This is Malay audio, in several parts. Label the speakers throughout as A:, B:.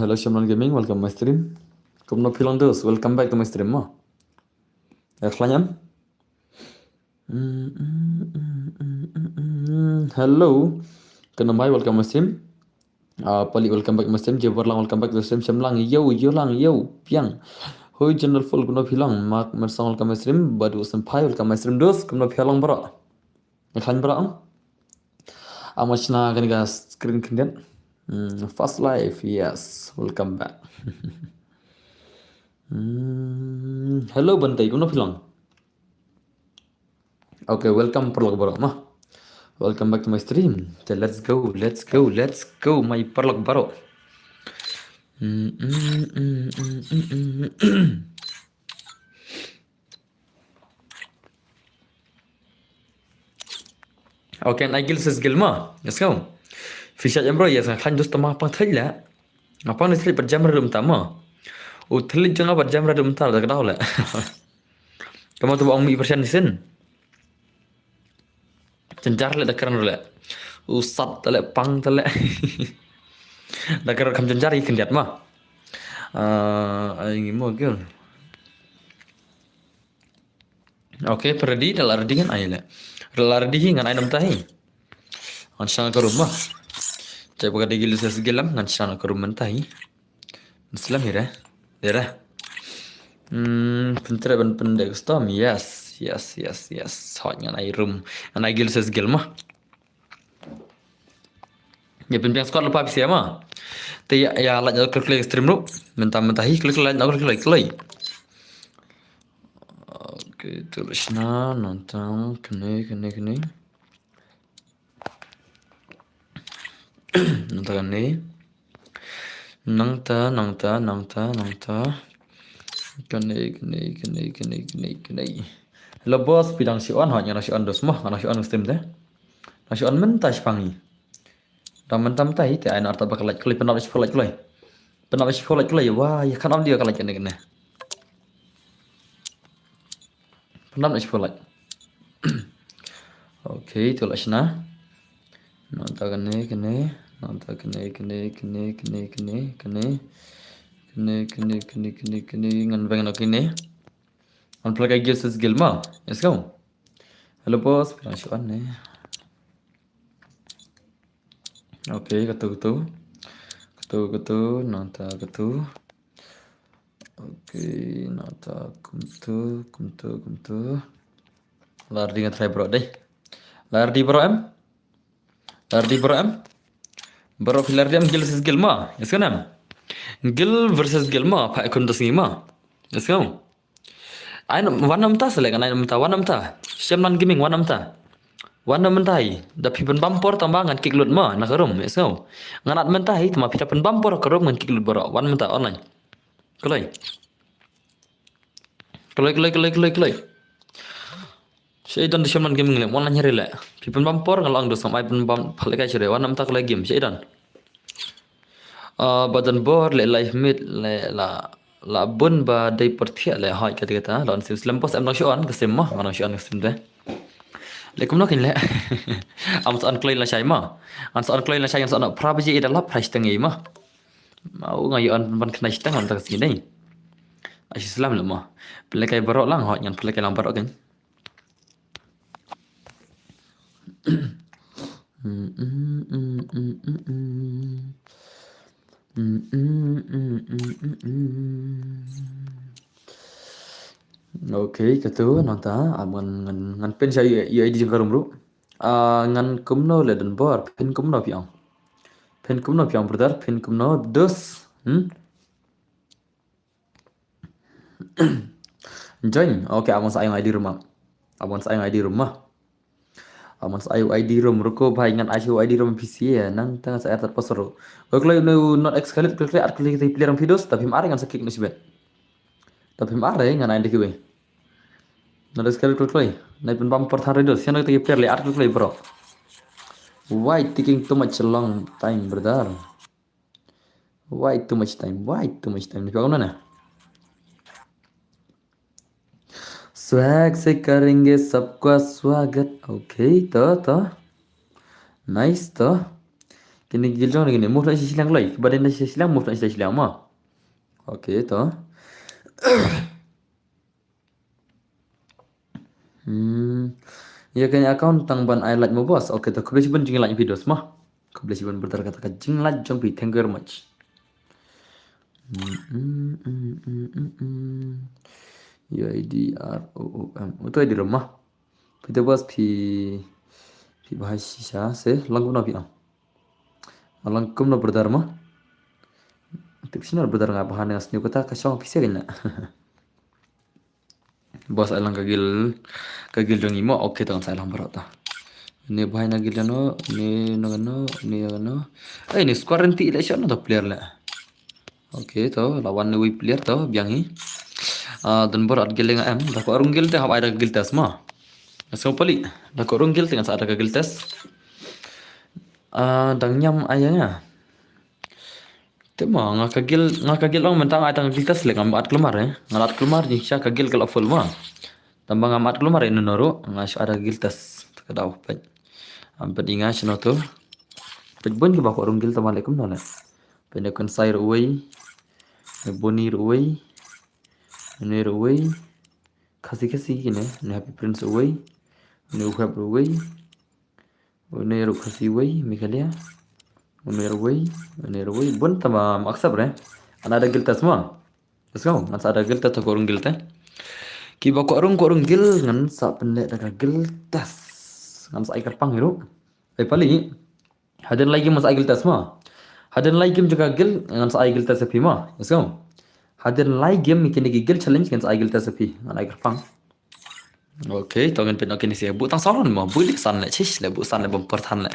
A: Hello Shamlan Gaming, welcome my stream. Kum no philang dos, welcome back to my stream mo. Ekhlanyam. Hello, Kanamai, welcome my stream. Pali, welcome back my stream. Jabarlang, welcome back to the stream. Shamlang, yo lang, yo, piang. Hoi general full kum no philang. Mark Mersang, welcome my stream. Badu Usam Pai, welcome my stream dos. Kum no philang bro. Ekhlany bro. Amachna kaniga screen content. Fast life, yes, welcome back. Hello Bantai, kum no philang. Okay, welcome Perlok Baro mah. Welcome back to my stream. So let's go, my Perlok Baro. Okay, Nigel says Gilma. Let's go. Fisha Jamro, yes, I can't just ma pang thilla. Upon the sleep at Jamra Tama. O Tilly Janga but Jamra Tar the Gdala. Come out to me percent sin. Janjarle the Colonel. O sat the pang the le. The girl comes Janjari can get ma. I more girl. Okay, perdi dalam arti kan ayat. Dalam arti kan ayat tahi. Ansang ke rumah. Cai pakai digil sesegelam ansang ke rumah tahi. Islam ya, dera. Pentra ban pendek stom. Yes. Hot ngan ayat room. An ayat gil sesegelam mah. Ya penting squad lupa bisa mah. Tapi ya lah jauh klik stream lu. Mentah-mentahi klik like. Okay, tulisna nonton kene. Nonton kene. Nangta. Kene. Hello bos, bidang si on hanya nasi on dos mah, nasi on stream deh. Nasi on mentah pangi. Dan mentah itu aina arta bakal like penap like kelai. Penap like kelai. Wah, ya kan on dia kalau kene. Penap like. Okay, tulisna. Nonton kene. Ngan pengen kene. On plug I guess is Gilma. Let's go. Hello bos, bilang syuan nih. Okay, ketu. Nonton ketu. Okay, nonton kumtu. Lardi ngan try bro deh. Lardi bro em. Bro Lardi em Gil versus Gilma. Let's go nam. Gil versus Gilma. Pak ikut terus ngima. Let's go. Wanam ta selek wanam ta. Shamlan Gaming wanam ta. Wanam mentai. Tapi pen bampor tambangan kick loot ma nak rum. Let's go. Nganat mentai tama pita pen bampor ke rum ngan kick loot bro. Wanam ta online. Kelai. Syaidan di Shamlan Gaming le. Wan nyari le. Pen bampor ngalang dos sampai pen bam palekai chere. Wanam ta kelai game Syaidan. Badan bor le live mid le la bun ba day pertiak le hai kata lawan sim selampos am nak syuan ke sim mah mana syuan ke sim deh lekum nak le am san klay la syai mah an san klay la syai an san prabaji adalah price tengi mah mau ngayon ban kena stang am tak sini ai islam le mah pelekai barok lang hot yang pelekai lang barok kan Okay, ketu nonta ngan pen saya UID jengkarum bro. Ngan kumno le dan bor pen kumno piang. Brother, pen kumno dos. Join. Okay, abang sayang ID rumah. Aman sa ayo ID room ruko bhai ngan ayo ID room PC ya nang tanga sa airtar pasoro. Kalau no not escalate kalau at kali kita player videos tapi mare ngan sakit no sibet. Tapi mare ngan ID kiwe. Not escalate kalau nai pun bumper thar radio sian kita player le at kalau bro. Why taking too much long time brother? Why too much time? Why too much time? Dipakai mana? Swag से करेंगे सबका स्वागत. Okay, to. Nice to. Kini gilong lagi ni. Move nak silang lagi. Badan nak silang, move nak silang mah. Okay, to. Ya kanya account tang ban I like mo boss. Okay, to. Kau boleh cuba jenglah videos mah. Kau boleh cuba berkata-kata jenglah jompi. Thank you very much. UIDROOM itu di rumah kita bos pi bahasa se langkum na pi langkum na berdharma tipsina berdharma bahan yang asni kata kasong pise gina bos alang kagil dong imo oke tangan saya lang berata ini bahan nagil no ni no ini quarantine election atau player lah oke to lawan ni player to biangi dan berat gil dengan dah ko arung gil teh hab ada gil tes mah so pali dah ko arung gil dengan sa ada gil tes dang nyam ayanya tema ngakagil orang mentang ada gil tes le ngam at kelemar ngalat kelemar ni sya kagil kalau full mah tambang amat kelemar ini noro ngas ada gil tes kadau pet ampe dingas no tu pet bon ke ba ko arung gil tamalekum nona pendekon sair uai bonir uai Ini ruway, kasih gini, ini happy prince away, ini uhab ruway, ini kasih way, mikalia, ini ruway, bun tambah maksa bre, ada gilta semua, let's go, ngan ada gilta tu korung gilta, kiba korung gil ngan sa pendek daga giltas, ngan sa ikar pang hiru, pali, haden lagi mas gilta semua, haden lagi juga gil ngan sa gilta sepi mah, let's go. Hadir lagi game mungkin gigil challenge kan saya gilta sepi anak gerpang. Okay, tangan pen okey ni saya buat tang salon mah bulik san le cis le bu san le bumper tan le.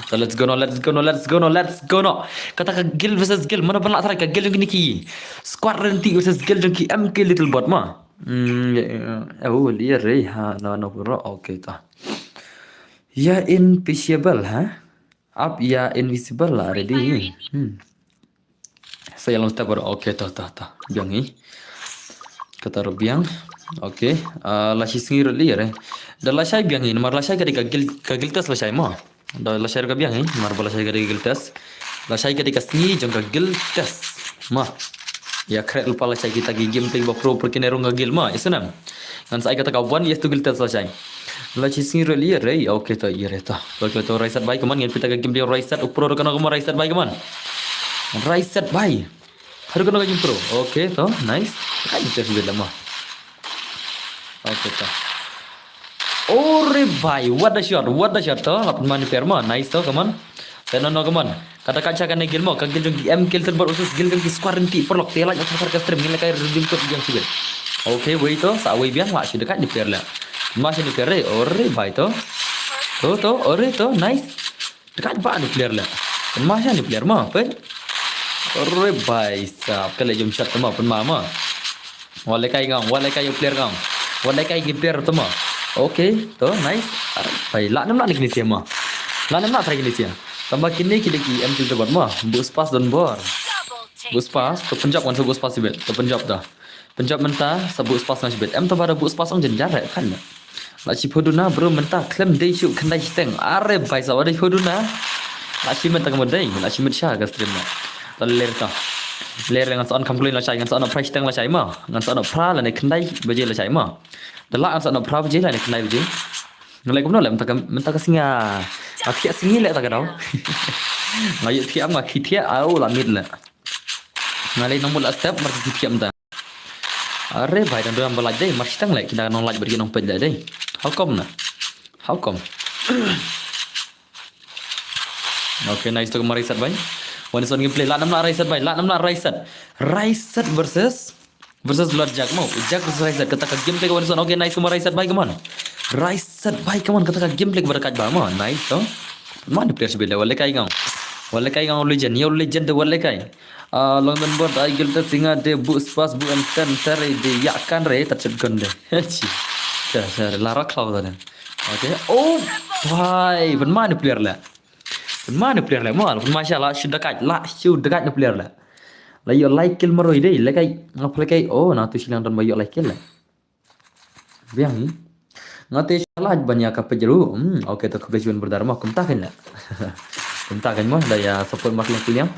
A: So let's go no. Kata ka gil versus gil mana pernah try ka gil yang ki. Squad renti versus gil yang ki MK little bot mah. Liar ha no bro okay ta. Ya invisible ha. Up ya invisible lah ready. Saya langsung tak baru okay ta biang ni kata biang okay lashi singir liar dah lasai biang ni mar lasai kadi kagil tas lasai mah dah lasai ka biang ni mar lasai kadi kagil tas lasai kadi kasni jong kagil tas mah ya kret lupa lasai kita game ting pro perkinerung kagil mah isenam kan saya kata kawan yes tu gil tas lasai lashi singir liar okay ta iya ta kalau tu raisat baik keman ngin kita game dia raisat upro kana kemar raisat baik keman Raisat bhai. Haru kena gajim pro. Okay to, nice. Kai kita sudah lama. Okay to. Ore bhai, what the shot to. Lapan mani perma, nice to, come on. Saya no come on. Kata kaca kan gil mo, kagil jong M kill terbar usus gil kan quarantine perlok telak yang terkar stream ngila kai redeem code yang sibel. Okay, wait to, sa way biang masih dekat di per lah. Masih di per ore bhai to. To, ore to, nice. Dekat ba di player lah. Masih di player mah, pen. Ore bhai sab kale jom shot tama pun mama wale kai player gang wale kai player tama okay to nice bhai la nam la ni sia ma la nam la try ni sia tambah kini ki MT to bot ma bus pass don bor bus pass to punjab kan bus pass sibet to punjab dah punjab mentah sa bus pass na sibet em to pada bus pass ong jenjar kan la chi poduna bro mentah klem dei shu khandai steng are bhai sa wadi poduna la chi mentah kamodai la chi sha ga stream na ler dengan soal kamkulin la chai dengan soal price tang la chai ma dengan soal pra la ne khandai baje la chai ma dala an soal pra baje la ne khandai baje ngalai kumno la mentaka singa akhia singi le ta kadau ngai thia ma khithia au la mid la ngalai nomor la step mar khithia mta are bhai dan doam balai dei mar stang le kina nong like bagi nong pen dei how come okay nice to marisat bhai one is one gameplay la nam la Raisat versus Lord Jack mau Jack versus Raisat kata gameplay one is one okay nice kuma Raisat bhai come on Raisat set baik kawan kata game lek berkat ba ma nice to mana player sebila wala kai gang legend yo legend de wala kai London board ai gilta singa de bu spas bu enten ter de yakan re tachet gonde chi cha lara cloud da okay oh bhai ban mana player la mal mashallah sudah dekat player la yo like kill maroi dei la kai ngap la kai oh na tu silang don bayo like kill la biang ni ngate salah banyak ka pejeru okay to kebejuan berdarma kumta kan la kumta kan mo daya support mak lang kuliang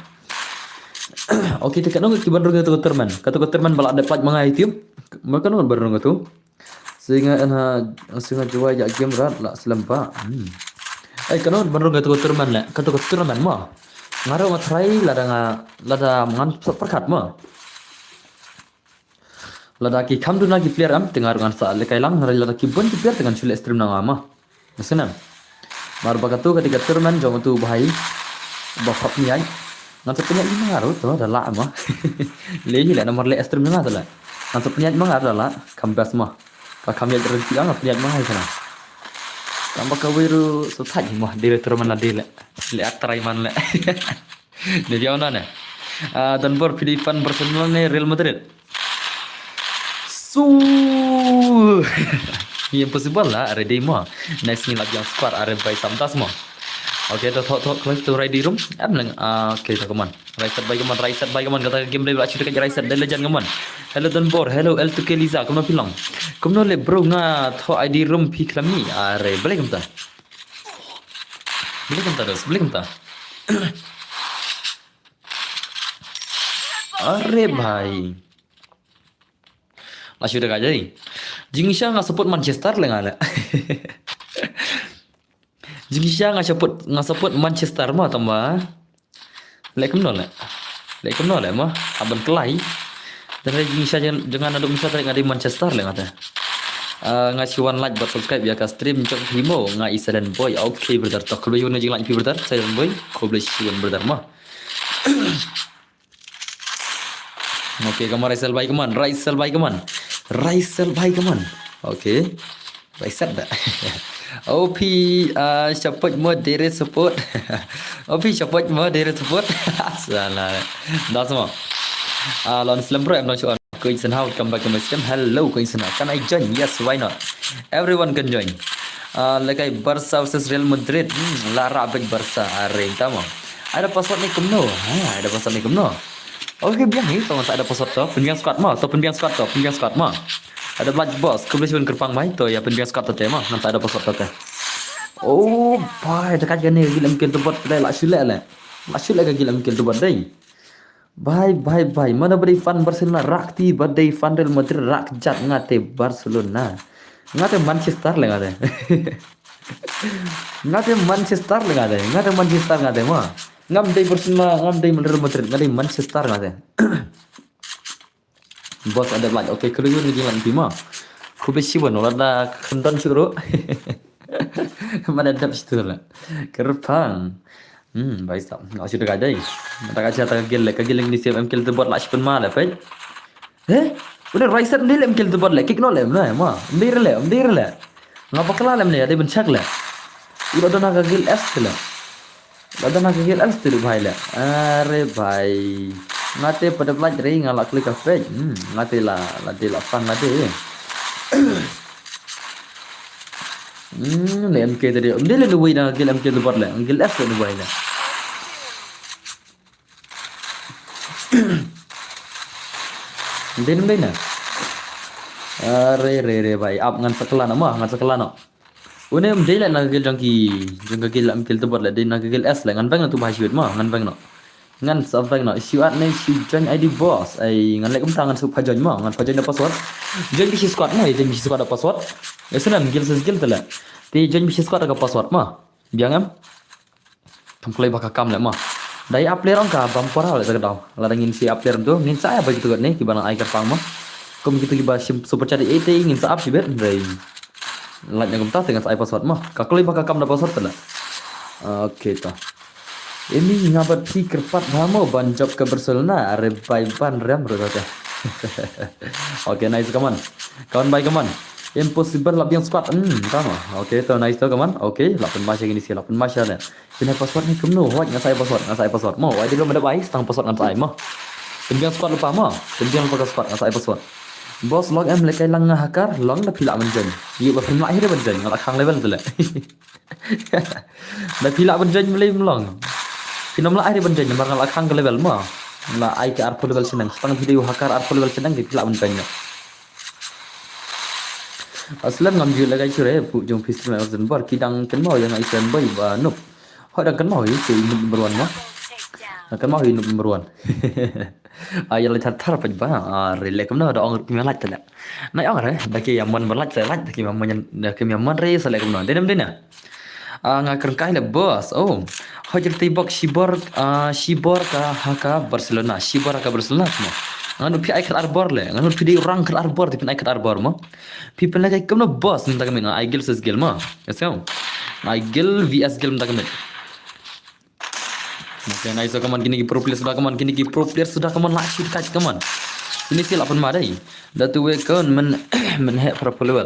A: okay tekan ngok kiban runga to terman kata terman bala dapat mangai tium maka non barung tu sehingga sehingga jua ya game rat la selempa kanon barung to terman la kata terman mo ngaro matrai lada mangan perkat mo lada ki kam duna ki player am tengar ngan sa le kailang ngari lada ki bon ki player dengan chule stream na ama masenam mar bagatu ketika terman jong tu bahai bapak ni ai ngan sepenyat ni ngaro to dala ama le ni la nomor le stream na dala ngan sepenyat mangar dala kambas mo ka kamya terti ang penyat mahai sana tambah kawiru sutai mo dire terman la dile le atrai man le ne dia ona ne dan bor pidi fan Barcelona ne Real Madrid su impossible lah are day mo next ni lagi yang squad are by samtas mo okay to kalau tu ready room am lang okay to kaman right set by kaman kata game day acu dekat right set dan legend kaman hello dan bor hello L2K Liza kamu bilang kamu le bro nga tho ID room pi klami are boleh kamta boleh kamta are bhai acu dekat jadi Jingsha nga support Manchester le ngala Jingsha nga support Manchester mo tamba lekum no le mo aban kelai dan Jingsha jangan ada misal ngadi Manchester le ngata nga siwan like buat subscribe ya ka stream cok himo nga Isadan boy okay brother to kalau yun jing like brother saya boy ko bless you brother mo okay kamar Raisel baik kaman okay Raisel dah OP support mo dire support OP support mo dire support salah dah semua lon slam bro em nói chuyện Queen Sun How come back to my stream hello Queen Sun How can I join yes why not everyone can join like Barca versus Real Madrid lara big Barca are tama ada password ni kumno ada password ni kumno okay biang ni kalau ada password to penbiang squad mo ada black boss kebetulan kerpang mai to ya penbiang squad to tema nanti ada password to oh bhai dekat gane gila mungkin tempat la shule ka gila mungkin tempat dai bhai mana beri fan Barcelona rakti badai fan Real Madrid rak jat ngate Barcelona ngate Manchester le ngate ngate Manchester ngate ma ngam dai Barcelona ngam dai Real Madrid ngate Manchester ngate bos ada lagi okay kalau ni jalan bima kubesi bono ada kendan suruh mana dap situ lah kerpang baik tak sudah kadai tak aja tak gel ni siap MKL tu buat lah pun mal apa udah riser ni MKL tu buat lah kick no lem lah ma ndir le ngapa kala lem ni ada bencak lah iba dona gel S lah bhai lah are bhai ngate pada belajar ngalak klik cafe ngate la fan ngate le MK tadi le luai na gel MK tu buat lah gel S le luai lah Din na re bhai up ngan sekelan no une mdela na gel jangki gel MK tu buat lah din na gel S lah ngan bang tu bhai syut ma ngan bang no ngan sabang no siwat ni si join ID boss ai ngan lek tangan su pajon mo ngan pajon da password join bisi squad mo join bisi squad da password senam skill tala ti join bisi squad da password mo biangam play baka kam le mo dai upload ang ka bumper ala sa daw larangin si upload tu ngin saya begitu kat ni kibana ai kerpang mo kom gitu kiba super chat 80 ngin sa up si bet dai lat yang kumta dengan saya password mo ka play baka kam da password tala okay to ini ngabat si kerpat namo ban job ke Barcelona are by ban ram bro okay nice kawan baik kawan Impossible lah yang squad. Tama. Okey, to nice to kaman. Okey, 8 masya gini sih 8 masya dah. Pindah password ni kemno, hot ngasai password. Mau ai dia belum ada baik, setang password ngasai mah. Tembiang squad lupa mah. Tembiang lupa squad ngasai password. Bos log em lekai lang hakar, long dah pilak menjen. Yu ba pemlak akhirnya menjen, ngalak khang level tu lah. Dah pilak menjen mulai melong. Pinam lah akhirnya menjen, mar ngalak khang ke level mah. Lah ai ke arpo level senang, setang video hakar arpo level senang di pilak menjen. Aslam ngam ju lagai chure pu jong pistol mai ozon bar kidang ken mau yang Islam bai ba nup. Ho dang ken mau itu number 1 mah. Ken mau itu number 1. Ay la thar thar pa ba rele kam na da ong mi lat tala. Nai ong re da ki yam mon lat sa lat ki mam mon da ki mam mon re sa le kam na. Denam dena. Nga kan kai le boss. Oh. Ho jer box Shibor ka haka Barcelona. Shibor ka Barcelona semua. Nganu pi ai kat arbor le nganu pi di orang kat arbor di pin ai kat arbor mo pi pin lagi kamno boss minta kami ai gil ses gil mo esau ai gil vs gil minta kami mungkin ai so kaman kini ki pro player sudah kaman kini ki pro player sudah kaman lah shoot kat kaman ini sil apun madai datu we kon men he pro level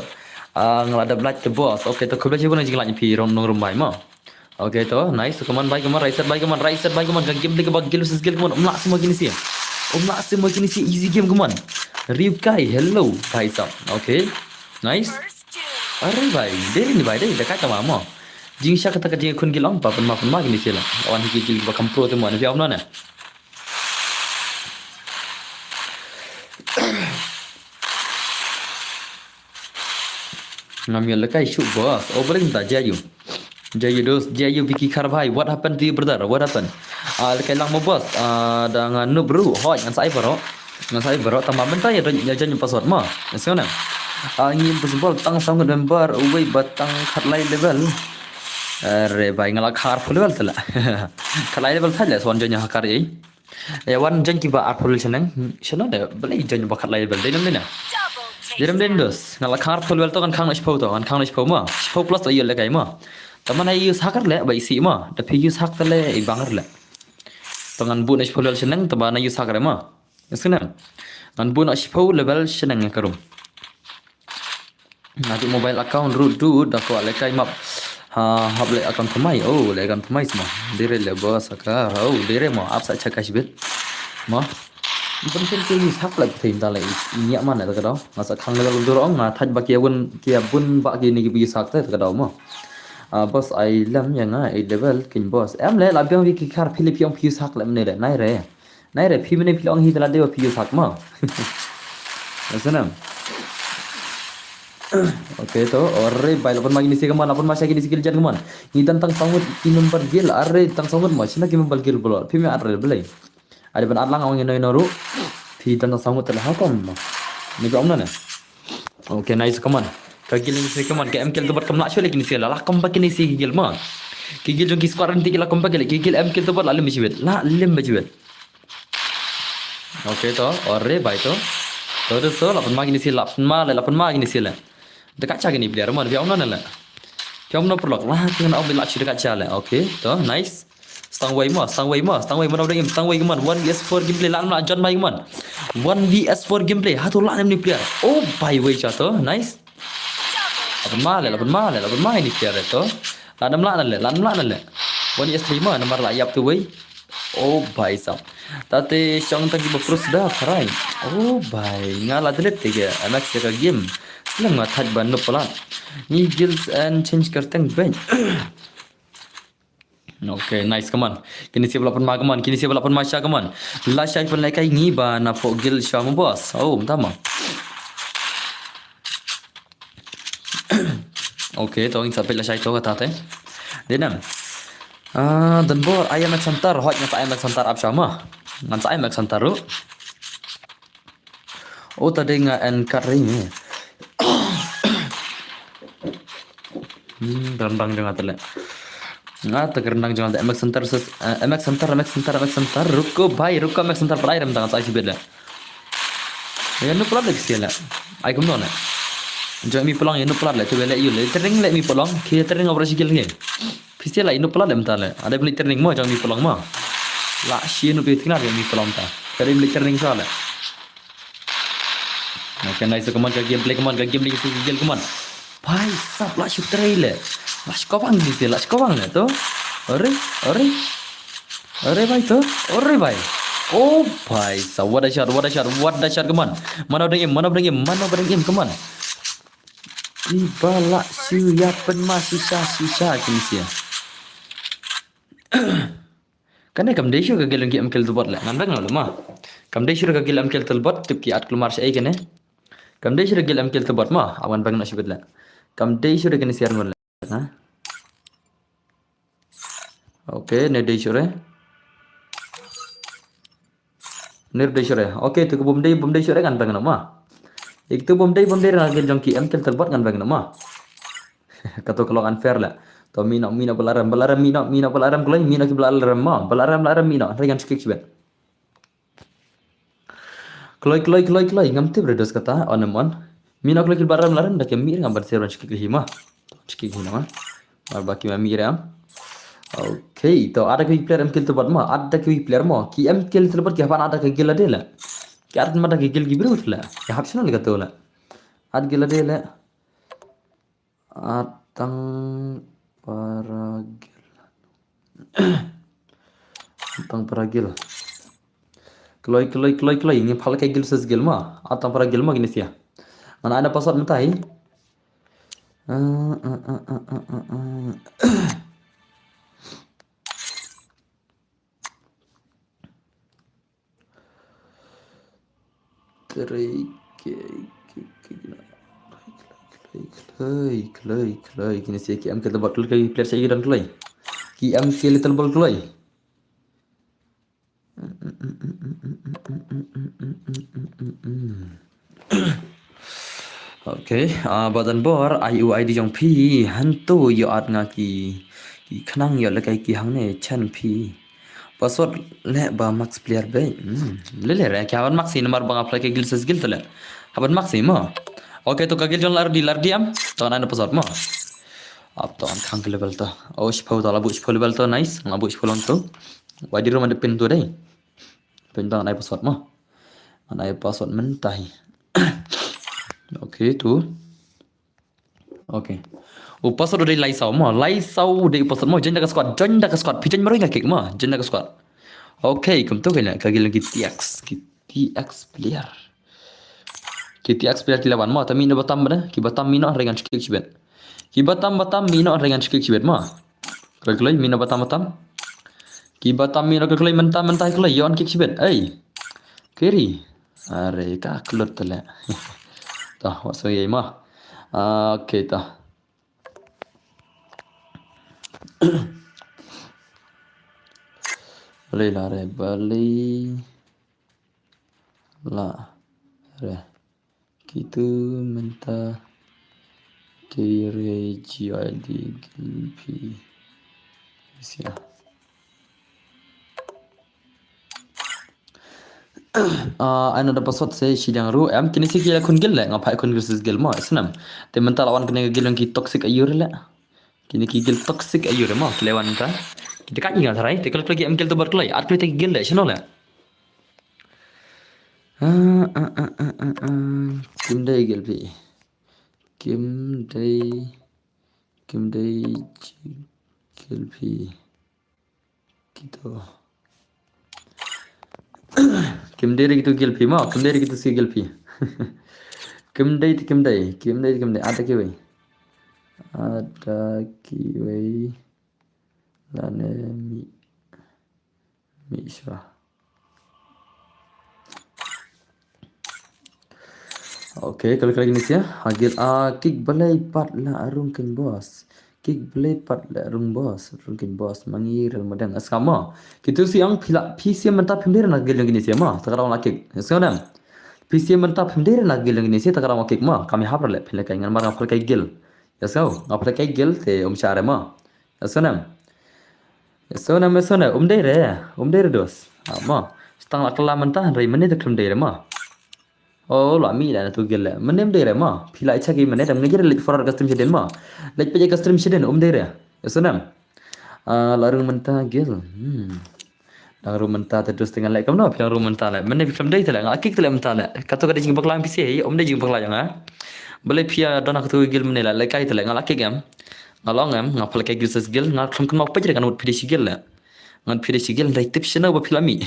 A: ngelada black the boss okay to kubla jibun jingla pi rom nong rumbai mo okay to nice kaman bai kaman right side bai kaman game play ke bag gil ses gil kaman umlak semua kini sih nak semua jenis easy game come on. Rivkai hello भाई साहब. Okay. Nice. Arey भाई, deri ni भाई deri dekat sama mo. Jing sya kata jing kun gilong pa pun ma gini sila. Awan hiki gil ba kam pro te mo na biam na. Ngam yel kai shoot boss. Overing ta jayu. Jayu Vicky Khar bhai. What happened to you brother? What happened? Lekai lang mo boss. Dengan noob bro. Hoi ngan sai bro. Ngan sai bro tambah bentar ya jangan password mo. Nasyon na. Ngi impossible tang sang member uwe batang khatlai level. Are bhai ngala khar full level tala. Khatlai level thala swan janya hakar ei. Ya wan jan ki ba ar full senang. Shana da balai janya ba khatlai level dai nam dina. Diram den dos. Ngala khar full level to kan khang na shpo to. Kan khang na shpo mo. Shpo plus to yel lekai mo. Taman ai use hakar le ba isi mo. Da pi use hak tale i bangar le. Tangan bu na shpo level senang taba na use hakar mo. Senang. Ngan bu na shpo level senang karum. Nanti mobile account root tu dah ko lekai map. Hab le account pemai. Oh, le account pemai semua. Dire le bos akar. Oh, dire mo ap sa chakash bit. Mo. Bukan ke use hak le tim ta le ini mana ta kadau. Masa khang level durong na thaj ba kia bun ba ki ni ki use hak ta kadau mo. Bos ai lam yang ai level kin bos. Em le la biang wi ki khar philip yong use hak le mne le nai re. Nai re phi mne philong hi tala de use hak mo. Senang. Okay to orre bai lapon magi nisi kaman lapon masya gini sikil jan kaman ni tentang sangut ki number gil arre tang sangut ma sina ki number gil bolor phi me arre belai ada ban arlang awang ino ru phi tentang sangut tela hakam ni ba omna na okay nice kaman ka gil nisi kaman ke mkel to bat kam la chole kini sila la kam ba kini si gil ma ki gil jong ki squad nanti ki la kam ba gil ki gil mkel to bat la lim bejibet la lim bejibet okay to orre bai to so lapon magi nisi lapon magi nisi la dekat cha gini player mon biam na la biam no prolog lah kan au bila chi dekat cha la okay to nice stang way mo no ding stang way man 1vs4 gameplay la na John mai man 1vs4 gameplay ha to la ni player oh by way cha to nice lapon ma ni player to la nam la na le 1vs3 ma nomor la yap tu way oh by sap tate chong tang ki bapro sudah kharai oh by ngala delet tiga anak ka game Selang thaj ban no pelan. Ni gills and change karteng ben. Okay, nice come on. Kini siap lapan ma come on. Kini siap lapan masya come on. La syai pen kai ni ba na po gil syam bos. Oh, tama. Okay, to ing sampai la syai to kata te. Denam. Dan bor ayam mak santar hot nya ayam mak santar ap syama. Ngan ayam mak santar ru. Oh, tadi nga en karing ni. Rendang jangan tele. Terendang jangan tele. MX Center. Ruko MX Center per item tangan saya beda. Ya nu pelat lagi sih lah. Aku kum dona. Jangan mi pelang ya nu pelat lah. Tu bela iu le. Tering le mi pelang. Kia tering operasi gil ni. Pasti lah nu pelat le mental le. Ada beli tering mo jangan mi pelang mo. Lah sih nu beli tinggal mi pelang ta. Kali beli tering soal le. Okay, nice. Come on, ke gameplay, come on, ke gameplay ke gel, come on. भाई साहब लाश उतरे ले लाश कवांग दिसे लाश कवांग ले तो अरे अरे अरे भाई तो अरे भाई oh भाई साहब what a shot what a shot what a shot come on mana bring him mana bring him mana bring him come on tiba lah siapa masih sisa kinisia kan kam desho ka gelong ki am kel bot la ngan bang ma kam desho ka gel am kel bot tip ki at klumar sai kene kam desho ka gel am kel bot ma awan bang na sibet la kam desho ka ni siar mo la ha okay ne desho re निर्देशरे ओके तो बुमदे शरे gan bang nama ik tu bumbdei na gel jong ki am kel terbot gan bang nama kato kalau unfair la to mina balaram mina balaram kloi mina ki balaram ma balaram mina regan skik sibet kloi ngam te bredos kata onemon mina kloi ki balaram laran da ke mir ngam bar seron skik hima skik hima mar baki ma mira okay तो ada कोई player MKL तो बदमा ada कोई player mo ki MKL तो बद क्या ada के गिला दे ला क्या ada मत के गिल की बिरु ला क्या हाक्स ना लगा तो ला ad गिला दे ला atang paragil atang paragil kloi ini phal ke gil ses gil ma atang paragil ma gini sia mana ada password mentai kloi kini sih ki am ke tebak kloi player saya dan kloi ki am ke little ball kloi okay badan bor IUID jong pi hantu yo at nga ki khnang yo la kai ki hang ne chan pi password le ba max player be le re kya ban max number bang apply ke gil ses gil tele haban max mo okay to kagil jon lar diam to na password mo ab to an khang level to oh spho to la bu spho level to nice ngabu spho lon to wadi room de pin to dai pin to na password mo ana password mentai okay tu okay password dari lai sau dari password mo join dah ke squad pijen mari ngakik mo join dah ke squad okay kum tu kena kagil lagi TX player TX player kilawan mo tapi no batam bana ki batam mino rengan skik sibet ki batam mino rengan skik sibet mo kalkulai mino batam ki batam mino kalkulai mentah kalkulai yon kik sibet ei kiri are ka kelut tele tah waso ye ma okay tah beli la re gitu mentah kiri GID gilpi sia ana da password se sidang ru am kini si kila kun gel la ngapai kun gel gel ma isnam te mental lawan kena gel ki toxic ayur la kini ki gel toxic ayur ma klewan ka kita kan ingat sarai te kalau lagi am gel to berkelai at kita gel la sino la kim dai gel pi kim dai gel pi gitu kim dai gitu gel pi ma kim dai gitu si gel pi kim dai ada ki wei lane mi isra okay kalau kali ini sih agil kick balai pat la arung ken boss kick balai pat la arung boss mangir madang askama kitu siang PC mentap himdir na gel gini sih ma takarang la kick sekarang PC mentap himdir na gel gini sih takarang kick ma kami hapar le pile kai ngan mar ngapar kai gel ya sao ngapar kai gel te syare ma ya sonam dere dos ma stang la kala mentah rai menit kem dere ma oh lo ami dah tu gel menem dere ma pila icha ki menet am ngejere lik for custom seden ma lik peje custom seden dere ya sonam larung mentah gel Lang ru mentah terus dengan lek kamu no pilang ru mentah lek. Mana film dai tela ngakik tela mentah lek. Kata kada jing baklang pisi om dai jing baklang ha. Boleh pia dona katu gil menela lek kai tela ngalakik gam. Ngalong gam ngapal kai gil ses gil ngal kam kan mau pajre kan ut pidi sigil lek. Ngan pidi sigil dai tip shina ba filami.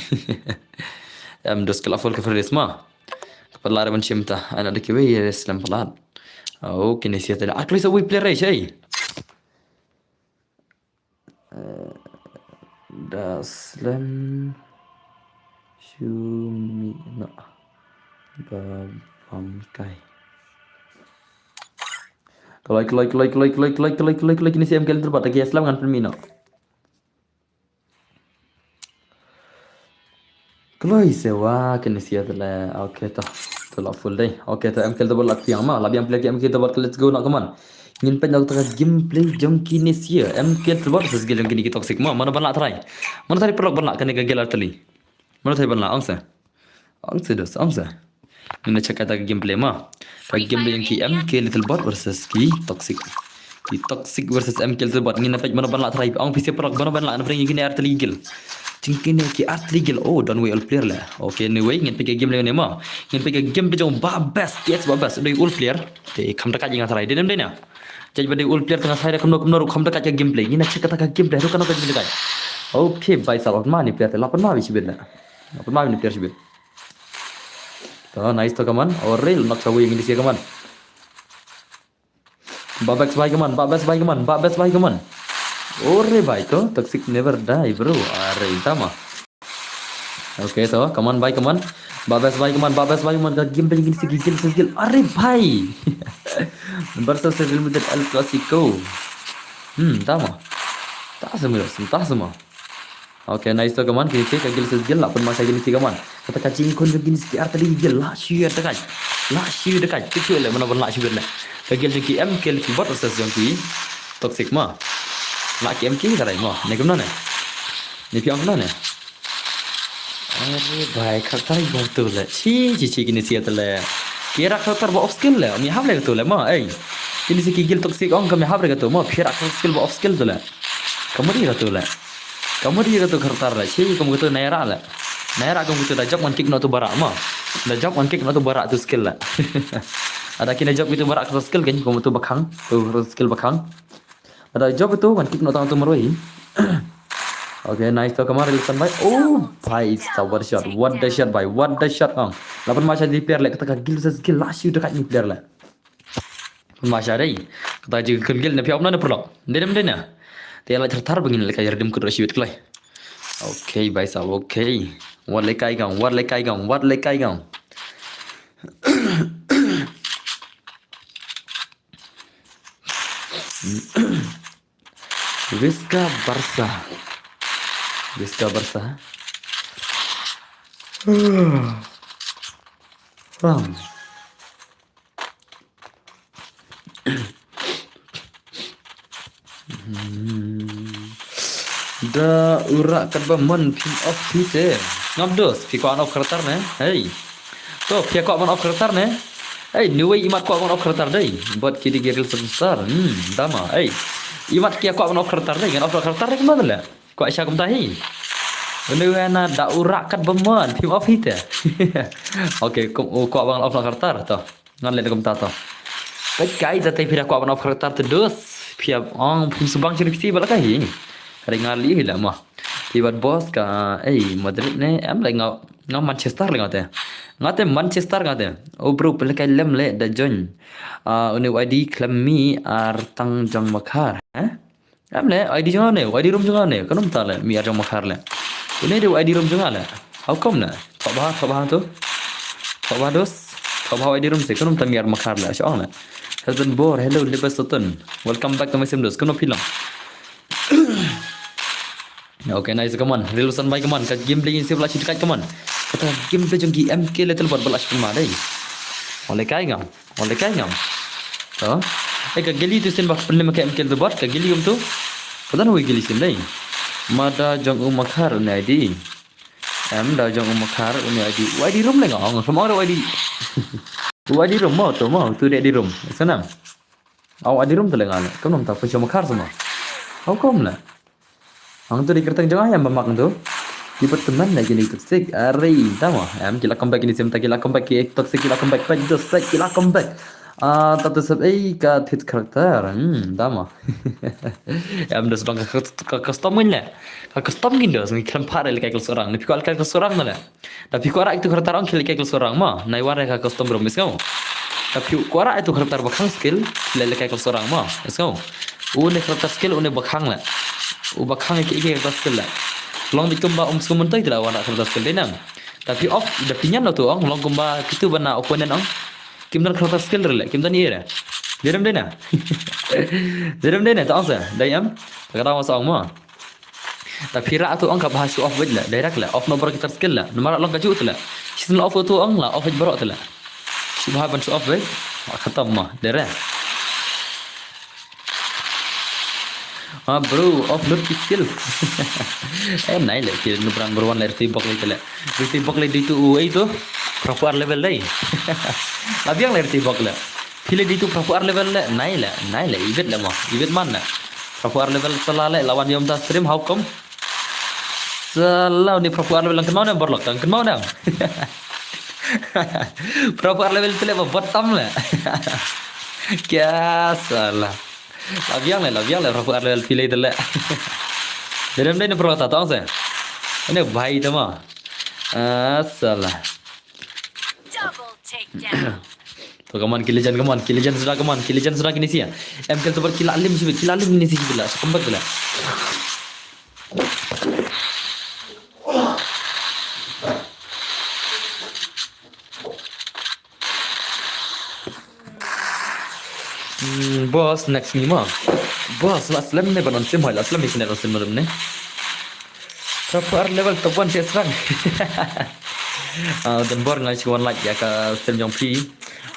A: Dos kala fol ka feres ma. Kapal man chimta ana dikiwe islam palat. Oh kini sia tela. Akli sa wi player shay. Daslam Shumina Babamkai. Like ini si MKL terbuat lagi Islam dengan Firmino. Kalau sewa kini si adalah oke toh telah full day. Oke toh MKL terbuat lagi yang mah, lebih MKL terbuat let's go nak keman. Ingin penjauh tengah gameplay jom kini sia MKL terbuat sesegel yang kini kita toxic mah mana banyak try. Mana tadi perlu banyak kena gagal arteli. Mana tadi banyak angsa. Angsa. Ini cek kata gameplay mah. Gameplay yang ki MKL terbuat versus ki toxic. Ki toxic versus MKL terbuat ingin apa mana banyak try. Ang PC perlu mana banyak nak pergi kini arteli gil. Cingkini ki arteli gil. Oh don't we all player lah. Okay anyway ingin pergi gameplay ni mah. Ingin pergi gameplay jom babas. TX babas. Dari all player. Kam dekat jangan try. Dia ni. Jadi pada ul player tengah saya kam kam dekat ke gameplay. Ini cek kata gameplay tu kan apa dekat. Okay, baik salah mana player 8 mah sibir lah. 8 mah ni player sibir. Nice to kaman. Real nak sawi yang ini sih kaman. Babas baik kaman. Ore baik tu. Toxic never die bro. Tama. Okay to, kaman baik kaman. Babas baik kaman. Gameplay yang ini sih gigil. Are bhai. Barca Real Madrid El Clasico. Tama. Tak semua. Okay, nice to kaman. Kini cek gil sesgil lah pun masa gini sih kaman. Kata kacing kon gini sih arti gil lah syir dekat. Kecil lah mana pun lah syir lah. Gil jengki MKL keyboard versus jengki toxic mah. Nak MK sarai mah. Ni kemana ni? Ni piang kemana ni? Baik kata betul lah. Ci gini sih adalah. Kira karakter ba off skill lah. Mi hab lagi tu lah mah. Ini si gil toxic orang kami hab lagi tu mah. Kira karakter skill ba off skill tu lah. Kamu dia tu lah. Kamu dia tu karakter lah. Cik kamu tu naira lah. Naira kamu tu dah job one kick nak tu barak mah. Dah job one kick nak tu barak tu skill lah. Ada kena job itu barak tu skill kan. Kamu tu bakang. Tu skill bakang. Ada job itu one kick nak tu maroi. Okay, nice to kemarin rilisan baik. Oh, baik, power shot. What the shot, baik. What the shot, kang. Lapan macam di player lek kata gil skill lah siu dekat ni player lek. Pun macam ada. Kata juga gil ni piap mana perlu. Dia. Dia lah tertar begini lek ajar dem kedua siu kelai. Okay, baik sah. Okay. What lekai gang. Visca Barca. Da urak kadbaman pin off hite. Ngabdos pikwan off karakter ne. Hey. To pikwan off karakter ne. Hey, niwe imat ko off karakter dai. Buat kidi geril sebesar. Dama. Hey. Imat kia ko off karakter dai. Kan off karakter ke mana lah? Ko Aisyah kum tahi. Niwe na da urak kadbaman pin off hite. Okay, ko off karakter to. Ngan le kum ta to. Kai ta tai pira ko off karakter terus. Piap ong pun subang cerita balakai. Ringali lah mah. Tiba bos ka, Madrid ne, am lagi ngau Manchester lagi ngate Manchester ngate. Oh bro, pelak lem le da join. Uni ID klami artang jang makar. Am le ID jangan ne, ID room jangan ne. Kanum ta le mi arjang makar le. Uni de ID room jangan le. How come na? Tak bah tu. Tak bah dos. Tak bah ID room se. Kanum ta mi ar makar le. Syong le. Husband bor, hello libas sutun. Welcome back to my sim dos. Kanum pilang. Okay, nice kaman. Rilusan baik kaman. Kat gameplay ini saya belas dekat kaman. Kata gameplay jengki MK letel buat belas pun madai. Oleh kai ngam. To. Kat geli tu sen bak pelem ke MK tu buat. Kat geli tu. Pada nak geli sen dai. Mada jong umakar ni ID. Da jong umakar ni ID. ID room le ngam. Semua ada ID. ID room mau tu dia di room. Senang. ID room tu le ngam. Kamu tak pasal umakar semua. Kau kom lah. Ang tu di kertang jangan yang bermak tu. Ni berteman lagi ni toxic. Ari, tahu am kila comeback ni sim tak kila comeback ki toxic kila comeback back just back kila comeback. Tatu sab ka hit karakter. Tahu. Am das bang ka custom lah. Ka custom gin dos ni kan pare le kai seorang. Ni pikal kai seorang lah. Tapi kuara itu karakter orang kila kai seorang mah. Nai wara ka custom rom kau. Tapi kuara itu karakter bakang skill le kai seorang mah. Kau. Une karakter skill une bakang lah. Bakang ki karakter skill lah. Long di kumba sementara itu lah warna karakter skill dia nang. Tapi off dah pinyan lah tu orang long kumba kita bana opponent orang. Kim dan karakter skill rela. Kim dan iya dah. Diram dia na. Diram dia na tu angsa. Dayam. Kata orang seorang mah. Tapi rak tu orang ka bahas off wed lah. Direct lah. Off nomor karakter skill lah. Nomor long kaju tu lah. Season off tu orang lah. Off wed barak tu lah. Si bahas ban off wed. Khatam mah. Direct. Bro, offload skill. Naik lah. Kira nubrang berwan lah. Tibok lah. Tibok lah di tu itu. Proper level lah. Tapi yang lah tibok lah. Pilih di tu proper level lah. Naik lah. Ibet lah mah. Ibet mana? Proper level salah lah. Lawan yang tak stream. How come? Salah ni proper level yang kenal dah berlok. Yang kenal dah. Proper level tu lah. Bottom lah. Kya salah. Labiang lah proper level pilih itu lah. Dalam dia ni perlu tak tahu saya. Ini bayi tu mah. Salah. Tu kaman kilijan sudah kini sih ya. MPL tu berkila alim ini sih bila. Kembali tu lah. Bos next ni mah. Bos last lem ni banon sim last lem ni sim malam ni. Proper level top 1 CS rank. Dan bor ngai chuan like ya ka stream yang pi.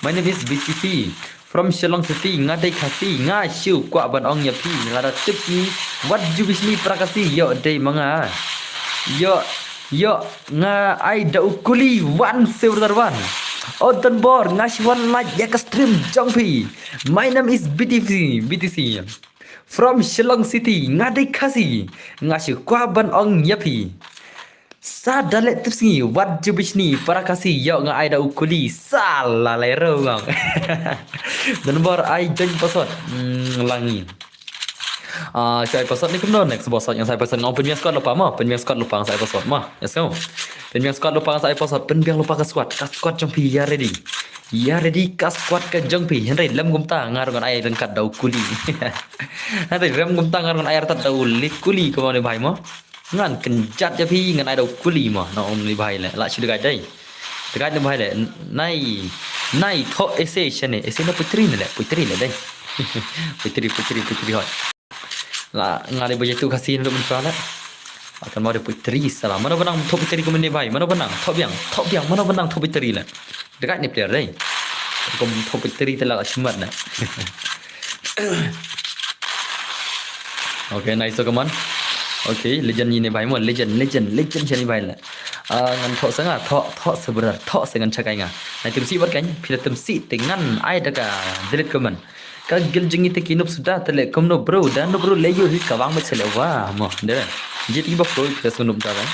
A: My name is BTP from Shillong City. Ngadai kasi ngashu kwa ban ong ya pi. Ngada tips ni what you wish ni prakasi yo day manga. Yo nga ai da ukuli 101. Dan bor ngasih one like ya ka stream jongpi. My name is BTC from Shillong City. Ngadai kasi ngasih kwa ban ong ya pi. Sa dalet tips ni what you wish ni para kasih yo nga ai da ukuli salah lero ngong. Dan bor ai join pasot langi. Saya pasot ni kemudian next pasot yang saya pasot ngong penbiang squad lupa mah penbiang squad lupa saya pasot mah yes go penbiang squad lupa saya pasot penbiang lupa ke squad jongpi ya ready ka squad ke jongpi henry lem gumta ngarungan ai rengkat dau kuli. Henry lem gumta ngarungan ai tat dau likuli ko ni bhai mah ngan kenjat ya pi ngan ai dau kuli mah no om ni bhai la chu dekat dai dekat ni bhai le nai tho ese chane ese na putri le dai. Putri hot lah ngali begitu kasih untuk mencuala akan mau ada putri salah mana benang top putri ke mana bhai mana benang top yang mana benang top putri lah dekat ni player dai kom top putri telah cemat nah. Okay nice so come on. Okay legend ni bhai mo legend chani bhai lah ngan thok sanga thok sebenar thok sengan cakai nga nanti mesti buat kan pilih temsi dengan ai daga delete comment kagil jengi te kinup sudah tele komno bro dan no bro leyo hit kawang ba chele wah mo dere jet ki ba pro plus nup da kan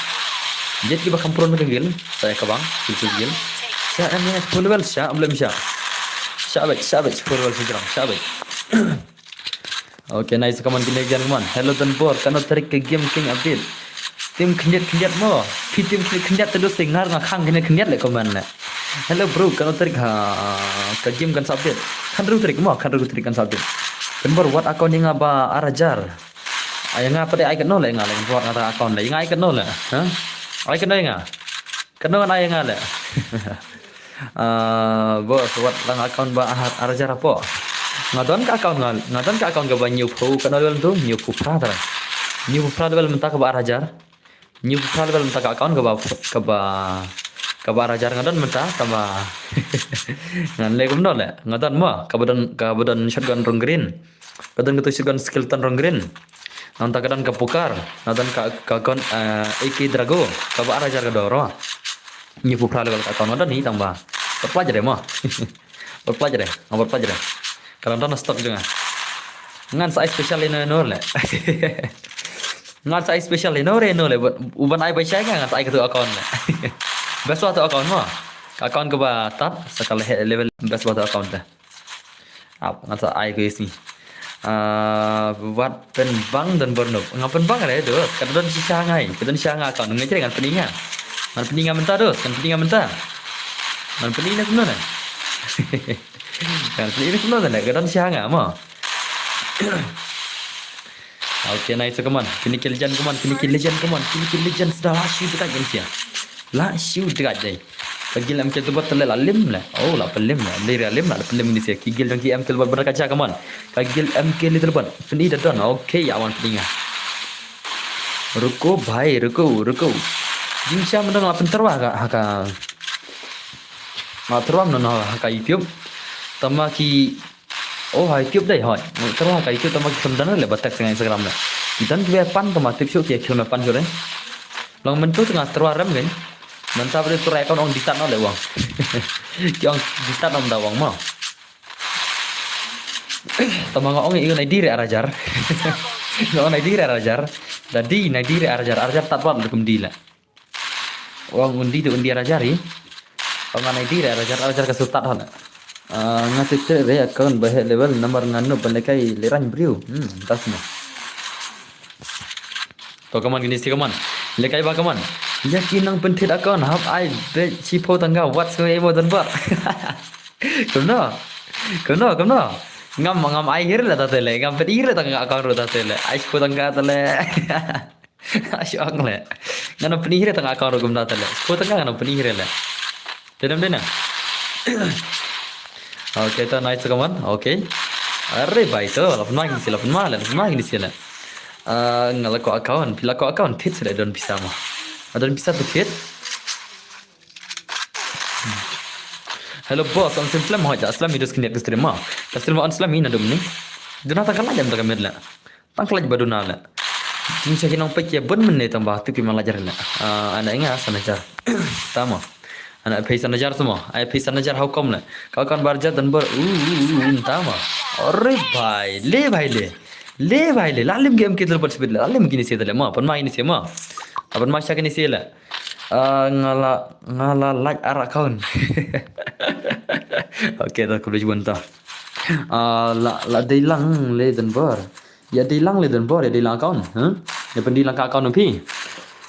A: jet ki ba kampron ba gil saya kawang itu gil saya amnya fullwell sya belum sya syabet fullwell sejram syabet. Okay nice kaman kini jan kaman hello dan bor kano tarik ke game king update tim kenjat mo tim kenjat terus singar ngakang kenjat le kaman le hello bro kano tarik ke game kan update kan tarik kan update kan bor what account yang ba arajar ayang apa deh ai kan no le ngale buat ngata account le ngai kan no le ha ai kan nga kan no ai ngale. Bos what lang account ba arajar apa ngadon ka account ga ba new pro kan dalam tu new pro dalam mentak ka ba arajar new pro dalam mentak account ga ba arajar ngadon mentak ka ba ngan le gum no le ngadon mo ka badan shotgun rong green badan gitu shotgun skeleton rong green nanta kadan ka pukar ngadon ka kon AK drago ka ba arajar ga doro new pro level ka account ngadon ni tambah berpelajar mo berpelajar kalau nonton stok juga ngan saya spesial ini nol le. ngat sai special no le uban ai bai sai ngat sai ketu account le best satu account mo account ke ba tat sekali level best satu account le ap ngat ai ke isi buat penbang dan bernuk ngap penbang le dos kadon si sangai kadon sanga account ngai dengan peninga man peninga mentah dos kan peninga mentah man peninga kuno na kan peninga kuno na kadon sanga mo Oke, nah itu keman. Kini legend keman, kini legend sudah lasyu dekat Indonesia. Lasyu dekat deh. Kagil am keltu bat tele alim lah. Oh, la pelim lah. Leri alim lah pelim Indonesia. Kigil dong ki am kel bat berkaca keman. Kagil am kel itu bat. Peni dah don. Oke, awan peninga. Ruko bhai, ruko. Jingsha menang lapan terwah haka. Ma terwah menang haka YouTube. Tama ki YouTube đây hỏi terus cái YouTube tama kemudian le batak dengan Instagram lah dan kita pan tama tip show kia kilometer pan jore long mentu tengah terus ram kan mentah boleh turai kan on ditat no le wang yang ditat om da wang mo tama ngong ini nai dire arajar ngong nai dire arajar dadi nai dire arajar tak buat untuk mendila wang undi tu undi arajari wang nai dire arajar kesutat hal ngatik re account bahaya level nomor nganu pelekai lerang briu tas mo to kaman gini si kaman lekai ba kaman yakin nang pentit account hab ai be chipo tangga whatsoever dan bar kono ngam ai hir la tatele ngam pedir tangga account ro tatele ai chipo tangga tale asyang le ngana penihir tangga account ro gum tatele chipo tangga ngana penihir le dena Oke, itu nice kawan. Oke. Arre baik tu. Lapan main di sini. Ngalako account tit sudah don bisa mah. Don bisa tu tit. Hello boss, on Islam hoja. Islam itu skinnya ke stream mah. Islam on Islam ini ada ni. Dona tak kalah jam tak kami lah. Tangkal aja baduna lah. Jing saya kinong pek ya bon menit tambah tu kima lajar lah. Anak ingat sana jar. Tama. Anak paisan najar semua. Ai paisan najar hukum lah. Kau kan barjat dan tama. Ore bhai, le. Lalim game kita lepas sebut lah. Lalim gini sih dah mah. Penmain ini sih mah. Apa macam ini sih lah. Ngala like arak kaun. Oke, tak boleh cuba la dilang le dan bar. Ya dilang le dan bar ya dilang kaun. Ya pendilang kaun nampi.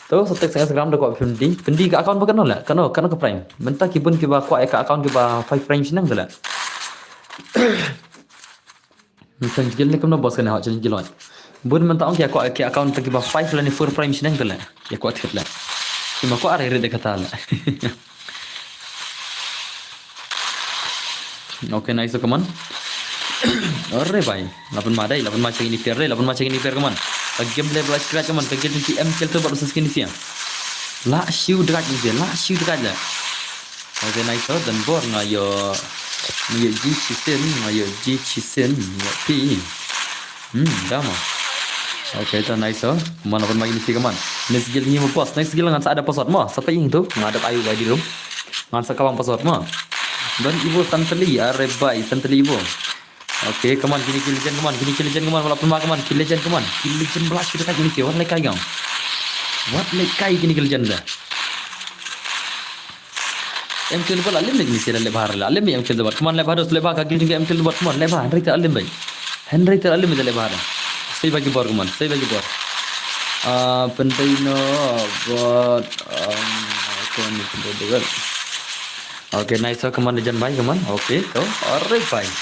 A: Tu setek saya Instagram dah kuat pendi ke account bukan lah kena ke prime mentah kibun kiba kuat ke account kiba 5 prime senang dah macam gil ni kena bos kena hak challenge gilon bun mentah ong kuat ke account kiba 5 lah ni 4 prime senang dah ya kuat ket lah cuma kuat ada rede kata lah oke nice kaman Arre bhai lapan macam ini fair kaman game level scratch kaman game ni MKL tu baru skin ni siang la shiu dekat je oke nice dan bor ngayo G Chisen pi dah mah oke itu nice mana pun main ni kaman next skill ni mo post next skill ngan ada password mo sampai yang tu ngadap ayu di room ngan sakawang password mo dan ibu santeli arre bhai santeli ibu Oke, kaman kini legend kaman walaupun mak kaman kill legend belas sudah kat ini sih what lekai kau kini legend dah MKL bola alim lagi sih lebar lah alim yang MKL bola kaman lebar harus lebar kaki juga MKL bola kaman lebar Henry ter alim dah lebar saya bagi bor penting no buat kaman itu betul oke nice kaman legend baik kaman oke kau alright baik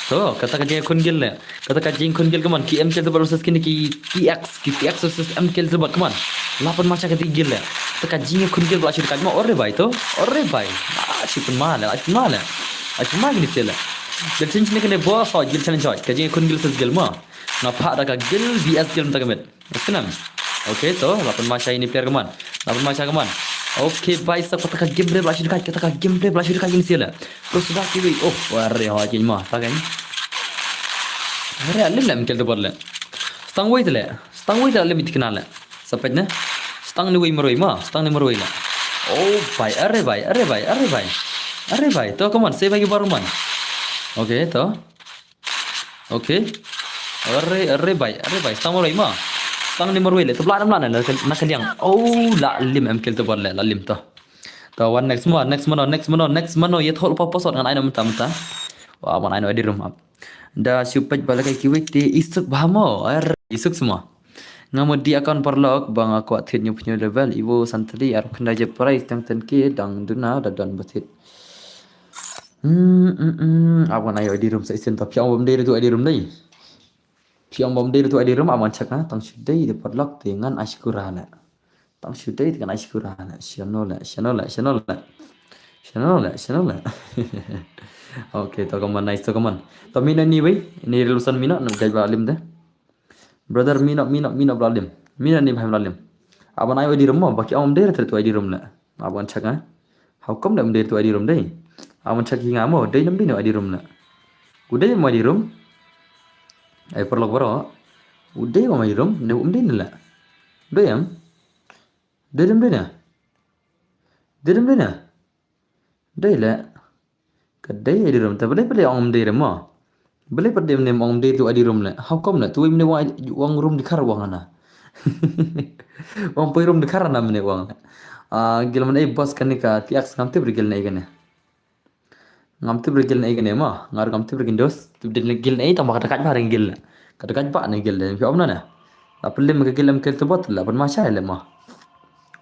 A: So, kata kajing kun gil le. Kata kajing kun gil keman. Ki MKL tu baru seskin ki TX versus MKL tu buat keman. Lapan macam kata gil le. Kata kajing kun gil belasir kajing. Ore bai tu. Asyik pun mana. Asyik mana gini sila. Gil challenge ni kena bos. Gil challenge hoy. Kajing kun gil ses gil ma. Ngapa ada gil VS gil tak kemet. Kenam. Okay tu. Lapan macam ini player keman. Oke, baik saya katakan gameplay belasir dekat ini sila. Terus sudah kiwi. Wari hajin mah, tak kan? Hari alim lah MKL tu boleh. Stang wait lah alim itu kenal lah. Sampai ni, stang ni wei meroi lah. Baik, are baik. Tu kaman, saya bagi baru man. Oke, tu. Oke. Are baik. Stang meroi mah. tang ni marwele to bla na na kaliang oh la lim em kel to bol la lim to one next one ye thol pa posot ngan ai nam tam ta wa man ai no di room up da supaj bala kai kiwik ti isuk bahamo isuk semua ngamo di akun perlok bang aku atit nyu punya level ibu santri ar kena je price tang ten ki dang duna da don batit awan ayo di room sa isen ta piang bom de tu di room dai piang bom de tu di room awan chak na tang sudai de perlok dengan ashkura la tang sudai dengan ashkura la shanola okay to kaman nice to kaman to mina ni wei ni relusan mina no jai balim de brother mina blalim mina ni bhai blalim aban ayo di room baki am de tu di room la aban chak ha how come dam de tu di room dai aban chak hinga mo dai nam di room la udai mo di room ai perlok baro udai mo di room ne umdai la doyam dedem dena dai la kadai di room ta boleh om de mo boleh pada ne om de tu di room la how come la tu ne wang room di kar wang ana wang poi room di kar ana mene wang gil man ai bos kan ka tiak ngamte brigil nei gane ngamte brigil nei gane ma ngar ngamte brigil dos tu de gil nei ta ma kata kat ba gil kata kat ba ne gil fi omna na apel me gil am kel to bot la ban ma sha le ma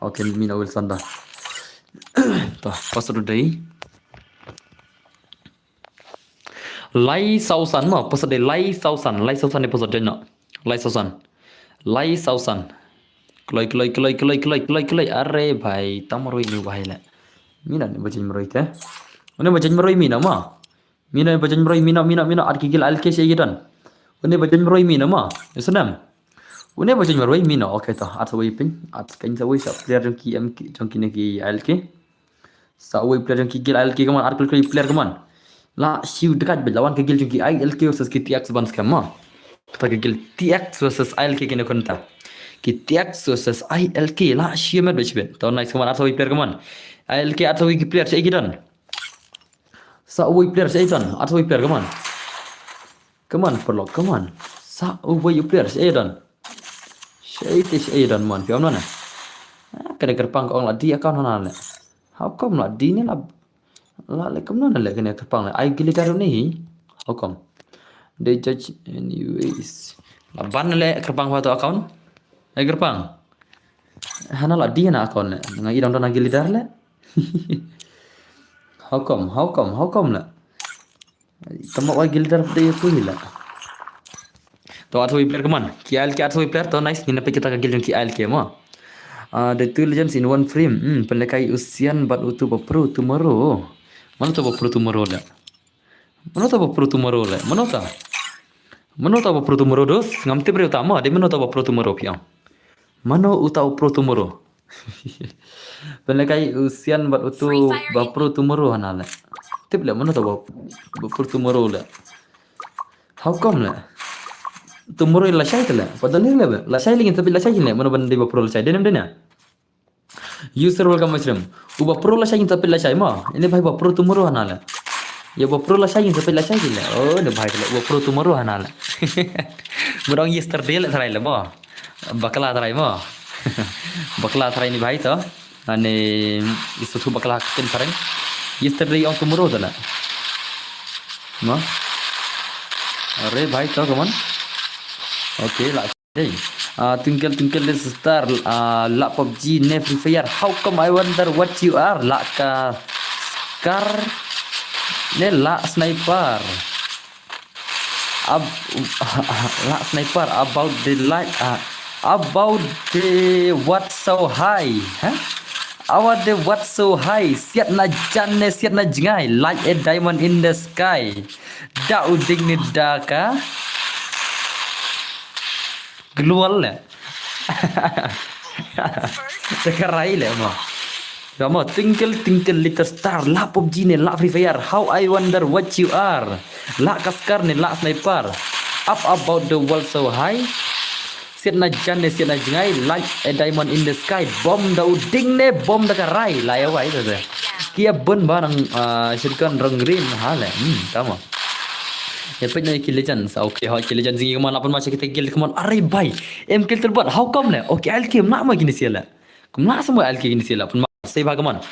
A: okay mina wil sanda to pasru dai lai sausan ma pasal de lai sausan ni pasal de no lai sausan kloi are bhai tamaroi ni bhai la mina ni bajin maroi te one bajin maroi mina ma mina bajin maroi mina ar kigil al ke se gidan one bajin maroi mina ma isanam one bajin maroi mina okay to at wei pin at kan sa wei sa player ki am ki jong ki ne ki al ke sa wei player ki gil al ke kaman ar kloi player kaman la siu dekat belawan kegil jong ki ai al ke versus ki tiak ban skam ma ta kegil tiak versus al ke kene konta ki tiak versus al ke la siu mer bechben to nice kaman at wei player kaman al ke at wei ki player sai gidan sa wei player sai dan at wei player kaman perlok kaman sa wei player sai dan man piam na kada kerpang ong la dia kan na le how come la di ni la le kam na le kene kerpang le ai gili dar ni how come they judge anyways la ban le kerpang wa to account ai kerpang hana la dia na account le ngai dong na gili dar le how come la tamo ai gili dar de ku hila to atoi player kaman ki al ke atoi player to nice ni na pe kita ka gil ki al ke mo the two legends in one frame pelekai usian bat utu bapru tomorrow mana to bapru tomorrow la mana to bapru tomorrow dos ngamte bre utama de mana to bapru tomorrow piang mano utau pro tomorrow pelekai usian bat utu bapru tomorrow hanala tible mana to bapru tomorrow la how come la tomorrow la shay tala padal ni la shay lingin tapi la shay ni mana ban de bapru la shay denam dena user welcome mushroom uba pro la shay tapi la shay ma ini bhai bapru tomorrow hanala ya bapru la shay tapi la shay ni oh ne bhai la bapru tomorrow hanala murang yesterday la tharai la ma bakla tharai ma bakla tharai ni bhai to ane isu thu bakla ken tharai yesterday on tomorrow tala ma are bhai to kaman okay la hey twinkle star la PUBG ne Free Fire how come I wonder what you are la ka scar ne la sniper la sniper about the light about the what so high huh about the what so high siat na jan ne siat na jingai like a diamond in the sky da uding ni da ka glual le tekarai le mo kamu twinkle little star la PUBG ne la Free Fire how I wonder what you are la kaskar ne la sniper up about the world so high siat na jan ne siat na jingai like a diamond in the sky bomb da uding ne bomb da karai la ya wai tu kia ben barang sirkan rong green ha le kamu Ya pet na kill legends. Okay, ha kill legends zingi kaman apa macam kita kill kaman. Aray bay. Em kill terbuat. How come le? Okay, alki nak ma gini siala. Kumna semua alki gini siala. Pun say ba kaman.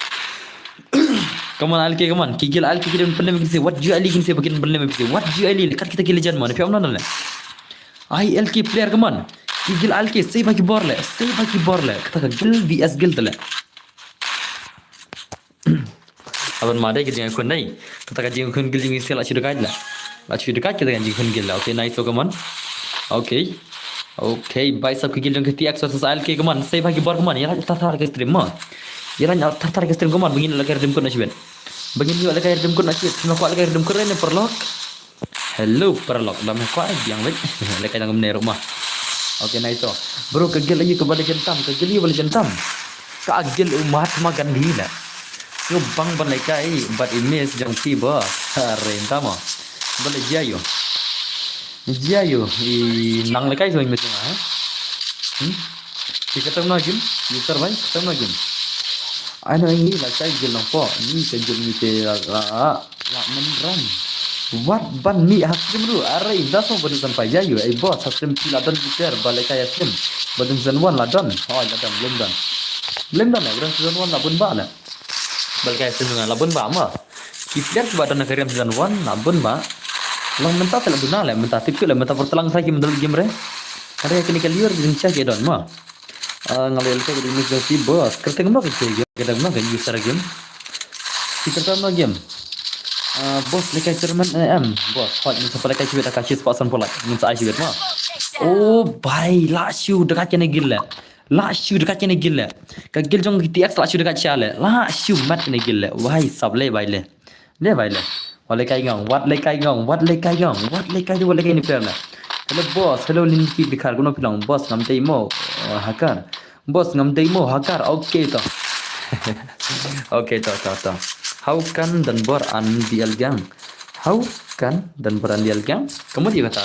A: Kaman alki kaman. Kigil alki kita pernah gini what ju ali gini bagian pernah gini. What ju ali kat kita kill legend mana. Fiam nana le. Ai alki player kaman. Kigil alki say bagi bor le. Say bagi bor le. Kata gil vs gil le. Abang madai kita jangan kun nai. Kata jangan kun gil jangan siala sudah kaji lah. Lalu dekat kita kan jangan gil lah. Okay, nice so kaman. Okay. Okay, baik sab kigil jangan ketiak versus alki kaman. Say bagi bor kaman. Yalah tar ke stream mah. Yalah tar ke stream kaman. Begini lagi redem kun nasibin. Begini lagi redem kun nasib. Cuma kau lagi redem kun ni perlok. Hello perlok. Dalam kau yang baik. Lagi dalam meneru rumah. Okay, nice so. Bro kegil lagi kembali jentam. Kegil lagi boleh jentam. Kagil umat makan gila. So bang berlekai but image jang tiba renta mah boleh jayo i nang lekai so image mah kita tahu lagi user baik kita tahu lagi ano ini lekai gel nampak ni kejel ni te la menran what ban ni hakim ru are dah semua benda sampai jayo ai bot hakim ladan gitar balekai hakim badun zanwan ladan ladan belum dan ya season 1 labun ba la Balkai senungan labun ba ma. Kipler sebadan negara season 1 labun ba. Lang mentah telah guna le, mentah tipsu le, mentah pertelang saya mendal game re. Ada yang kini kaliur di Indonesia ke don ma. Ngalil ke di Indonesia si bos. Kerteng ma ke kita ma ke user game. Kita ma game. Bos lekai German bos. Hot ni sampai lekai cibet akasi spasan pola. Minta ai cibet ma. Oh, bye. Lashu dekat kena gila. Lashu dekat kena gila. Kagil jong TX lashu dekat chale. Lashu mat kena gila. Wahai sab le bai le. Le bai le. Wale kai ngong, what le kai ngong, what le kai ngong, what le kai wale kai ni player la. Hello boss, hello linki dikhar kuno pilang boss ngam dei mo hakar. Boss ngam dei mo hakar. Okay to. Okay to. How kan dan bor an dial gang. How kan dan bor an dial gang? Kamu dia kata.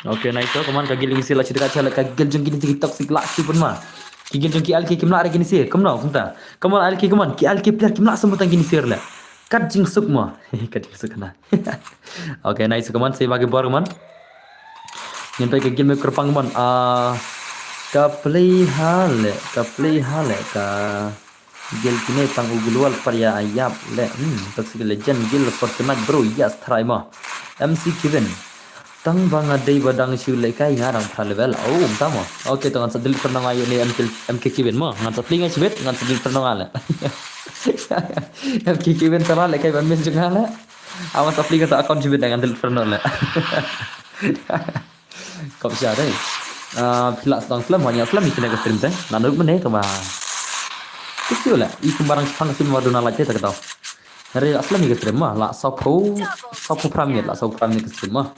A: Okay, nice so. Kaman kagil ngisi la cerita chala kagil jong gini TikTok sik la si pun ma. Kigil jong ki alki kimla gini si. Kamno kumta. Kaman alki kaman ki alki player kimla semutan gini sir la. Kat jing suk ma. Kat jing suk na. Okay, nice so. Kaman saya bagi bor kaman. Nyampai kagil me kerpang kaman. Ka play hale ka gil kini tang ugulwal parya ayap le. Toxic legend gil Fortnite bro. Yes, try ma. MC Kevin. Tang banga dei badang siu lekai ngarang pra level. Oh, tama. Okay, to ngan sadil pernah ayo ni MK Kevin mo. Ngan sadil ngai sibet ngan sadil pernah ala. MK Kevin sama lekai ban mes juga ala. Awas apli kata account sibet dengan sadil pernah ala. Kau siapa deh? Pilak sedang selam hanya selam itu nak stream teh. Nanti mana tu mah? Kecil lah. Iku barang sepanjang film waduna lagi tak tahu. Hari aslam ni stream mah. Lah sapu pramir lah sapu pramir stream mah.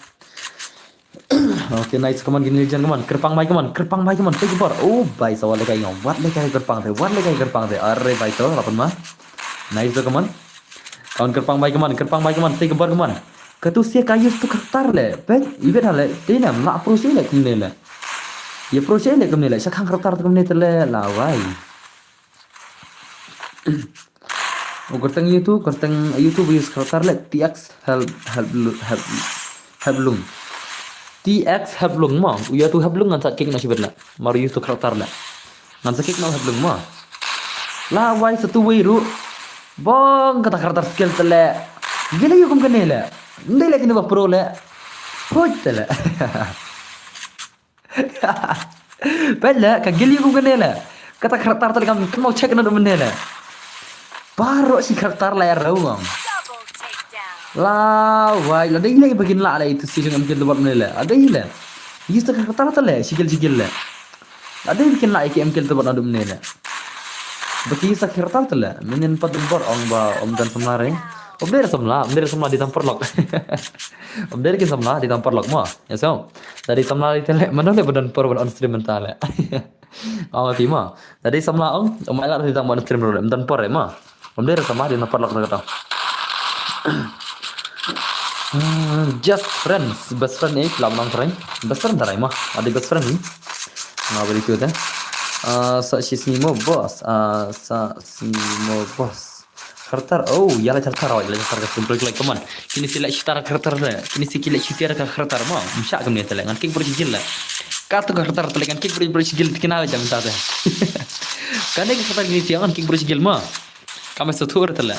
A: Okay, nice kaman gini legend kaman. Kerpang mai kaman. Take bar. Oh, bai sawal lekai ngau. What lekai kerpang teh? Arre bai to lapan mah. Nice kaman. Kawan kerpang mai kaman. Take bar kaman. Katu sia kayus tu kertar le. Ben, ibet hale. Dia nak proses le kemne le. Ya proses le kemne le. Sakang kertar tu kemne le lawai. Oh, kerteng YouTube is kertar le. TX help TX hablung ma uya tu hablung ngan sakik na sibet la maru yu tu karakter la ngan sakik na hablung ma la wai satu wai ru bong kata karakter skill tele gila yu kum kene la ndai la kene ba pro la hoj tele bella ka gila yu kum kene la kata karakter tele kam mau cek na do mene la baru si karakter la ya rawang lah, wah, ada ini bagian lah itu sih dengan bikin tempat mana lah, ada ini lah, ini sekarang rata lah, sikil lah, ada bikin lah IKM tempat ada mana lah, bagi sekarang rata lah, mungkin pada tempur om dan semlare, om dari semla ditampar lok, om dari kita semla ditampar lok mah, ya so, dari semla itu lah, mana le badan por on stream mental lah, timah, dari semla om malah ditampar on stream roll, dan por mah, om dari semla ditampar lok nak tahu. Just friends, best friend ni kelab nang friend, best friend tarai mah, ada best friend ni, ngapa begitu dah? Sa sini mo boss, Khartar, oh, yala Khartar, oh, yala Khartar ka simpel like kaman. Kini sila Khartar Khartar le. Kini si kila Khartar ka Khartar mo. Misha kam ne tele ngan kik berjigil la. Ka to Khartar tele ngan kik berjigil kenal jam ta. Kan ek Khartar kini si ngan kik berjigil mo. Kame sutur tele.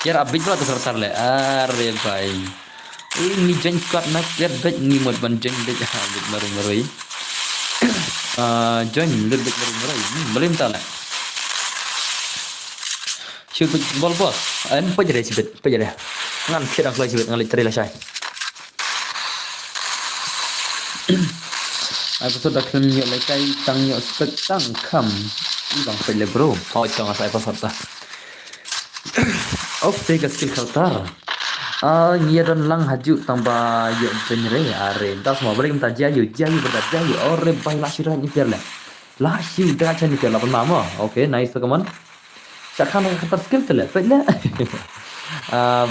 A: Yar abid bra to Khartar le. Are bhai. Ini jen squad next yar bet ni mod ban jen bet ha bet maru marui. Jen bet maru marui. Belim ta le. Shoot ball bos. Apa jadi sibet? Apa jadi? Ngan kira aku sibet ngalit teri lah saya. Aku sudah kena nyok lekai tang nyok spek tang kam. Bang pele bro. Oh jangan saya pasal ta. Off saya skill Khartar. Ngia don lang haju tambah yuk jenre are. Entah semua boleh minta jayu berdat jayu. Ore bai lah syurah ni biar lah. Lah syurah dah cani biar lah mama. Okay, nice teman. Cakap nak Khartar skill tu lah, betul.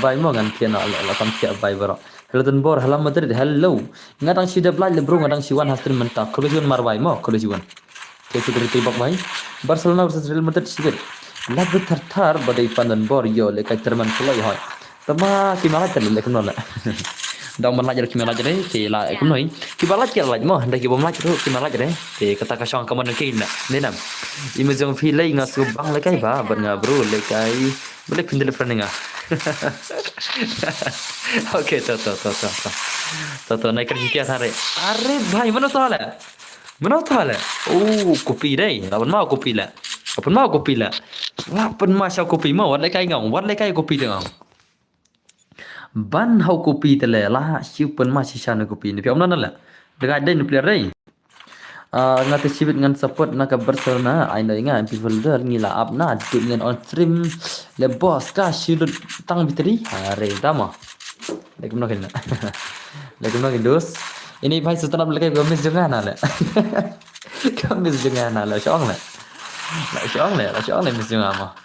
A: Bai mo ngan kian la tam kia bai bro. Hello dan bor halam Madrid hello. Ngadang si dah belaj le bro ngadang si wan hastin mentak. Kalau juan mar bai mo, kalau juan. Kesi dari tibak bai. Barcelona versus Real Madrid sibet. Lagu Khartar badai pandan bor yo le kai terman kelai hoi. Tama kimala terle le kenal. Dang man lajar kimala jare te la eknoi. Kimala kia laj mo, ndak kibom laj tu kimala jare. Te kata ka syang kaman ke ina. Nenam. Imazong filai ngasu bang le kai ba ban nga bro le kai. Boleh pindel friend nga. Okay, to naik kerja kia sare. Are bhai mana tahu le? Mana tahu le? Oh, kopi dai. Lapan mau kopi la. Lapan mau kopi la. Lapan mau kopi mau. Wat le kai ngong. Wat le kai kopi tengong. Ban hau kopi tele lah. Siu pen ma sisa na kopi ni. Piam nana la. Dekat dai ni player dai. Ngati sibit ngan support nak Barcelona ai noi nga midfielder ngila up na du ngan on stream le boss ka shilut tang bitri are dama lek no kena lek no dos ini bhai setelah lek Gomez jangan ala Gomez jangan ala syong le mis jangan ma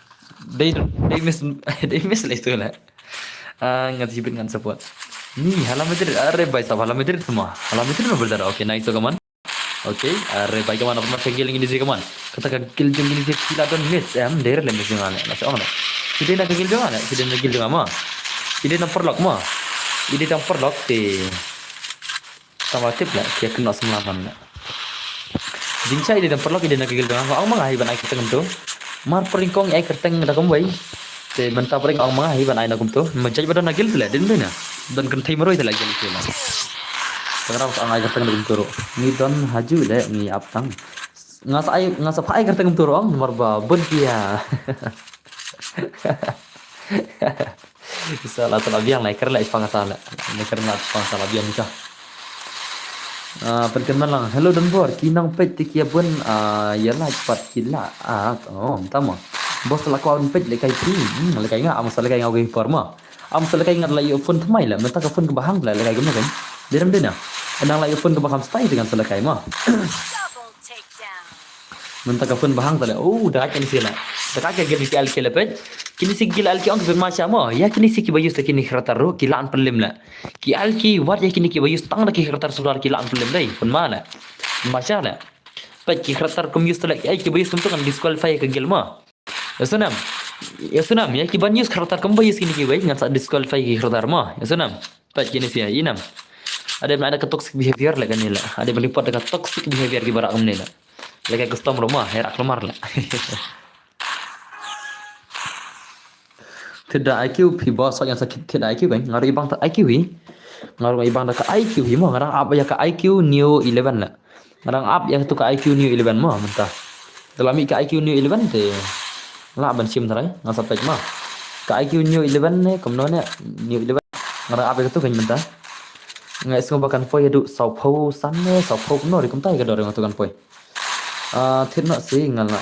A: they miss le tu la ngati sibit ngan support ni halam Madrid are bhai sab halam Madrid semua halam Madrid no berdara okay nice kaman. Okay, are baik kaman apa macam giling ini sih kaman. Katakan gil jeng ini sih kila don miss daerah le miss jangan lah orang. Tidak nak gil jangan, tidak nak gil jangan mah. Tidak nak perlock mah. Tidak nak perlock te. Tambah tip lah, dia kena semalaman lah. Jingcai tidak perlock tidak nak gil jangan. Ang mga hiban ay keteng tu. Mar peringkong ay keteng dah kembali. Te mentah pering ang mga hiban ay nakum tu. Menjadi pada nak gil tu lah, din na. Don kan thay maroi tu lah gil tu lah. Sekarang ang ay kerteng dagum turo. Ni don haju le ni aptang. Ngas apa ay kerteng turo ang marba bun kia. Salah terlabiang lah kerla isfang tala. Ni kerna isfang tala biang ka. Perkenalan lang. Hello dan bor. Kinang pet tikia bun yalah cepat kila. Oh, tama. Bos la kawan pet le kai pri. Le kai nga am sala kai ngau forma. Am sala kai ngat la yo phone thamai la. Menta ka phone ke bahang la le kai guna kan. Diram dina. Andang la yo phone ke bahang stay dengan sala kai ma. Menta ka phone bahang tala. Oh, dah kan sila. Dah ka gel ki al kele pet. Kini si gil al ki ang firma sama. Ya kini si ki bayus ta kini Khartar ro ki laan pelim la. Ki al ki wat ya kini ki bayus tang la ki Khartar sular ki laan pelim dai. Pun mana? Masya la. Pet ki Khartar kum yus tala ki ai ki bayus kum tu kan disqualify ke gil ma. Ya sunam ya ki ban yus Khartar kum bayus kini ki bayus ngan sa disqualify ki Khartar ma. Ya sunam. Pet kini si inam. Ada ke toxic behavior lah kan ni lah. Ada meliput dekat toxic behavior ki barak kum ni lah. Lagi custom rumah herak lemar lah. Tidak IQ pi bos yang sakit tidak IQ kan ngaruh ibang tak IQ hi ngaruh ibang tak IQ hi mo ngarang apa ya ke IQ Neo 11 lah ngarang up ya tu ke IQ Neo 11 mo mentah dalam ke IQ Neo 11 te lah ban sim tarai ngang sampai mah ke IQ Neo 11 ne komno ne Neo 11 ngarang apa tu kan mentah ngai semua bahkan poi adu sau phau san ne sau phau no ri kom tai ka dor ngatu kan poi thiết nọ sih ngala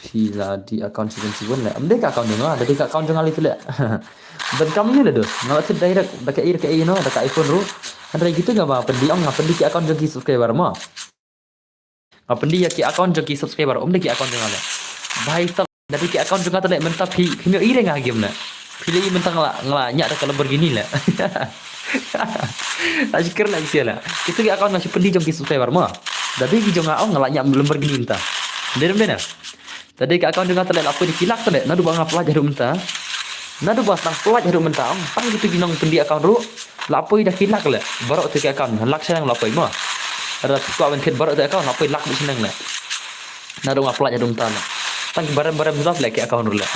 A: pila di account si pun lah amde ka account dengar dari ka account dengar itu lah dan kamu ni lah dos ngala thiết direct dekat air no dekat iPhone ru ada gitu enggak apa pendi ang pendi ki account joki subscriber mah pendi ya ki account joki subscriber de ki account dengar lah bhai sab dari ki account dengar tale mentah pi mio ire ngah game na pilih mentah ngala nyak kalau begini lah asyikir lah isi lah itu ki account masih pendi joki subscriber mah tapi ki jonga au ngalanya lembar gini entah. Derem dena. Tadi ke account jonga tele apa dikilak tele nadu bang apa aja entah. Nado bas nang pelat haru mentang, tang gitu ginong pendi account ru, lapoi dah kilak le, baru tu ke account, lak senang lapoi mah. Ada tu awen kit baru tu account, lapoi lak bu senang le. Nado ngap pelat haru mentang. Tang barang-barang besar le ke account ru le.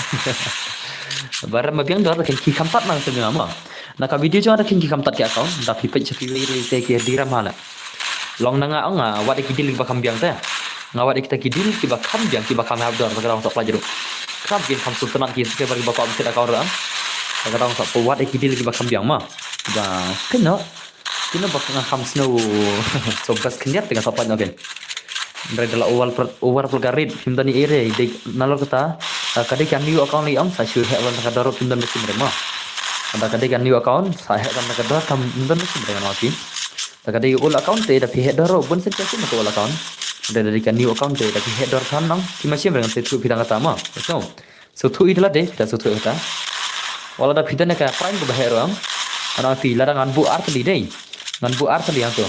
A: Barang mabiang dor kan ki kampat nang sebenarnya mah. Nak video jo ada kan ki kampat ke account, tapi pecah pilih te ke diram hala. Long nanga nga wat ikidil ba kambiang teh. Ngawat kita kidil ki ba kambiang ki ba kam habdor ba karang sok pelajar. Kam kin kam sultanan ki ke bagi bapak mesti account ram. Kadang sok wat ikidil ki ba kambiang mah. Ba kena ba kam snow so bas kenyat dengan sopan oke. Dari dalam over pelgarit himdani ere de nalor kata kadai kan new account li ang sa syur hewan kadaro himdan mesti merema. Ada kadai kan new account sa hewan kadaro kam himdan mesti merema lagi. Kadai ul account te da pihak daro bun sen kasi ul account. Dari kan new account te da pihak daro kan nang ki masih merema se tu bidang kata ma. So tu idola de da so tu kata. Wala da bidang ka prime ko bahero ang. Ana pi larangan bu art di dei. Ngan bu art di ang tu.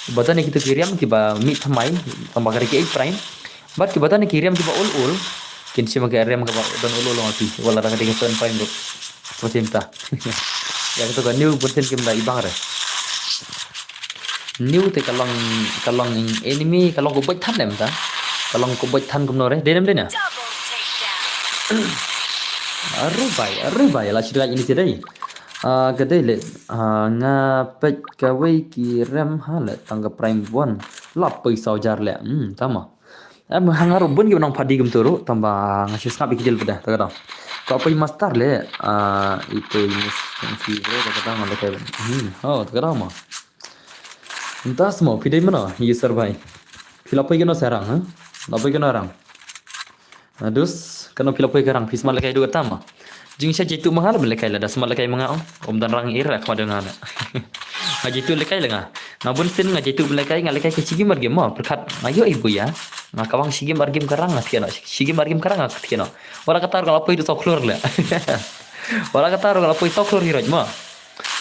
A: Batan kita kirim kiba mit thamai tambah kari ke prime bat ki batan kirim kiba ul kin sima ke rem kiba don ul api wala ra kading son prime ruk pocinta ya itu kan new persen kim da ibang re new te kalong enemy kalong ko bait than dem ta kalong ko bait than kum no re denem dena aru bai la chira ini sedai gadai le nga pet kawai kiram hale tangga prime one lap pisau jar le tama hangar bun gimana padi gum turu tambah ngasih snap ikijil pada tak kau apa master le itu ini si bro tak ngale kai oh tak mah entah semua pidai mana user bai pilapai kena serang lapai kena orang dus kena pilapai kerang pismal kai dua tama jing sya jitu mahal belekai la das malakai manga om dan rang ira kama dengan ngajitu lekai lenga ngabun sin ngajitu belekai ngalekai ke sigi margem ma perkat ayo ibu ya ngakawang sigi margem karang ngatiana sigi margem karang ngatiana wala katar kalau apa itu soklur le wala katar kalau apa itu soklur hiraj ma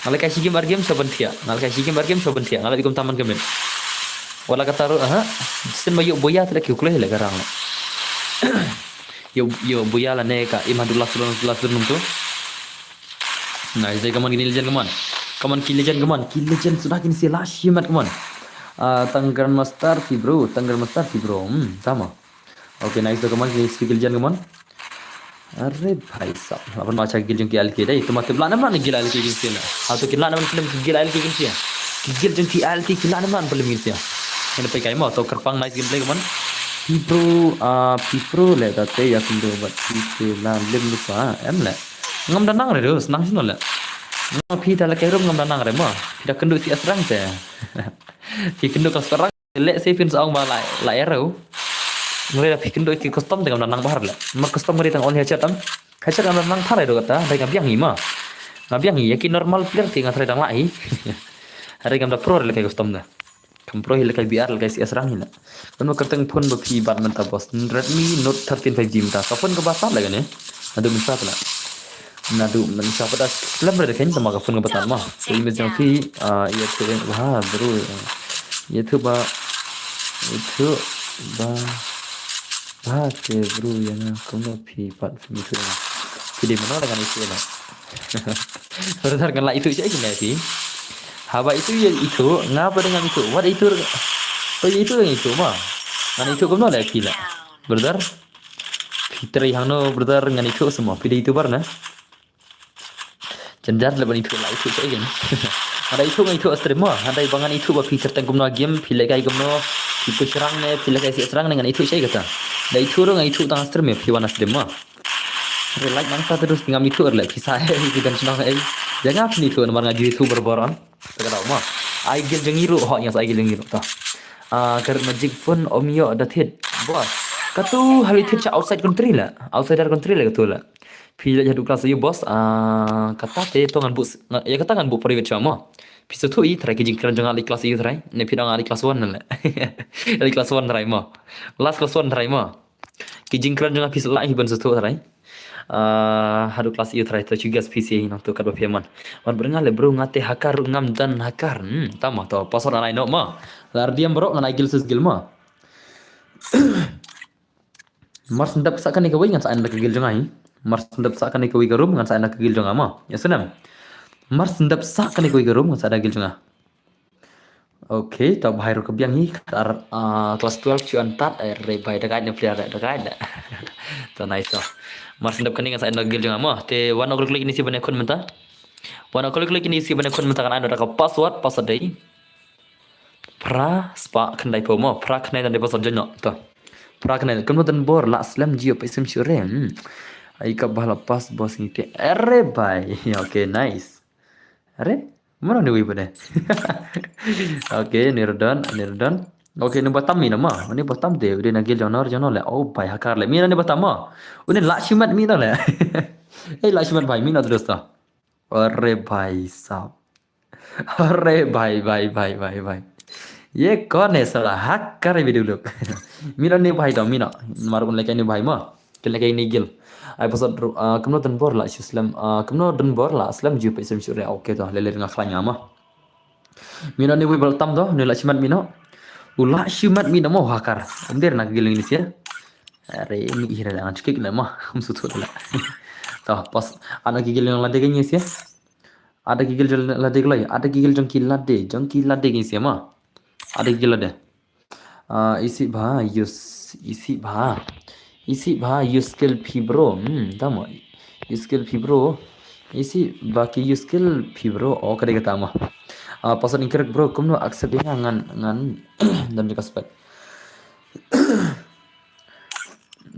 A: ngalekai sigi margem sabentia ngalekai sigi margem sabentia ngalai kum taman kemen wala katar sin mayu boya tele kukleh le karang yo buya la ne ka imadullah sallallahu alaihi wasallam tu nah jadi kaman gini legend kaman ki legend sudah kini si lashimat kaman tanggal master fibro sama oke nah itu kaman ki legend kaman अरे भाई साहब अपन माचा गिल की आल की रे तो मतलब लाना मन गिल आल की गिल ना हां तो किला ना फिल्म की गिल आल की गिल जन की आल की किला ना मन फिल्म Gill ini pe kai mo to kerpang nice gameplay kaman Pipro le tate ya kundo bat pila lim lupa em le ngam danang re dos nang sino le ngam pi tala kai rum ngam danang re mo pi da kendu si asrang te pi kendu ka sekarang le se fin saung ba la ero ngre da pi kendu ki custom te ngam danang bahar le ma custom ngri tang on headset ngam danang thare do kata dai ngam yang ima ngam yang ya ki normal player ti ngatrai dang lai hari ngam da pro le kai custom da Kampro hila kai biar kai si asrang hila. Kan kerteng phone ba phi bat man ta bos. Redmi Note 13 5G ta. Ka phone ka basat la gane. Adu min sat la. Nadu min sa pada lam re ken ta ma ka phone ka batan ma. So ime jang phi ye the ha bro. Ye thu ba ba ke bro ya na ko na phi bat phi thu. Phi de mana dengan itu la. Berdasarkan lah itu saya gini sih. Haba itu ya itu ngapa dengan itu what itu to itu yang itu mah ngan itu kemana ada gila brother fitri hano brother ngan itu semua video itu barna cenjar leban itu lah itu saya gini ada itu ngan itu stream mah ada bangan itu ba fitur tengkumna game pilekai gumno itu serang ne pilekai si serang dengan itu saya kata da itu ngan itu tang stream ya piwana stream mah like mangta terus ngam itu erle kisah itu kan senang jangan apa itu nomor ngaji itu berboran tak mah ai gil jengiru ho yang ai gil jengiru ta ker magic phone omio datit bos katu hal itu cha outside country la katu la pila jadu kelas yo bos kata te to ngan bus ya kata ngan bu private chama pisu tu i trai kijing kran jangan ali kelas yo trai ne pidang ali kelas 1 la ali kelas 1 trai ma last kelas 1 trai ma kijing kran jangan pisu la hiban su tu trai hadu kelas itu terakhir tu juga PC ini tu kadang firman. Wan berengal bro ngate hakar ngam dan hakar. Tama tu pasal lain no ma. Lar diam bro ngan agil sesgil ma. Mars ndap sakan ni kawai ngan saan lagi gil jangai. Mar sendap sak kan iko igarum ngan sa anak gil jonga mo. Ya senam. Mar sendap sak kan iko igarum ngan sa ada gil jonga. Oke, tau bahai ro kebiang hi kelas 12 cuan tat re bahai dekat ne plia dekat da. To nice so. Mar sendap kan ngan sa anak gil jonga mo. Te wan ok klik ini si bane kun menta. Wan ok klik ini si bane kun menta kan ada password dei. Pra spa kendai pomo, pra kendai dan deposit jonyo to. Pra kendai kemudian bor la slam jio pa isim chure. Ai ka bala pas bos ngite. Ere bai. Oke, nice. Are? Mana ni pada? Oke, nirdon. Oke, ni batam mi nama. Ni batam de. Udah nagil jonor le. Oh, bai hakar le. Mina ni batam ma. Udah lak shimat mina le. Eh, lak shimat bai mina terus ta. Are bai sab. Are bai. ये कौन है साला हक करे वीडियो लोग मीरा नहीं भाई तो मीरा मारो लेके नहीं भाई मा के लेके नहीं गिल आई pasal kemno dan bor la islam kemno dan bor la islam ju pe islam syure oke to lele ngak klanya ma mina ni wi baltam to ni la simat mina ula simat mina mo hakar amdir nak giling ni sia are ini hira la chikik la ma hum sutu la to pas ana gigil yang lade gini sia ada gigil lade glai ada gigil jongki lade gini sia ma ada gigil lade isi bha skill fibro tama skill fibro isi baki skill fibro oh kada kata mah pasal incorrect bro kumno accept ya ngan dan juga spek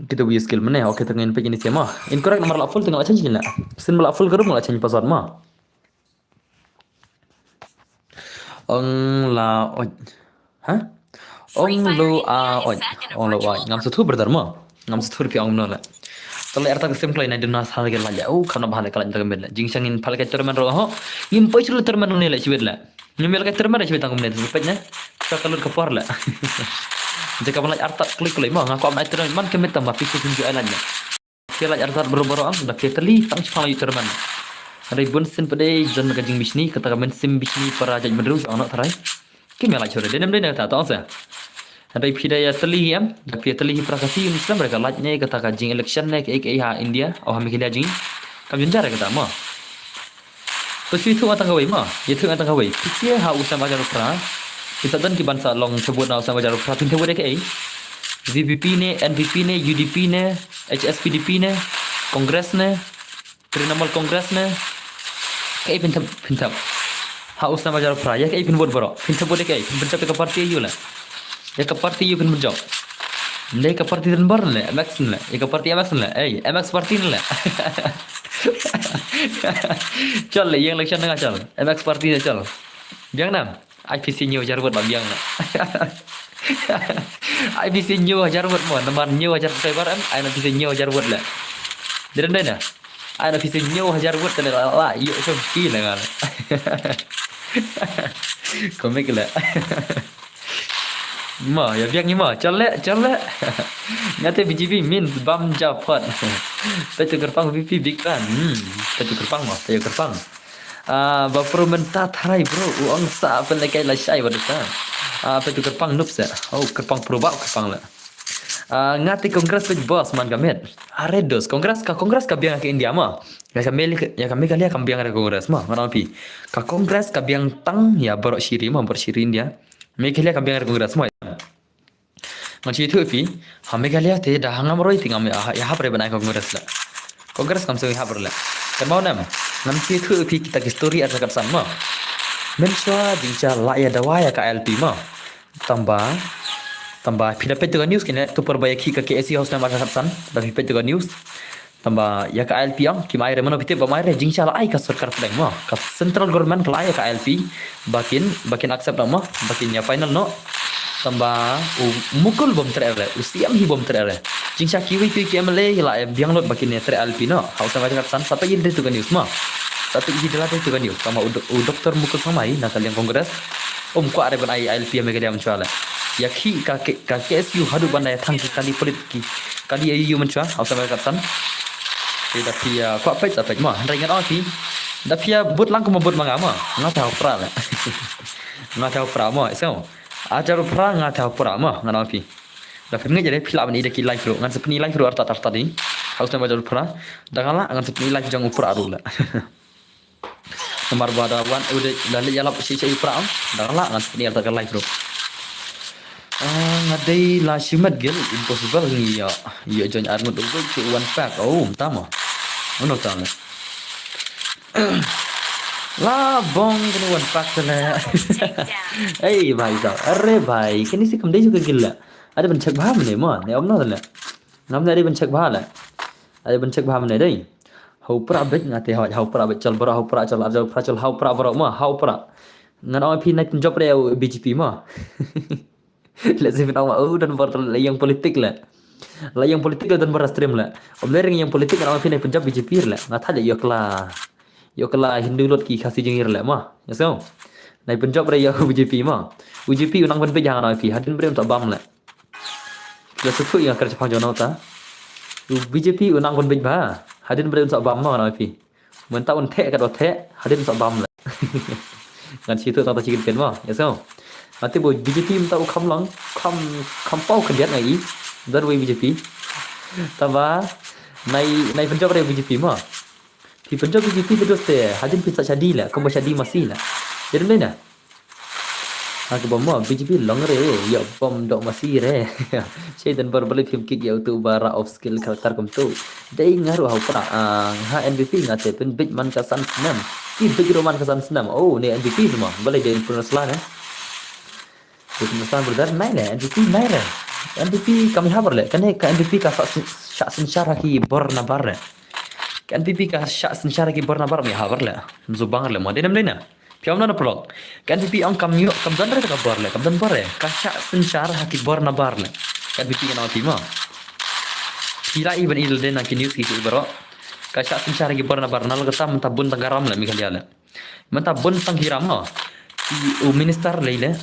A: kita punya skill mana oke tengin pe ini siapa incorrect nomor la full tengah change gila sin la full karo mula change password mah ong la hah ong lo ngam sutu berdharma ngam sutu pi ong nola tole erta sim klai na dina sal gel la oh kana bahale kala jaga mel jing sangin phal ka terman ro ho yim pai chulu terman ne la chibet la nyemel ka terman chibet tangum ne pet na ka kalur ka por la jika malaj arta klik klai ma ngaku am terman man kemet tambah pisu tunju alan ya kela arta boro am da keteli tang chpala yu terman ada bun sin pede jan ka jing bisni kata men sim bisni para jaj medru ono tharai ki mela chore denem de ta ta sa ada pidaya teli am tapi teli prakasi Islam mereka lajnya kata kajing election ne ke ha India oh ha mikila jing kam junjar kata ma pesi tu atang kawai ma yetu atang kawai pisi ha usama jaru pra kita dan ki bansa long sebut na usama jaru pra tin tewede ke VPP ne NPP ne UDP ne HSPDP ne Kongres ne Trinamool Kongres ne ke pintab ha usama jaru pra ya ke pin bot boro pintab bode ke pintab ke parti yu la ya ke parti you kan berjob ndai ke parti dan bar le MX le ya ke parti MX le MX parti le chal le yang election nga chal MX parti le chal biang nam IPC nhiều jar word biang na IPC nhiều jar word mo naman nhiều jar paper am ai na IPC nhiều jar word le den den na ai na IPC nhiều jar word le la yo so pi le ngal komik le ma ya biang ni ma chale ngate BGP means bam japot petu kerpang VP big fan petu kerpang ma petu kerpang ba pro menta tharai bro uang sa pen lekai la shai wadta petu kerpang nup sa oh kerpang pro ba kerpang la ngate kongres with boss man gamet aredos kongres ka biang ke India ma ya kami kali kam biang ke kongres ma manapi ka kongres ka biang tang ya borok shiri India Meghalaya kam biang ke kongres ma ngaji itu pi Meghalaya te dah hangam roi tingam ya ha pre banai kongres kam se ha berla kan mau nam ci itu pi kita ke story ada kat sama menswa jincha la ya dawa ya ka LP ma tambah pida pet news kini tu perbaiki ke KSC house nama kat san dan pet news tambah ya ka LP yang ki mai re mano pite ba mai re jincha la ai ka sarkar pleng ma ka central government la ya ka LP bakin accept ma bakin ya final no tambah mukul bom terere usiam hi bom terere jingsha kiwi KMLA la biang lot bakin ya ter LP no house nama kat san sampai ini tu news ma satu isi dalam itu news sama doktor mukul samai nakal yang kongres ko are ban ai LP Meghalaya mencuala ya ki ka KSU hadu bandai thangki kali politik kali ayu mencual house nama kat san tidak pia kok apa mah ringan oh sih dah pia but lang ko mabut mangama ngataw pra la ngataw pra mo so ajar pra ngataw pra mo nganaw pi dah pia ngajare pila ban ida ki live ro ngan sepni live ro arta ni Haus na bajar pra. Dagala ngan sip nilai jang upra arula. Nomor bada wan udah lalu jalap si pra. Dagala ngan sip nilai tak live bro. Ngadai la simat gel impossible ni ya join armut ubai ke one pack. Oh, tama. Ono tama. La bong kena one pack sana. Eh भाई साहब अरे भाई kini si kam dai juga gila. Ada bencak baham ni mo. Ni omno tala. Nam dari bencak bahala. Ada bencak baham ni dai. Hau pra bet ngate hau pra bet chal bara hau pra chal arjal pra chal hau pra bara mo hau pra. Ngan oi pi naik job dia BGP mo. Let's say nama dan bar yang politik lah. Yang politik dan bar stream lah. Om lereng yang politik kan oi pi naik Punjab BGP lah. Ngata je Yokla Hindu lot ki khasi jengir lah mah. Ya so. Naik Punjab dia BGP mah. BGP unang ban pe jangan oi pi hadin brem tak bam lah. Bila suku yang kerja panjang nota. BGP unang ban pe ba. Hadin brem tak bam mah oi pi. Mentah un the kat the hadin tak bam lah. Kan situ tak cikin pen mah. Ya so. Nanti boleh BJP minta ukam lang, kam pau kerjaan lagi, dari BJP. Tambah naik Punjab dari BJP mah. Di Punjab BJP terus teh, hadin pisah jadi lah, kamu jadi masih lah. Jadi mana? Aku bawa BJP long re, ya bom dok masih re. Saya dan berbalik film kick ya tu bara off skill karakter kamu tu. Dia ngaruh apa? NBP ngate pun big man kesan senam. Ki big roman kesan senam. Oh, ni NBP semua. Boleh jadi penulis lah. Hindustan brother naik lah NDP naik lah NDP kami habar lah kan NDP ka syak sensyara ki borna bar lah NDP ka syak sensyara ki borna bar mi habar lah zubang lah mo denam dena piam na prolog NDP ang kam dan re ka bar lah kam dan bar ka syak sensyara ki borna bar lah NDP ka na ma pila even il dena ki news ki baro ka syak sensyara ki borna bar nal kata mentabun tanggaram lah mi kalian lah mentabun tanghiram no minister leila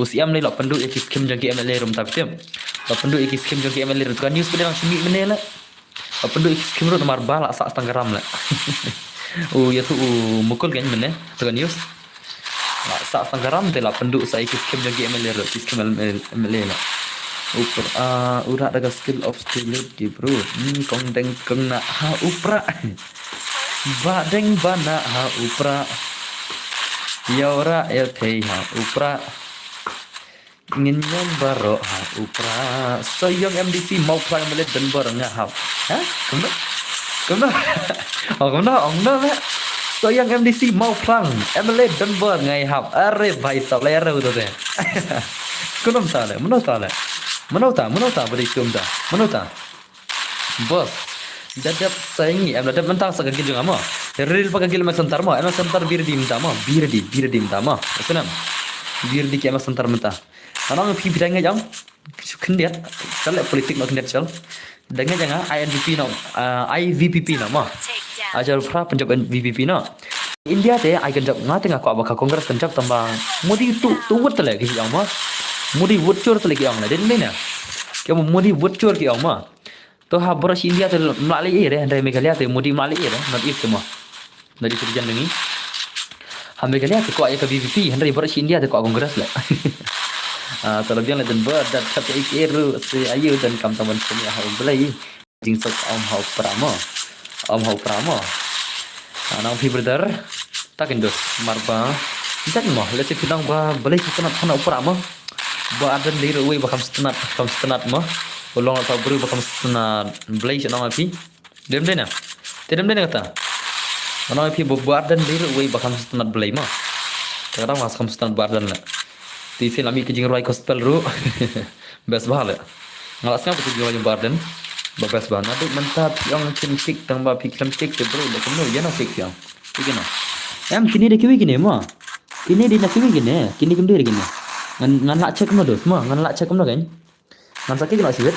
A: siam leila penduk ek skim jangki MLA rum tapi tem penduk ek skim jangki MLA rum kan news pada langsung menela penduk ek skim rum mar bala sak tanggaram la ya tu mukul kan meneh tu kan news sak tanggaram te la penduk sa ek skim jangki MLA rum skim MLA la upra ura daga skill of stability bro kong deng keng na ha upra ba deng bana ha upra Yaura LT ha upra nginyan baro ha upra soyong MDC mau plan melet dan barang ha ha kemana kemana soyong MDC mau plan melet dan barang ngai ha are bhai sab lera udah deh kunum tale menota beri tumda menota bos dadap saingi dadap mentang sagagil juga mo real pagagil ma santar mo ama santar bir di minta mo bir di minta mo senam bir di ki ama santar minta anang pi bidangnya jam kendiat kala politik mak kendiat chal dengan jangan INVP no IVPP no mo ajar pra Punjab VPP no India te ai kanjap ngate ngako abaka kongres kanjap tambah modi tu wut le ki yang mo modi wut chor le ki yang na den na kya modi wut chor ki yang mo तो हाँ बरस इंडिया तो माली ये रे हंड्रे मेघालय तो मोदी माली ये रे north east में नदी सुरजन नहीं हम मेघालय तो कोई का बीबीपी हंड्रे बरस इंडिया तो कोई कांग्रेस ले तो लग जाने दिन बर dat kata ikiru si ayu dan kam taman sini hau belai jing sok om hau pramo nang pi brother takin dos marba jan mo lesi pidang ba belai kita nak pramo ba adan liru we bakam stenat mo Ulong atau beri bakam setengah belai cakap nama api, dem dena kata, nama api buat dan diri, wei bakam setengah belai mah, kadang mas kam setengah buat dan lah, TV lami kejeng roy gospel ru, best bahala, ngalasnya betul juga yang buat dan, best bahala, nanti mentah yang kinik tambah pikir kinik tu bro, macam mana, ya nak kinik yang, kinik em kini dia kiwi gini mah, kini dia nak kiwi gini, kini kemana dia gini, ngan lak cek mana tu, mah ngan lak cek mana kan? Ngan sakit nak sih,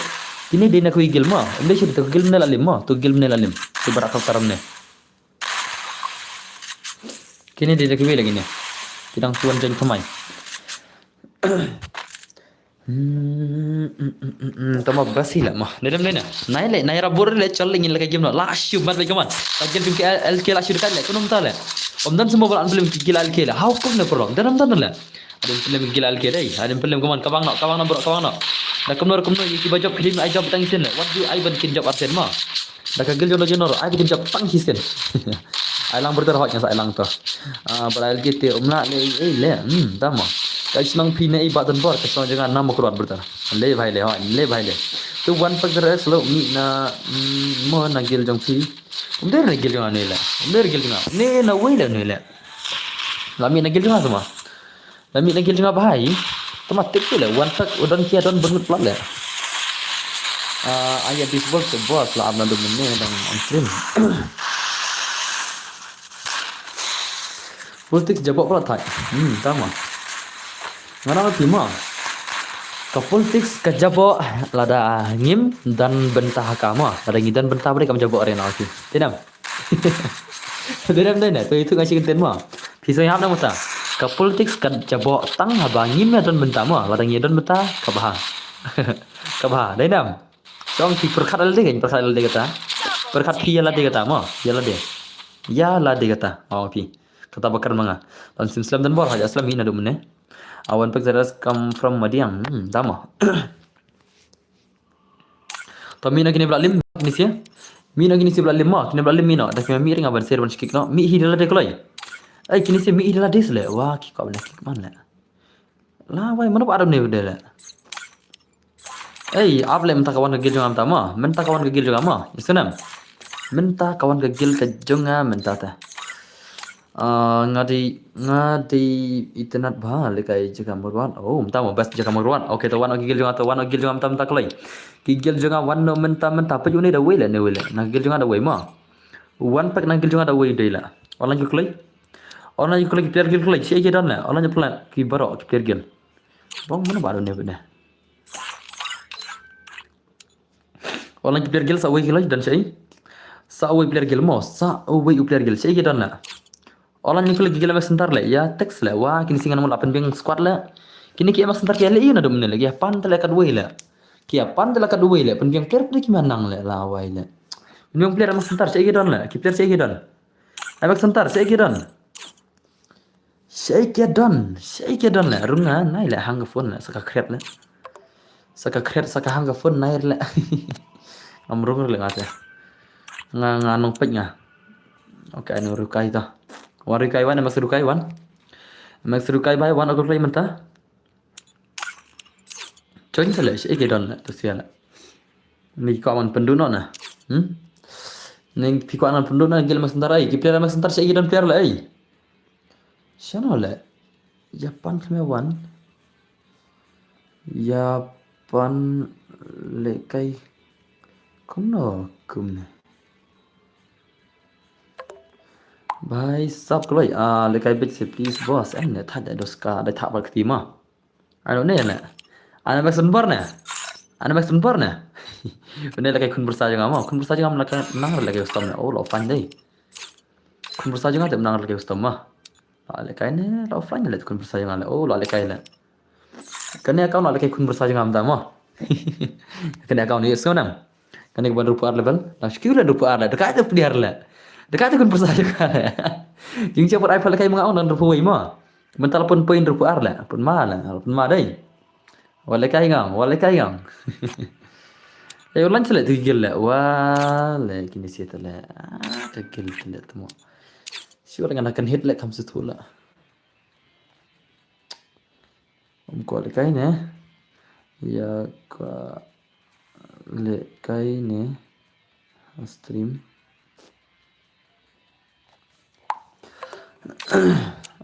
A: ini dia nak kuigil mah, ini sih tu kuigil mana lalim mah, tu kuigil mana lalim, tu berakal karam ni. Kini dia nak kuigil lagi ni, kita tuan jadi pemain. Tama basi lah mah, ni dalam ni na, naik rabur le, call lagi lagi game lah, last shoot mat lagi man, lagi film LK last shoot kan le, kau nampak le, dan semua orang film gila LK lah, how come ni perlu, dalam lah. Ada film gila LK deh, ada film kawan nak, Dah kumno iki bajop film ai job tang sin. What do I ban kin job arsen ma? Dah kagil jono jono ai bikin job tang hisen. Ai lang berter hot nya sa ai lang to. Balai kita umla le tama. Kai senang pine ai badan bor ka senang jangan nama kurat berter. Le bhai le le bhai le. Tu wan pagre slow mi na mo na gil jong pi. Umder na gil jong ne le. Umder gil jong. Ne na wei le ne le. Lami na gil jong sama. Lami na gil jong bahai. Otomatik tu le wan pak udon kia don bengut plat le. Ayat disebut sebuah lah abna domine dan on-stream. Politik jabok pula thai. Tama. Ngana lima. Ke politik ke jabok lada ngim dan bentah kama. Lada ngim dan bentah beri kamu jabok arena lagi. Tidak. Tidak tu itu ngasih konten mah. Pisau yang apa nama? Ke politik ke jabok tang abang ngim dan bentah mah. Lada ngim dan bentah kabah. Kabah. Tidak. Trong thì perkat ala dia kata. Perkat pi ala dia kata mo. Yala dia. Yala dia kata. Oh pi. Kata bakar manga. Dan Islam dan bor haja Islam ina dumne. Awan pak zaras come from Madiang. Tama. To mina kini belalim kini sia. Mina kini sia belalim mo. Kini belalim mina. Dak mi ring aban ser ban skik no. Mi hidala de kolai. Ai kini sia mi hidala des le. Wah ki kau nak kik man le. La wai mana pak adam ne bedela. Apa le minta kawan kegil jongam tama? Minta kawan kegil jongam ma? Isunam. Minta kawan kegil ke jonga minta ta. Ngadi internet bah le kai jaga morwan. Oh, minta mo best jaga morwan. Okay, tawan kegil jongam tawan kegil jongam tam tak lai. Kegil jongam wan no minta pa juni da wele ne wele. Na kegil jongam da we ma. Wan pak na kegil jongam da we dei la. Orang ju klai. Orang ju klai ki per gil klai. Sia ke dan la. Orang ju plan ki baro ki per gil. Bong mana baru ne bene. Orang player gil sa away gilaj dan syai. Sa away player gil mo, sa away player gil syai dan la. Orang ni kalau gil mak sentar le, ya teks le. Wah kini singan mul apen beng squad le. Kini kia mak sentar kia le iuna dum ne le. Kia pan tele kad way le. Kia pan tele kad way le. Pen beng player pergi manang le la away le. Pen beng player mak sentar syai dan le. Ki player syai dan. Mak sentar syai dan. Syai dan le. Runga nai le hang phone le saka kret le. Saka kret saka hang phone nai le. Amrung le ngate. Nganong pek nga. Oke anu rukai ta. Wan rukai wan emak rukai wan. Emak rukai bai wan aku play menta. Coin sale syai ke don tu sia la. Ni ko man penduno na. Ning piko anan penduno gil mak sentar ai. Ki player mak sentar syai don player la ai. Siano le. Japan keme wan. Japan le kai Kumne. Bhai sab kaloi lekai bit se please boss ne tha da doska da tha bak tima. Ano ne la. Ana bak sunbar ne. Benda lekai kun bersa jang ma. Kun bersa jang ma lekai nang lekai ustam ne. Oh lo fan dei. Kun bersa jang tem nang lekai ustam ma. Lekai ne lo fan le kun bersa jang le. Oh lo lekai le. Kene account lekai kun bersa jang ma ma. Kene account ni sonam. Kani ban rupu ar level, nah skill rupu ar la, dekat tu player la. Dekat tu kun persaya kan. Jing cia per iPhone kai mangau dan rupu wei ma. Mental pun poin rupu ar la, pun ma dai. Wale kai ngang. Ulan cele tu gil la. Wale kini sia tele. Kegil tele temu. Si orang akan hit la kam situ la. Ko le kai ne. Ya ka le kai ne stream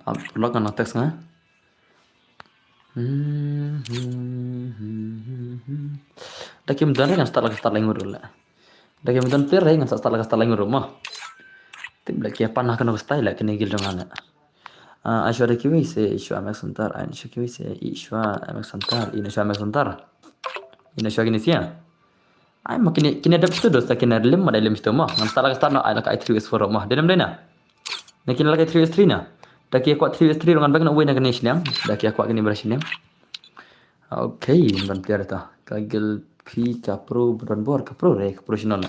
A: अब लगा ना teks nga dakim dan kan start lagi ngurul la dakim dan per kan start lagi ngurul mah tim lagi apa nak kena style la kena gil jangan ashwara kiwi se ishwa mak santar an kiwi se ishwa mak santar ina ishwa mak santar ina ishwa gini sia ai makin kini ada tu dosa kini ada lima itu mah ngam start na ai lakai 3s4 mah denam dena nakin lakai 3s3 na daki aku 3s3 dengan bang nak win dengan national daki aku kini berhasil okay ban player ta kagil p ka pro dan bor ka pro professional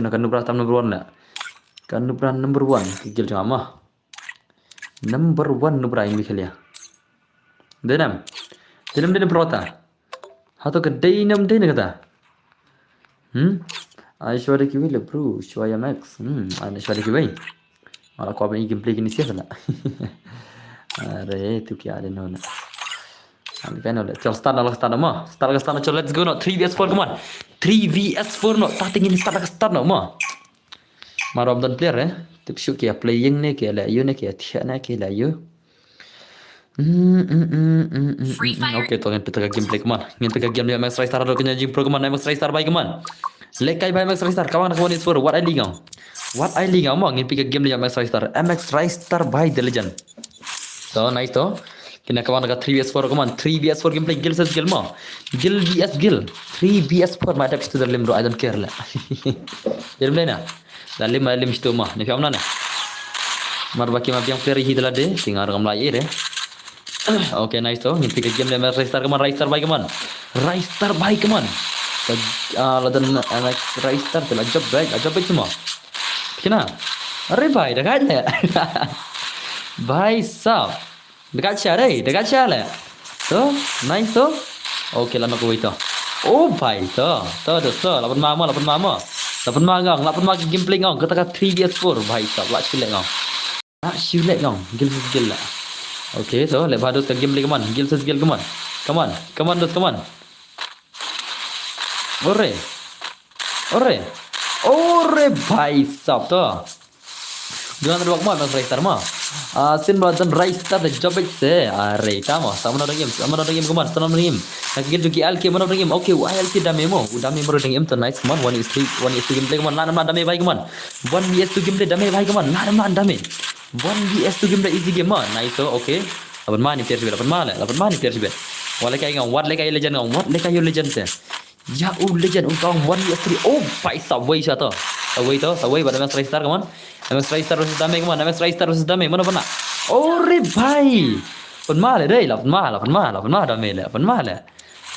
A: kan number number 1 la kan number 1 kagil jama number 1 number ai mikhalia denam prota Atau kedai nam dai na kata. Aishwarya की वही bro Shwaya Max Aishwarya की वही और आपको अपनी game play की नहीं सिया अरे तू क्या रे नोना kan oleh chal start na chal let's go no 3vs4 come on 3vs4 no starting ini start no ma marom dan player tip shoot kia playing ne kia la you ne kia thia na kia la you okay to ngin pita gameplay come on ngin pita game dia max star ro kenya jing pro come on max star bye come on lekai bye max star kawan kawan is for what I ligam ma ngin pita game dia max star mx star bye the legend so nice to kena kawan dekat 3vs4 come on 3vs4 gameplay gil vs gil ma gil vs gil 3vs4 ma types to the lim bro I don't care la gameplay na dalim sto ma ni fiamna na mar baki ma biang player hi dala de tinggal ngam lai de okay nice to ngin pick game le rai star come on ladan anak rai star tu ajab baik semua kena अरे भाई dekat le भाई साहब dekat Syah le tu nice tu okay lama aku itu oh भाई tu lapan mama gameplay ngong kata 3vs4 भाई साहब lak chilek ngong gil vs gil lah okay so le badus ka gameplay come on gil vs gil come on dos come on ore भाई साहब tu jangan ada waktu mas Raistar mah sin badan Raistar the job se are tama sama na game come on sama na game nak gitu ki alke mana game okay alke dame mo game to nice come on 1 is 2 gameplay come on lana dame bhai come on 1vs2 gameplay dame bhai come on lana dame 1vs2 gameplay easy game mah nice to okay lapan mani player sibet wala kai ngong what like legend ngong what like you legend te ya legend untong 1vs3 oh pai subway sya to Subway pada Max Raistar come on Max Raistar versus Dame come on Max Raistar versus Dame mana pernah ore bhai lapan mah Dame le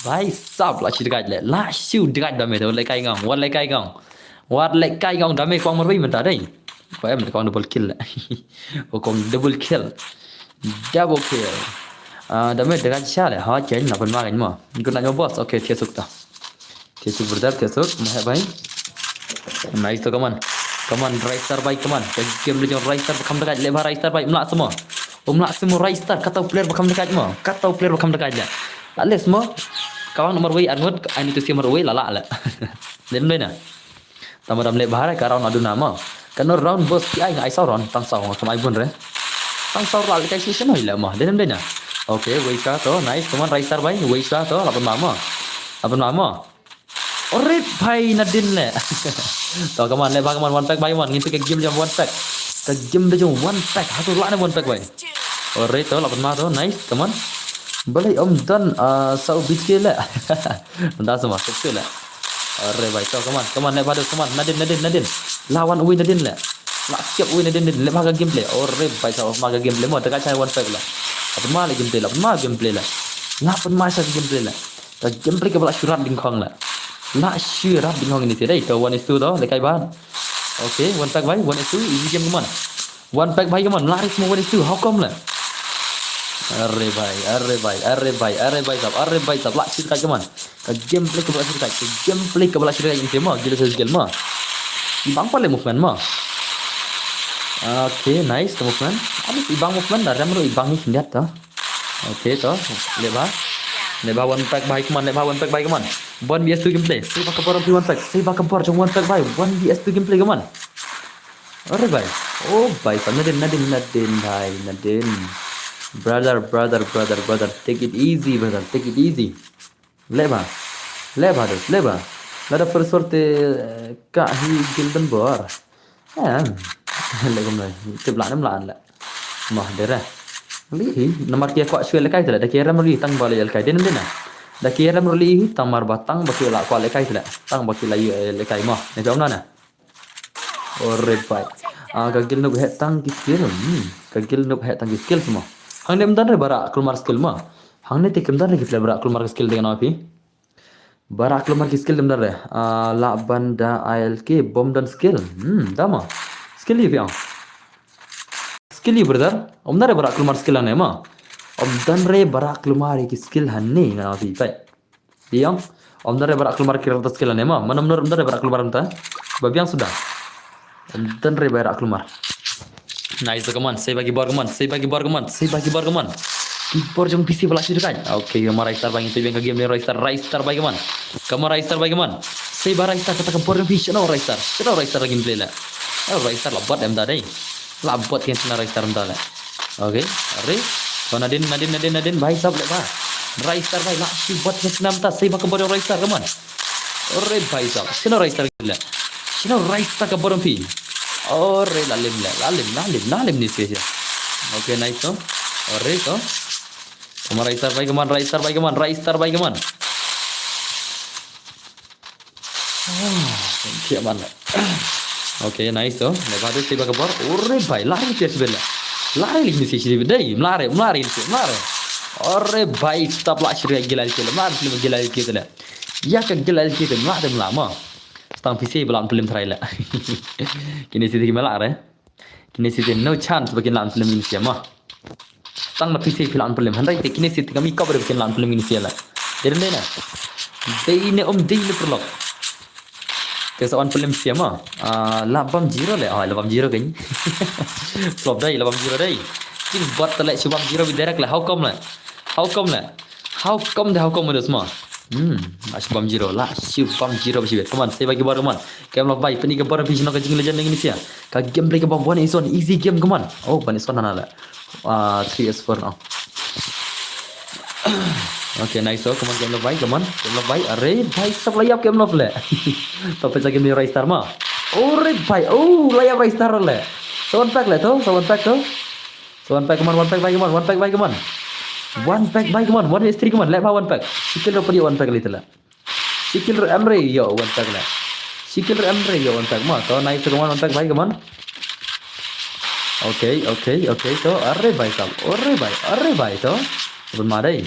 A: bhai sab la chi dekat le la siu dekat Dame tu le kai ngong what le kai ngong Dame kong marwai menta dai kau em kong double kill le kong double kill Dame dekat Syah le ha chen lapan mah kan mah ikut nak boss okay tiesuk berdar mah bhai nice to come on Raistar bhai come on game le jong Raistar bakam dekat le bhai Raistar bhai mlak semua Raistar kata player bakam dekat je ale semua kawan nomor wei anut I need to see nomor wei lala le den le na tamadam le bhai ka round adu nama kan round boss ki ai sau round tang sau kamai bun re tang sau la kai session hoi le ma den le na okay wei sha to nice come on Raistar bhai wei sha to lapan mama ore bhai nadin le to come on le bhai come on one pack bhai ngin pick game jam one pack ka game de jom one pack hatu la one pack bhai ore to lapan ma to nice come on boleh dan sau bit ke le nda semua kecil le ore bhai to come on le badus come on nadin lawan uwi nadin le la siap uwi nadin le bhai game play ore bhai sau ma game play mo dekat cai one pack le lapan ma le game play lapan ma sa game play le ta game play ke bala surat dingkong le la syirah bingung ini tidak itu 1 is 2 toh lekai ban okay one pack bhai 1 is 2 easy game come on one pack bhai come on lari semua 1 is 2 how come lah arre bhai sab la syirah come on ka gameplay ke bala syirah ini mah gila segel mah ibang pale movement mah okay nice the movement habis ibang movement dah ramro ibang ni lihat toh okay toh Lebah one pack bhai come on 1vs2 gameplay saya bakal por one pack jom one pack bhai 1vs2 gameplay come on अरे भाई ओ भाई nadin bhai brother take it easy leba lada first sorte ka hi gildan bor le kom lai tiblan la mah dera li nomor kia kwa shwe le kai tala da kira mari tang bale el kai den na da kira mari tang mar batang baki la kwa le kai tala tang baki la le kai mah ne jom na ore pai kagil nuk het tang skill semua hang nem dan re bara keluar skill mah hang ne tekem dan re kita bara keluar skill dengan api bara keluar skill dem dan re la banda ALK bom dan skill dama skill ni piang skill ni brother om dan re bara keluar skill ane mah om dan re bara keluar ki skill hanne dengan api pai Diam. Om dari barak keluar kira atas kalian ya, mana menurut om dari barak keluar entah. Babi yang sudah. Om dari barak keluar. Nice kaman, saya bagi bar kaman, saya bagi bar kaman, saya bagi bar kaman. Keyboard jong PC belas itu kan. Oke, kamar Raistar bagi itu yang game Raistar bagi man. Kamar Raistar bagi man. Saya bar Raistar kata keyboard jong PC no Raistar. Cina Raistar lagi play lah. Raistar labat em tadi. Labat yang cina Raistar em tadi. Oke, are. So Nadin bahai sab le ba. Raistar bahai lah si buat yang cina emta. Saya bak keyboard Raistar kaman. Ore bahai sab. Cina Raistar gila. Cina Raistar keyboard jong PC. Ore lalim ni sih. Oke, nice no. Ore to. Kamar Raistar bagi man. Siap mana? Oke, nice to. Lepas itu tiba kabar. Ore bhai, lari dia sebelah. Lari lagi sih sih bedai. Melari. Ore bhai, stop lah sih gila gila. Melari gila gila. Ya kan gila gila. Melari lama. Stang PC belum film trailer. Kini sih melari. Kini sih no chance bagi lan film ini siapa. Stang PC film film. Handai kini sih kami cover bikin lan film ini siapa. Jadi mana? Ini ini perlu. Kesoan film siapa? 80 le. 80 kan. Flop dah 80 dah. King buat telek 80 bidarak lah. How come lah? How come ada semua? Asyik 80 lah. 80 bersih. Come on, saya bagi baru man. Game lah baik. Peni ke baru bising nak jing legend ini siapa? Kau gameplay ke bawah ni ison easy game come on. Oh, panis kan nana lah. 3S4 now. Okay, nice oh. Come on, game lah baik. Arey, baik sab layap game lah le. Tapi saya game ni Raistar mah. Oh, red baik. Oh, layap Raistar le. One pack le tu. One pack come on. One pack baik come on. One is 3 come on. Lep one pack. Sikil ro one pack le tu lah. Sikil ro Emre yo one pack le. One pack mah. So nice come on one pack baik come on. Okay. So arey baik sab. Arey baik tu. Bermadai.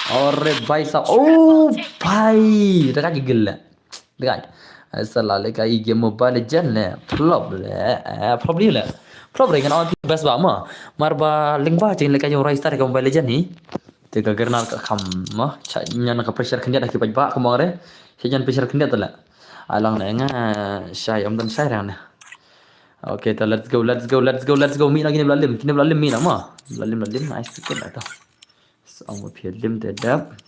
A: Ore bhai sab. Oh bhai, dekat gila. Dekat. Salah le kai game Mobile Legend le. Flop ni le. Flop dengan awal best ba ma. Marba link ba jeng le kai Raistar ke Mobile Legend ni. Teka karena kam ma nyana ka pressure kendia dah ki ba kemare. Sejan pressure kendia tu le. Alang le nga syai om dan syai rang. Okay, so let's go. Mi lagi ni belalim mi nak ma. Belalim nice sikit lah tu. Ang film tetap.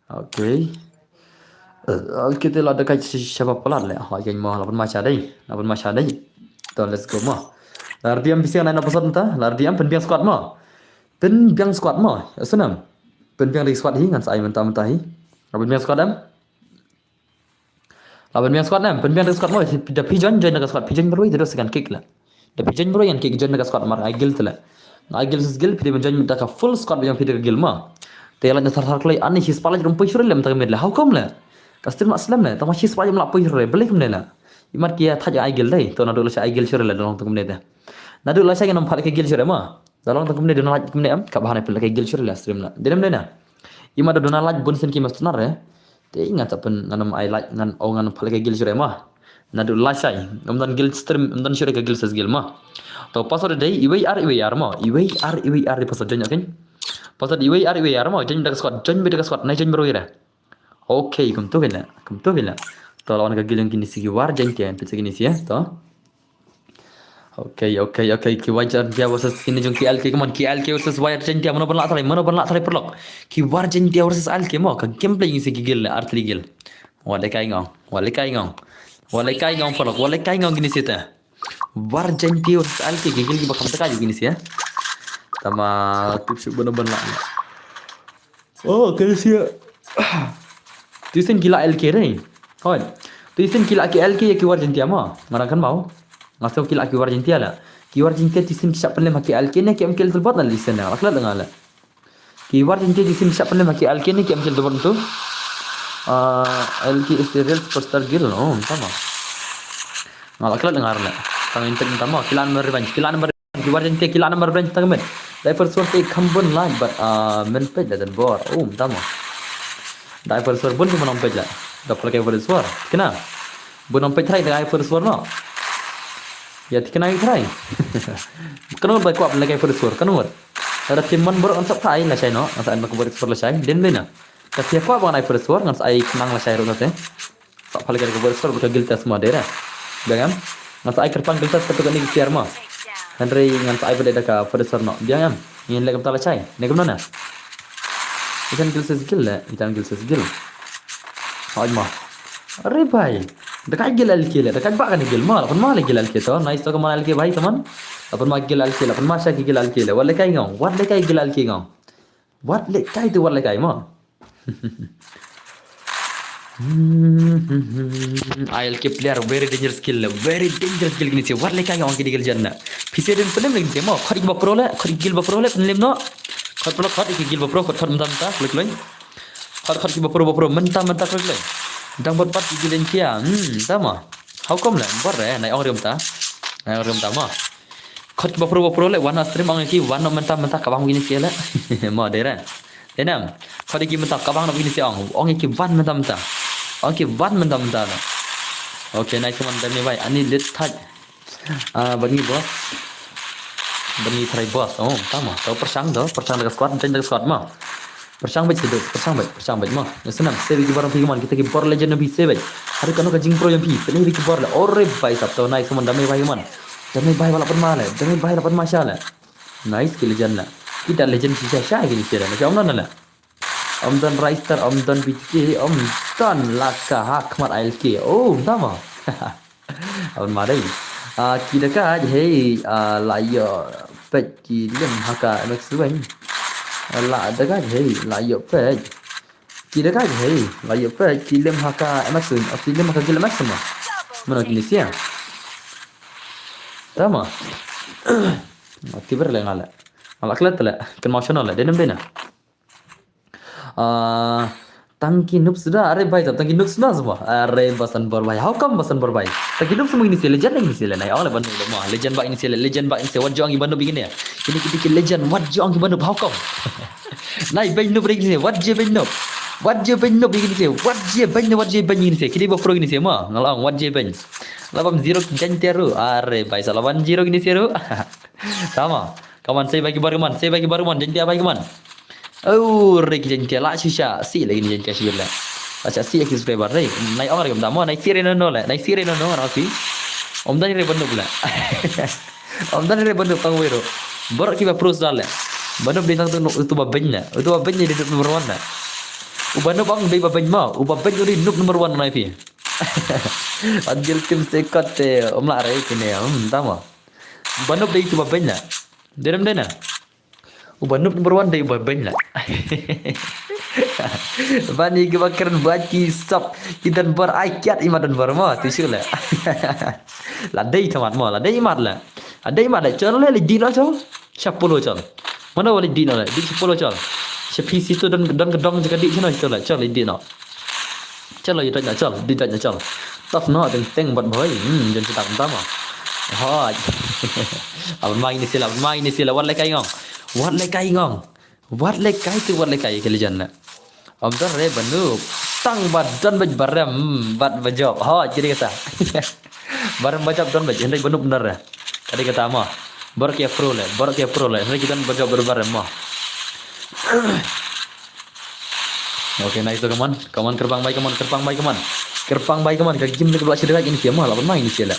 A: Okay. Kita lah dekat siapa pelan le. Ha yang mau lapan macam dai. So let's go mah. Lardiam bisa nak pesan entah. Lardiam penbiang squad mah. Senam. Penbiang di squad hi ngan sai mentah hi. Penbiang squad am. Penbiang squad am. Penbiang di squad mah. Dah pigeon join dekat squad. Pigeon baru terus kan kick lah. Dah pigeon baru yang kick join dekat squad mar agil tu lah. Agil skill pide menjadi minta ka full squad yang pide gil ma. Telan thar klai ani his pala jrum pushur lem tak medla. How come la? Kastim nak slam la. Tama his pala jrum pushur le. Balik kemne la. Imat kia thaja agil dai. To nadu la sha agil shur la dong tak kemne da. Nadu la sha ganam phala ke gil shur ma. Dalong tak kemne donal kemne am ka bahane phala ke gil shur la stream la. Dedem na. Imat donal laj bun sen ki mastunar re. Te ingat apen nganam ai laj ngan o ngan phala ke gil shur ma. Nadu la sha amdan gil stream amdan shur ke gil sas gil ma. To password dai IWR ma. IWR di password janya kan. Password IWR ma. Janya dekat squad. Naik janya baru ira. Okay, kum tu gila. To lawan ke gilang kini sigi war janya kan pecah kini sih ya. To. Okay. Ki wajar dia versus kini jong KLK come on. KLK versus wire janya mana berlak tali perlok. Ki war janya versus ALK ma. Ka gameplay ini sigi gil artli gil. Walai kai ngong perlok. Walai kai ngong kini sih ta. War janti versus ALK gigil ki bakam teka gini sih ya. Tama tips benar-benar. Oh, kena sih. Tuisin gila ALK ni. Hoi. Tuisin gila ALK ya ki war janti ama. Marang kan mau. Ngasau gila ki war janti ala. Ki war janti tuisin siap pelem ki ALK ni ki amkel terbuat na listen na. Akla dengar la. Ki war janti tuisin siap pelem ki ALK ni ki amkel terbuat tu. ALK is the real superstar gil. Oh, sama. Akla dengar la. Tang intek tama kilan revenge kiwar jente kilan revenge tang men diver sword take kambun lag but men page dan bor tama diver sword bun menong page la dapur ke diver sword kena bun page try diver sword no ya kena try kena ba ko apna ke diver sword kena ada timan bor on sap thai la chai no asa an ko diver sword la chai den bena Ketiapa bang naik first war ngan ai kenang la syairu nate. Sak pale ke first war buka giltas semua daerah. Biang ngan ai kerpang giltas ketuk ni tiar mah. Henry ngan ai pada ka first war no. Biang ngin lek tala chai. Ne kemana? Ikan giltas gil la, ikan giltas gil. Haj mah. Arre भाई dekat gil alki la dekat bak kan gil mal upon mal gil alki to nice to kaman alki भाई teman अपन ma gil alki la upon ma sha gil alki la wala kai ngong wat le kai gil alki ngong wat le kai tu wala kai ma ILK player very dangerous skill gini sih wat le kai ngong ki gil janna pise den penem lagi sih ma khari ba pro le khari gil ba pro le penem no khari pro khari gil ba pro khari mentam ta klik lain khari ba pro mentam klik lain Dang buat part gilen kia, sama. How come lah? Buat naik orang ta mah. Kau bapro le, warna stream orang ki, warna mentah kabang begini sih lah. Mah dera. Denam, kau di mentah kabang nak begini sih orang ki wan mentah. Orang ki wan mentah lah. Okay, naik cuman demi baik. Ani let touch. Bani bos. Bani try bos. Oh, sama. Tahu persang dekat squad mah. Persang baik mah. Ya senang. Saya bagi barang pergi man. Kita pergi bar legend nabi saya baik. Hari kanu kajing pro yang pi. Pernah pergi bar lah. Ore baik sab tahu naik semua damai baik man. Damai baik walaupun malah. Damai baik walaupun masalah. Nice ke legend lah. Kita legend sisa syah gini sih lah. Macam mana lah. Omdan Rister, Omdan BTK, Omdan Laka Hakmat ILK. Oh, sama. Abang marai. Kita kan hey layak pet kilim haka max bang. La dekat hey layak pet. Kita kan hey layak pet kilim haka max. Kilim haka kilim max semua. Mana kini siang? Sama. Tiba le ngala. Ngala kelat le. Kan emosional le. Denam dena. Tangki noob sudah, अरे भाई साहब tangki noob sudah semua, अरे बसन बर भाई, how come बसन बर भाई, tangki noob semua ini sih legend ini sih lah, awalnya banu mah legend bak ini sih legend bak ini sih, what jangan banu begini ya, ini kita legend, what jangan banu how come, naik banu begini sih, what je banu begini sih, what je banu ini sih, kita bawa pro ini sih mah, ngalang what je banu, lawan zero janteru, अरे भाई साहब lawan zero ini sih ru, sama, kawan saya bagi baru man, jantia bagi man. Oh, rek jentia lah sisa si lagi ni jentia sih lah. Acha si ek subscriber rek. Naik orang kita mau naik sirene no lah. Naik sirene no orang si. Om dan ni benda pula. Om dan ni benda pang wero. Baru kita proses dah lah. Benda bintang tu itu babenya. Itu babenya di nomor 1 lah. Ubano bang bay babenya mau. Ubabenya di nomor 1 naik pi. Adil tim sekat om lah rek ni. Tama. Bano bay itu babenya. Derem dena. Ubanub nomor 1 dari babenya. Bani kebakaran baki sap kita berakiat imat dan berma tisu lah. Ladai teman mo, ladai imat lah. Ada imat lah. Channel le dino chal. 10 chal. Mana boleh dino lah. Di 10 chal. PC tu dan gedong jika di sana chal lah. Chal dino. Chal itu dah chal, di dah chal. Tough no teng buat boy. Jangan kita pertama. Hoi. Abang main ni sila walai kai ngong. Wat le kai ngong. Wat le kai ke lejan na. Om dan re banu tang badan baj baram bad bajop. Ha jadi kata. Baram bajop don baj hendak banu benar ya. Tadi kata mah. Bar ke pro le. Hendak kita bajop berbaram mah. Oke, nice kawan. Kawan kerbang baik kawan. Kerpang baik kawan. Kaki game belah cedera ini siapa lah main ini siapa.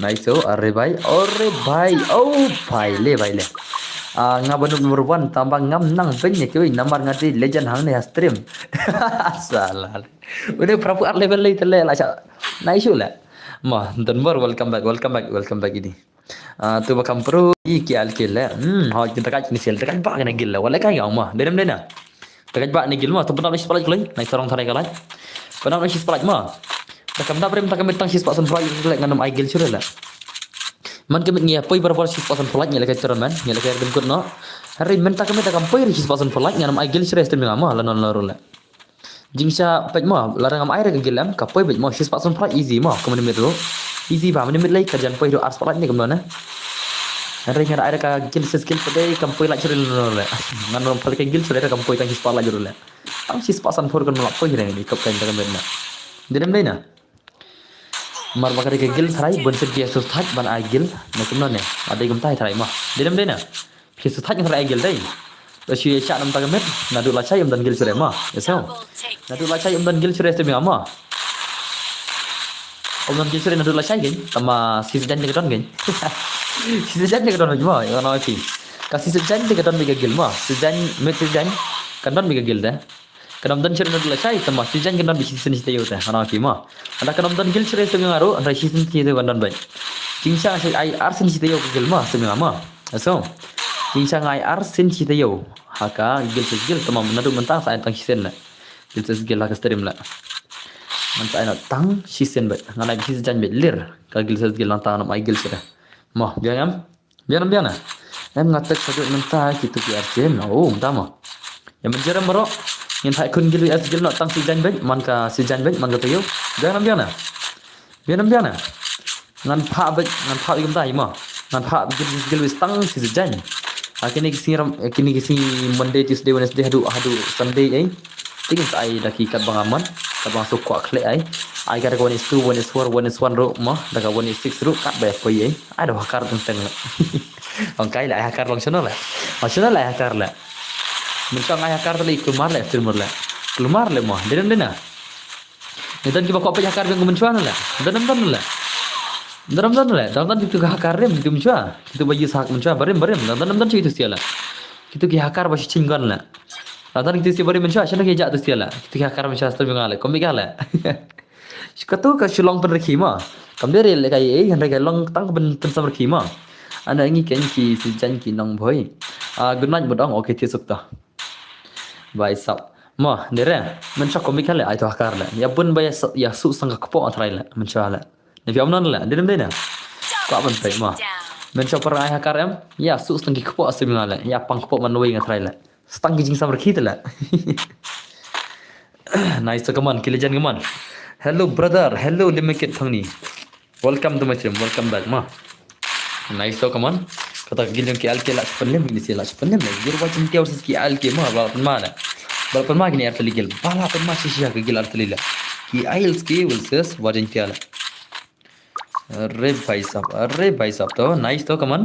A: Nice are bhai. Oh bhai le. Ngabanu nomor 1 tambah ngam nang banyak cuy nomor ngati legend hang ni stream salah udah prapu art level lagi terle lah nice lah mah dan baru welcome back ini tu bakam pro iki alkil lah ha kita kat ni sel dekat bak ni gil lah wala kai ngam mah dedam dena dekat bak ni gil mah tu pernah isi pelaj kulai naik sarang tharai kalai pernah isi pelaj mah takam dah berem takam tang sis pasan pelaj kulai ngam ai gil sure lah man kemit ngia poi berapa sis pasan pelaj nyala keceran man nyala kaya dem no hari mentak kemit takam poi sis pasan pelaj ngam ai gil sure stream ngam lah non la jingsa pej mah larang ngam air ke gilam ka poi pej mah sis pasan pelaj easy mah kemen mit tu easy ba menit lagi kerjaan poi do ars pelaj ni kemana hari ngara air ka gil skill pede kam poi la cure non la ngan pal ke gil sure kam poi tang sis pelaj jurul la ang sis pasan for kan melak poi ni kap kan takam na dedem dai na mar bakar ke gil tharai bon set dia sustat ban agil na kumna ne adai gum tai tharai ma dedam dai na ke sustat ng tharai agil dai Shi cha nam ta met na du la chai dan gil sure ma. Eso. Na du la chai dan gil sure se mi ama. Dan gil sure na du la chai gin tama si jan ni don gin. Si jan ni don ma ya na fi. Ka si jan ni don mi gil ma. Si jan met si jan kan don mi gil da. Kanam dan sure na du la chai tama si jan kan don bi si sin si ta ana fi ma. Ada kanam dan gil sure se mi ngaro andra si sin ti de kan don bai. Jingsa si ai arsin si te yo gil ma se mi ama. Eso. Jingsa ngai arsin si te yo. Haka gil tama menadu mentang sa tang hisen la. Gil la stream la. Man sa na tang hisen ba. Ngana hisen jan be lir. Ka gil lang tang na ai gil sira. Mo biang am. Em ngatek satu mentah gitu ki arsin. Oh, tama. Yang menjara mero yang thai kun gil na tang si jan be man ka si jan be man ka te yo. Biang am. Ngan pha igam tai ma. Ngan pha gil tang si jan. Kini kisi Monday, Tuesday, Wednesday hadu Sunday ai. Tingin sa ai daki kat bang aman, kat bang sok kwak kle ai. Ai kata 1 is 2, 1 is 4, 1 is 1 ro ma, daka 1 is 6 ro kat ba koi ai. Ai dah hakar tentang la. Ang kai la hakar long channel la. Macam la hakar la. Mentang ai hakar tali keluar la, streamer la. Keluar la ma, dena. Dan ki bakok pa hakar bang mencuan la. Dan la. Dalam itu hakar rem itu mencua itu baju sak mencua barem dalam itu siala itu ki hakar basi cinggan la dalam itu si barem mencua sana ki jat tu siala itu ki hakar mencua satu mingale komik ala sikatu ka shulong pen rekima kamdere le kai ei han rekai long tang pen sam rekima ana ngi ken ki si jan ki nong bhoi good night bodong okay thi sukta bai sap ma dere mencua komik ala ai tu hakar la ya pun bai ya su sang kpo atrai la mencua la Nabi amnan la dedem dena ko aban pai ma men cho para ai hakar em ya su stangi kpo asim ngala ya pang kpo manoi ngatrai la stangi jing samar khit la nice to come on kilijan come on hello brother hello limikit thangni welcome to my stream welcome back ma nice to come on kata giljong ki al ke la panem ni si la panem la gir wajin tiaw sis ki al ke ma bal pan ma gini ar teligil bala pan ma si ke gil ar telila ki ails ki wilses wajin tiala अरे भाई साहब तो नाइस तो कमन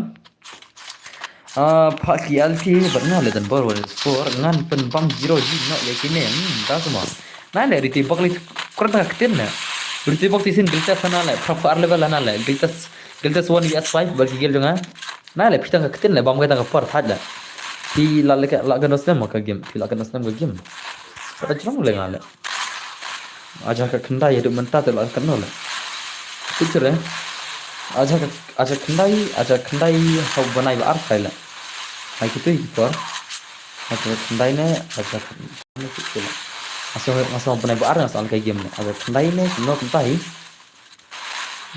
A: pagi alti bernal le dan bor spor ngan pen bang jiro ji no le kine ta semua na le riti bok li kurang tak tin na riti bok tisin gelta sana le proper level ana le gelta 1 s5 bagi gel jonga na le pitang ka tin le bam ka ta por thad la ti la le la ga nosem ka game ti la ga nosem ka game ta jong le ngale aja ka khanda ye du menta te la kan no le picture aja kendai hau banai ba ar khaila ai kitu ikor aja kendai ne aja picture masuk banai ba ar asal kai game ne aja kendai ne no kentai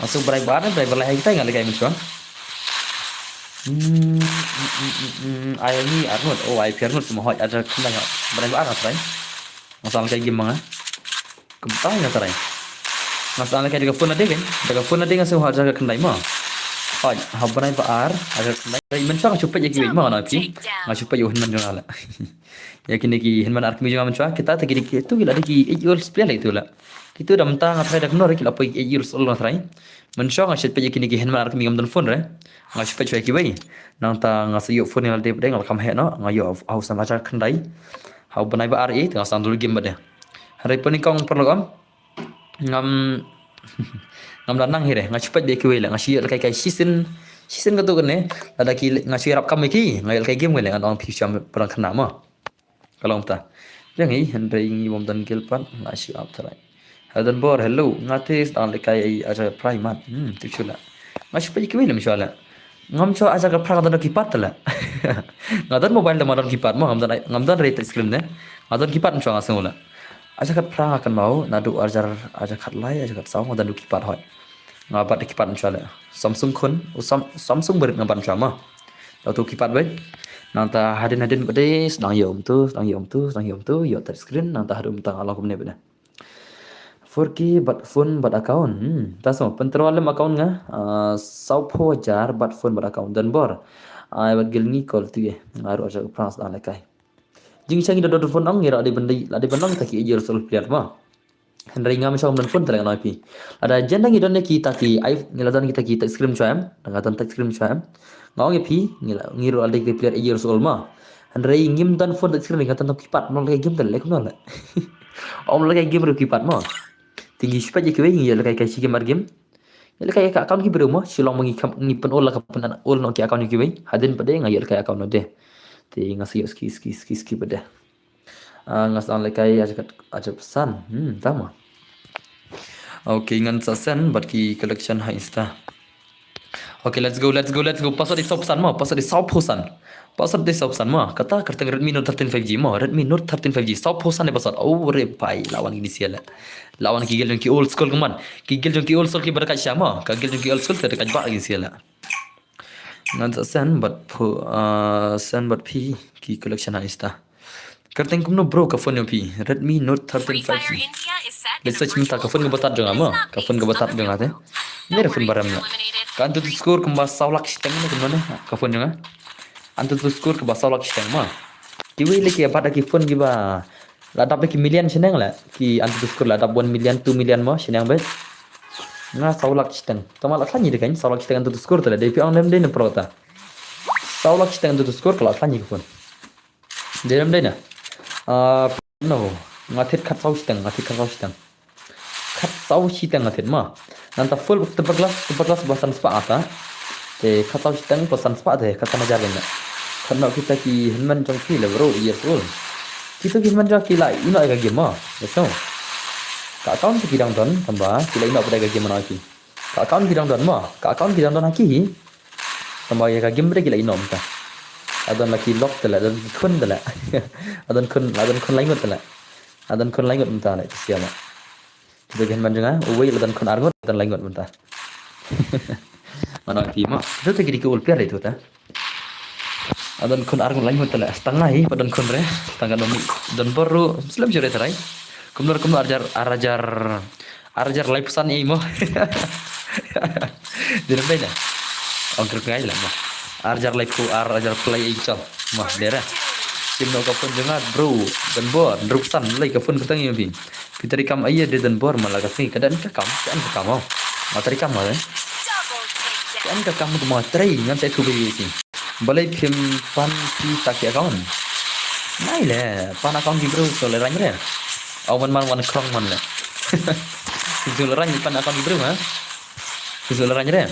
A: masuk banai ba ar ne banai balai kita ngal kai musuh ai ni arnot ai piarnot semua hoi aja kendai banai ba ar asal asal kai game manga kentai ngatrai masalah kayak phone ada kan daga phone ada ngasih harga kendai mah hoi habanai baar harga kendai mencang cepat ya kiwin mah nanti nggak cepat yuhin man jengala ya kini ki hinman arkmi jangan mencang kita tadi itu gila ada ki 8 years play itu lah itu dah mentang ngatrai dak nor kila apa 8 years old ngatrai mencang nggak cepat ya kini ki hinman arkmi ngam dan phone re nggak cepat cuy kiwin nanta ngasih yuk phone yang ada pada ngal kam he no ngayo au sama harga kendai habanai baar itu nggak sandul game pada hari pun kong perlu am ngam lanang hire ngacepat dia kuwi la ngasi kai season ka tu kan ne ada ki ngasi rap kam ki ngai kai game le ngang pi cham perang kena ma kalau ta yang hi henry ngi bom dan gilpan ngasi up trai hadan bor hello ngate stan le kai aja primat tichula ngacepat kuwi le misala ngam cho aja ka prang dan ki pat la ngadan mobile da madan ki pat ma ngam dan rate screen ne ngadan ki pat cho ngasung la aja kat perang akan mau nadu aja kat lai aja kat saung dan du kipat hoi ngabat kipat inshallah Samsung kun Samsung berit ngabat inshallah tau tu kipat baik nanta hadin bade sedang yom tu yo touch screen nanta hadum tang Allah kumne beda 4K bat phone bat account ta so penterwalem account nga saupo jar bat phone bat account dan bor ai bat gilni call tu ye ngaru aja perang dan lekai jing changi do phone ang ngira ade bandang taki ejir sol player ma henry ngam som dan phone terang napi ada jendang idon ne kita ki ai ngiladan kita screen cham ngatan tak screen cham ngau ngi pi ngiru ade player ejir sol ma Andrei ngim dan phone tak sering ngatan kipat nol kayak game tak lek nol. Om lek game ru kipat mo. Tinggi siapa je kwe ngi lek kayak game game. Lek kayak account ki berumo silong mangi ngipen ol ka penan ol no ki account ki we. Hadin pade ngai kayak account no de. Ti ngasi ski pade. Ngas on lek kayak aja pesan. Tama. Okay, ngan sasen bat ki collection ha insta. Okay, let's go. Password di sopan mo, password di sopan. Password di sopan mo. Kata kerteng Redmi Note 13 5G mo, Redmi Note 13 5G sopan ni password. Oh repai lawan ini siala. Lawan kigel jong ki old school keman. Kigel jong ki old school ki berkat syama. Kigel jong ki old school terdekat bak lagi siala. Ngan sen bat pi ki collection ha insta. Kerteng kumno bro ka phone yo pi Redmi Note 13 5G. Let's search minta ka phone ke batat jong ama. Ka phone ke batat jong ate. Mere phone baram na. Kan tu skor ke basau lak sistem ni kemana? Ka phone jong. Antu tu skor ke basau lak sistem ma. Kiwi le ki apa ki phone ki ba. La dapat ki million senang la. Ki antu tu skor la dapat 1 million 2 million ma senang bet. Nga saulak sistem. Tama lak tanya dekan saulak sistem antu tu skor tu la. Depi ang lem dena prota. Saulak sistem antu tu skor kalau tanya ki phone. Dalam dena. No, ngatit kat sau sistem. Kat sau sistem ngatit ma. Nanta full terberglas bahasan sepak ata. Kat sau sistem bahasan sepak deh. Kata majar benda. Karena kita ki henman jong ki le bro years old. Kita ki henman jong ki la ino aga game ma. Beso. Ka account ki dang don tambah ki la ino pada aga game ma ki. Ka account ki dang don ma. Ka account ki dang don ki. Tambah aga game pada ki la ino mta. Adon laki lock tala, adon kun tala. Adon kun laingot tala. Adon kun laingot mentah lah itu siapa. Kita kan manjunga, uwe adon kun argot, adon laingot mentah. Mana lagi mak? Itu tadi di ulpiar itu ta. Adon kun argot laingot tala. Setengah hi, adon kun re. Setengah domi. Don baru selam jure terai. Kumnor arjar live pesan ini mo. Di mana? Ongkir ngai lah mo. Arjar play ical mah dera sim no kapun jengat bro dan bor rupsan lay kapun ketang yabi pitari kam ayah de dan bor malah kasih kedan ka kam mau materi kam mah kan ka kam mau materi ngan saya tubi si balai phim pan pi tak ya kawan nai le pan account bro so le rang re awan man krong man le so le rang pan account bro ha so le rang re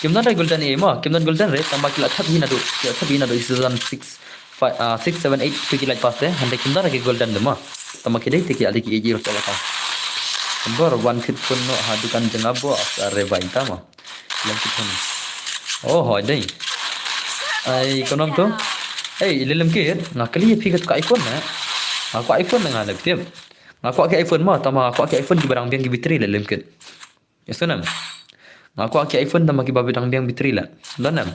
A: Kim dan golden ma, kim dan golden re tambah kilat thabi na do season 6 7 8 tu kilat pas deh, hande kim dan golden de ma. Tambah kidai te kilat ki eji ro sala ka. Tambah one kit pun no hadukan jengabo are bai ta ma. Lam kit pun. Oh hoi dai. Ai konom tu. Ei lelem kit ngakali pikat ka iPhone na. Aku iPhone dengan ada tiap. Aku pakai iPhone ma, tambah aku pakai iPhone di barang biang ki bateri lelem kit. Ya sunam. Aku pakai iPhone tambah ki babedang biang bateri lah. Danam.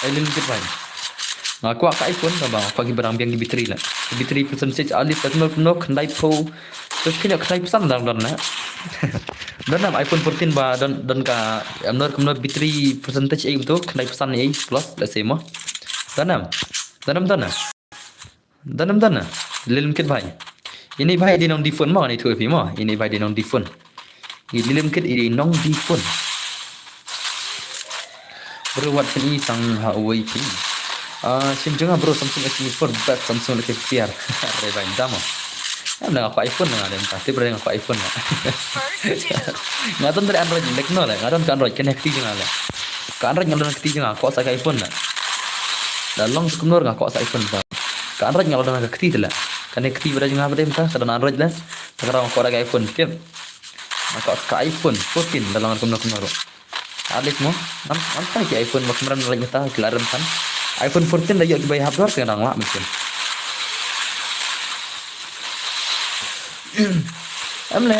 A: Alin kit pai. Aku pakai iPhone tambah aku pakai barang biang ki bateri lah. Bateri percentage alis tak no kendai po. Terus kini kendai pesan dan na. Danam iPhone 14 ba dan ka amnor kumno bateri percentage ai tu kendai pesan ai plus let's say mah. Danam. Lelem kit pai. Ini bai di non di phone mah ni tu pi mah. Ini bai di non di phone. Dilem kit ini nong di phone. Bro wat ni tang Huawei pi. Sim jangan bro Samsung S24 best Samsung lagi fiar. Reba indama. Am aku iPhone dengan ada pasti bro aku iPhone. Ngaton dari Android lek no lah. Ngaton kan Android connect jangan lah. Kan Android ngalon keti jangan aku sa iPhone lah. Dalong sekumnor aku sa iPhone ba. Kan Android ngalon keti lah. Connect bro jangan bro entah kadang Android lah. Sekarang aku ada iPhone tiap. Maka ka iPhone 14 dalam kumno alis mo am ki iPhone makmran lagi ta kelaran kan iPhone 14 lagi ki bay hardware kadang lah mungkin am le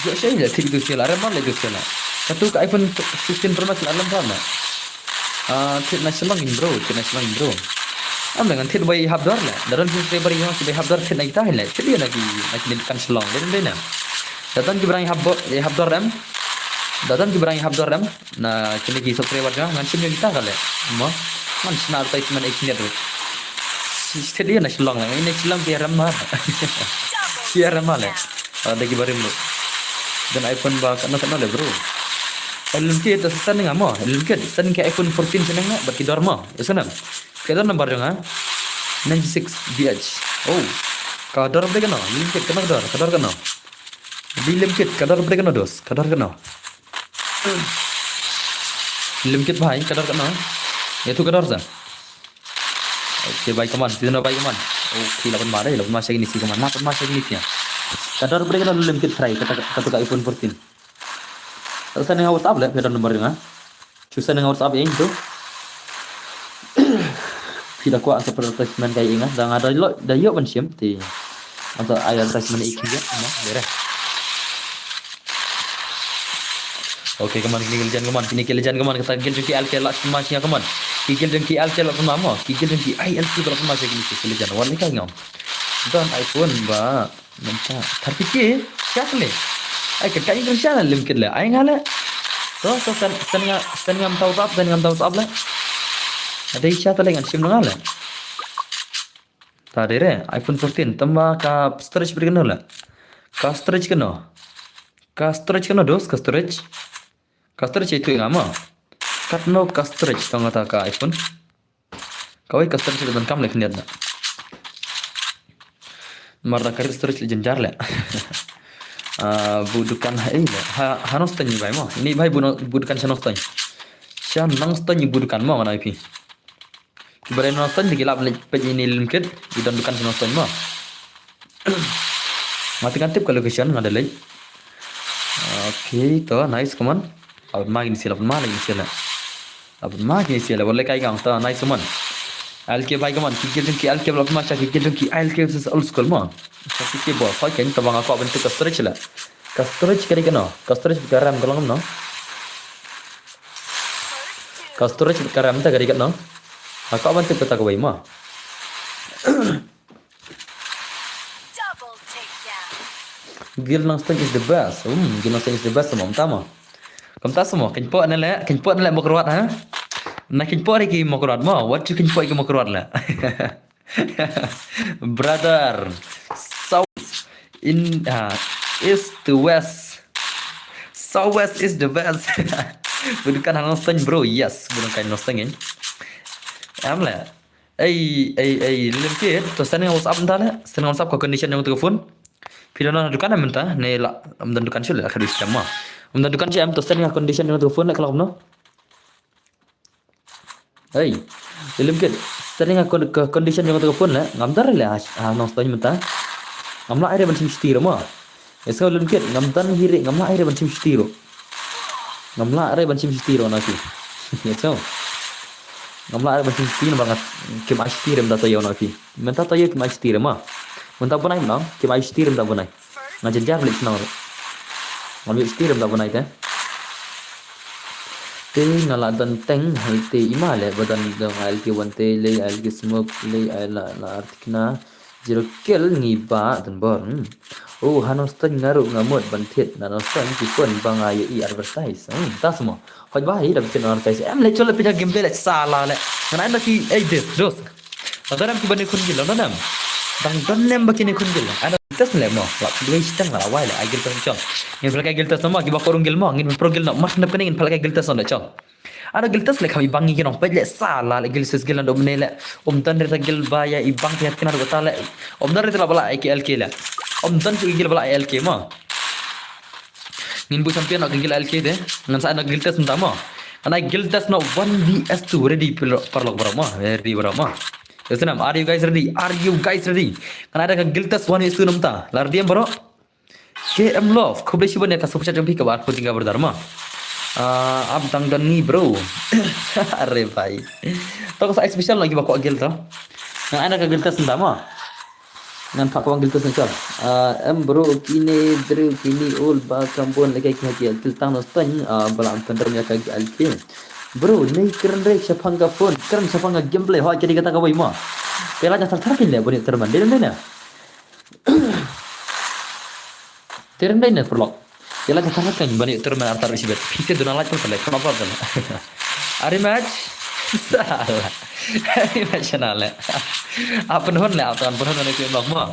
A: jo shay la thik du sila ram le du sila satu ka iPhone 16 Pro Max alam sana thik national bro am dengan thik bay hardware la dalam subscriber yang ki bay hardware thik naik ta le thik dia lagi kan selong den Datang ki berang habdor ram. Datang ki berang habdor ram. Na kini ki subscriber jangan ngancim yang kita kale. Mo man snar tai man eknya tu. Sedia na silong lah. Ini silong ki ram mar. Si ram male. Ada ki barim bro. Dan iPhone ba kana le bro. Lim kit san nga mo. Lim kit san ka iPhone 14 san nga bat kidor mo. Yasanam. Kedor number nga 96 BH. Oh. Kadar bre kana. Lim kit kana kadar kana. Lim kit kadar bre kana dos. Kadar kana. Lim kit bhai kadar kana. Itu kadar sa. Oke baik kaman. Sidana baik kaman. Oke lapan mare lapan masya ini sih kaman. Lapan masya ini sih. Kadar bre kana lim kit fry kata ka iPhone 14. Terus nga WhatsApp le kedor number nga. Susah nga WhatsApp yang itu. Tidak kuat sa advertisement kay ingat dang ada lo dayo man siyem ti asa ay advertisement ikiya no dere. Oke kaman kinikil jan kaman kata gil ki al kelak masya kaman kigil jeng ki al kelak mama kigil jeng ki ay al ki berapa masya kini jan wan ni kagam don iPhone ba menta tapi ki siapa le ay ka kai Cristiano lim kid le ay ngala to sen ngam tahu sab le ada isya tadi ngan sim ngal. Tadi re iPhone 14 tambah ka storage berikan lah. Ka storage kena dos ka storage. Ka storage itu yang ama. Kat no ka storage tong ta ka iPhone. Kawai ka storage dan kam lek niat na. Marna ka storage jenjar le. Budukan hanos tanya bai mo. Ini bai budukan hanos tanya. Sian nang tanya budukan mo mana IP. Kibarai nonton di kilap ini limkit di dukan nonton mah. Mati kan tip kalau location ada lagi. Oke, to nice kaman. Abad magi ni sila lagi sila. Abad magi ni sila boleh kai gang to nice kaman. Alke bai kaman kikil ki alke blok macam kikil ki alke old school mah. Tapi ke bos saya kan tabang aku bentuk storage lah. Storage kali kena. Storage garam kalau no. Storage garam tak kali kena. Aku akan tipe tak kau mah. Gil Nongstang is the best. Gil Nongstang is the best semua utama. Kamu tahu semua. Kenpo nela mau keluar ha? Nak kenpo lagi mau keluar mah. What you kenpo lagi mau keluar lah. Brother, south in east to west. Southwest is the best. Bukan Nongstang bro. Yes, bukan Nongstang ini. Am lah. Limkit to sending WhatsApp entah lah. Sending WhatsApp ke condition yang telefon. Bila nak dukan am entah. Ne lah amdan dukan sih lah kadis jam mah. Amdan dukan sih am to sending condition yang telefon lah kalau no. Limkit sending ke condition yang telefon lah. Ngamdar lah nong stone mentah. Ngamla air ban simstiro mah. Esau limkit ngamdan hiri ngamla air ban simstiro. Ngamla air ban simstiro nasi. Esau. Ngamla ada macam sini banget kem ashtirim dah tahu nabi. Mentah tahu kem ashtirim mah. Mentah punai menang kem ashtirim dah punai. Ngajar jar lek senang. Ngambil ashtirim dah punai kan. Te ngala dan teng halte imale badan dong alki wante le alki smoke le ala la artikna jero kel ngiba dan bor. Oh hanostan ngaru ngamut bantit nanostan kifun bangayo I advertise. Tak semua. Kau bahaya dah bikin advertise. Le coba pinjam game le salah le. Karena ada ki dos. Ada ki bani kun gila nanam. Dan nem bakini kun gila. Ada tes le mo. Lak dua istang lah awal le agil tes cong. Ngin pelak agil tes nama ki bakorung gil mo. Ngin pro gil nak mas nap kening pelak agil tes on le cong. Ada gil tes le kami bangi kinong pej le salah le gil ses gil ndo mene le. Tan reta gil baya ibang tiat kena gota le. Dan reta bala IKLK le. Dan gil bala ILK mo. Ngin bu champion nak gil ILK deh. Ngan sa nak gil tes mentama. Karena gil tes no 1vs2 ready perlok berapa? Ready berapa? Yasanam, are you guys ready? Karena ada gil tes 1vs2 namta. Lar diam bro. KM Love, kau beli siapa ni? Kasih pucat jumpi ke bar pun tinggal berdharma. Ab tangdan ni bro. Are bhai. Tahu saya spesial lagi bawa gil tu. Yang ada gil tes entama. Ngan pak wang gil tes entah. Bro kini ul ba kampun lagi kaki gil tang nostan balam pendernya kaki alki. Bro ni keren rek siapanga phone, keren siapanga gameplay. Hak jadi kata kau ima. Pela jangan tertarik le boleh terman. Dia mana? Terendai net perlok. Pela jangan tertarik banyak terman antar isi bet. Pisi dona lagi pun selek. Kenapa tu? Hari match. Salah. Hari match nala. Apa nuhun le? Apa nuhun nak kau mau?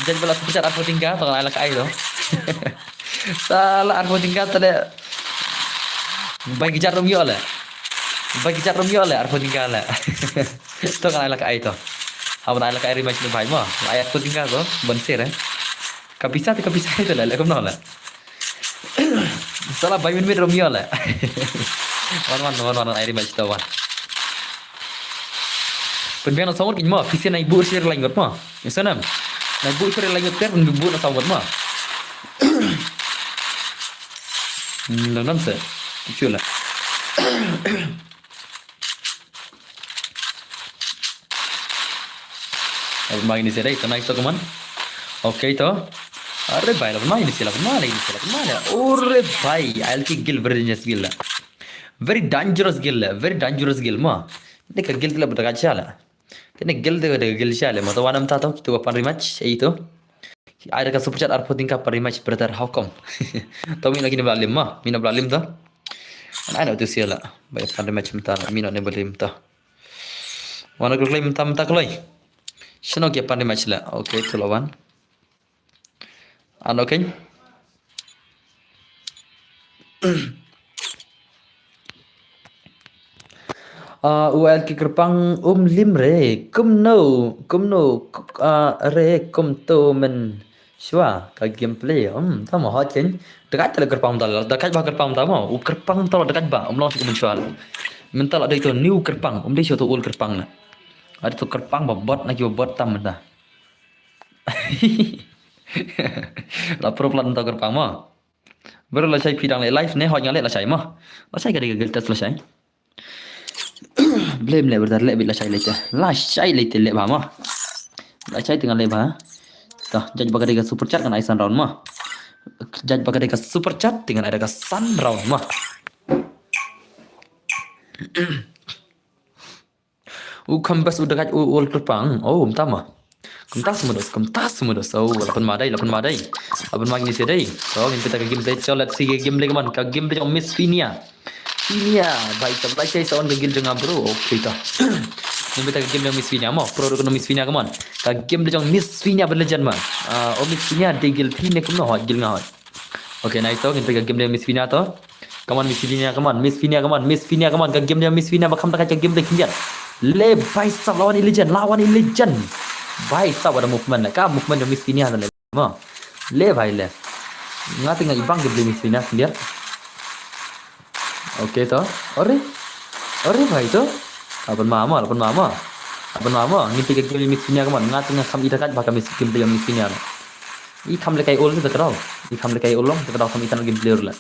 A: Jadi belas pucat apa tinggal? Tengah elak air tu. Salah apa tinggal tadi. Baik kejar Romeo lah. Baik kejar Romeo lah. Arpo tinggal lah. Itu kan ayah kai tu. Apa ayah kai rematch ni baik mah. Ayah tu tinggal tu. Bensir Kabisa itu lah. Lekom lah. Salah baik minit Romeo lah. Wan ayah rematch tu wan. Penbiang nak sawat kin mah. Kisi naik bur share lain mah. Misalnya naik bur share lain ter bur nak sawat mah. Lalu se. Cuci lah. अब मांग नहीं से रही तो नाइस तो कमान ओके तो अरे भाई अब मांग नहीं से अरे भाई आयल की गिल very dangerous गिल माँ ini ke Gill tidak berdekat salah ini Gill salah mau tahu anam tahu kita apa rematch itu ada kan super chat arpo tingkap rematch bertar how come tahu mina lagi ni belalim mah mina belalim tu ana tu siala baik apa rematch minta mina ni belalim tu wana kelai minta kelai Sino kia pandai match lah. Okay, tu lawan. Ano kan? UL ki kerpang lim re. Kum no. Re kum to men. Shua ka gameplay. Tama hot kan? Dekat lah kerpang tal. Dekat bah kerpang tama. Kerpang tal dekat bah. Long tu mencual. Mental ada itu new kerpang. Dia show tu ul kerpang lah. Ada tu kerpang bot nak bot tam dah. Lapor pelan tau kerpang mah. Baru lah saya pidang live ni hot nyalek lah saya mah. Lah saya kada gagal tes lah saya. Blame le berdar le bila saya lete. Lah saya lete le bah mah. Lah saya tengah le bah. Tah judge bakal dekat super chat kan Aisan round mah. Judge bakal dekat super chat dengan ada dekat sun round mah. Kambas udah kat ul kerpang. Oh, tama. Kemtas semudos. Oh, lapan madai. Lapan magni sedai. So, kita ke game tech. Let's see game lagi man. Ke game tech Miss Finia. Baik sampai saya sound ke game dengan bro. Okay ta. Kita ke game Miss Finia mah. Pro ke Miss Finia ke man. Ke game tech Miss Finia berlejan man. Miss Finia de gil thine kum no hot gil ngahot. Okay, nice to. Kita ke game Miss Finia to. Come on Miss Finia ke man. Miss Finia ke man. Ke game Miss Finia bakam tak ke game tech kinjat. Le baik sab lawan Ilijan. Baik sab ada movement lah. Ka movement Miss Finia tu le. Mah. Le bhai le. Nga tengah ibang game Miss Finia dia. Okay to. Ore bhai to. Lapan mama. Nginti ke game Miss Finia kaman. Nga tengah kam itakat bakal Miss Finia. I kam le kai ul tu terau. Terau kam itan game player lah.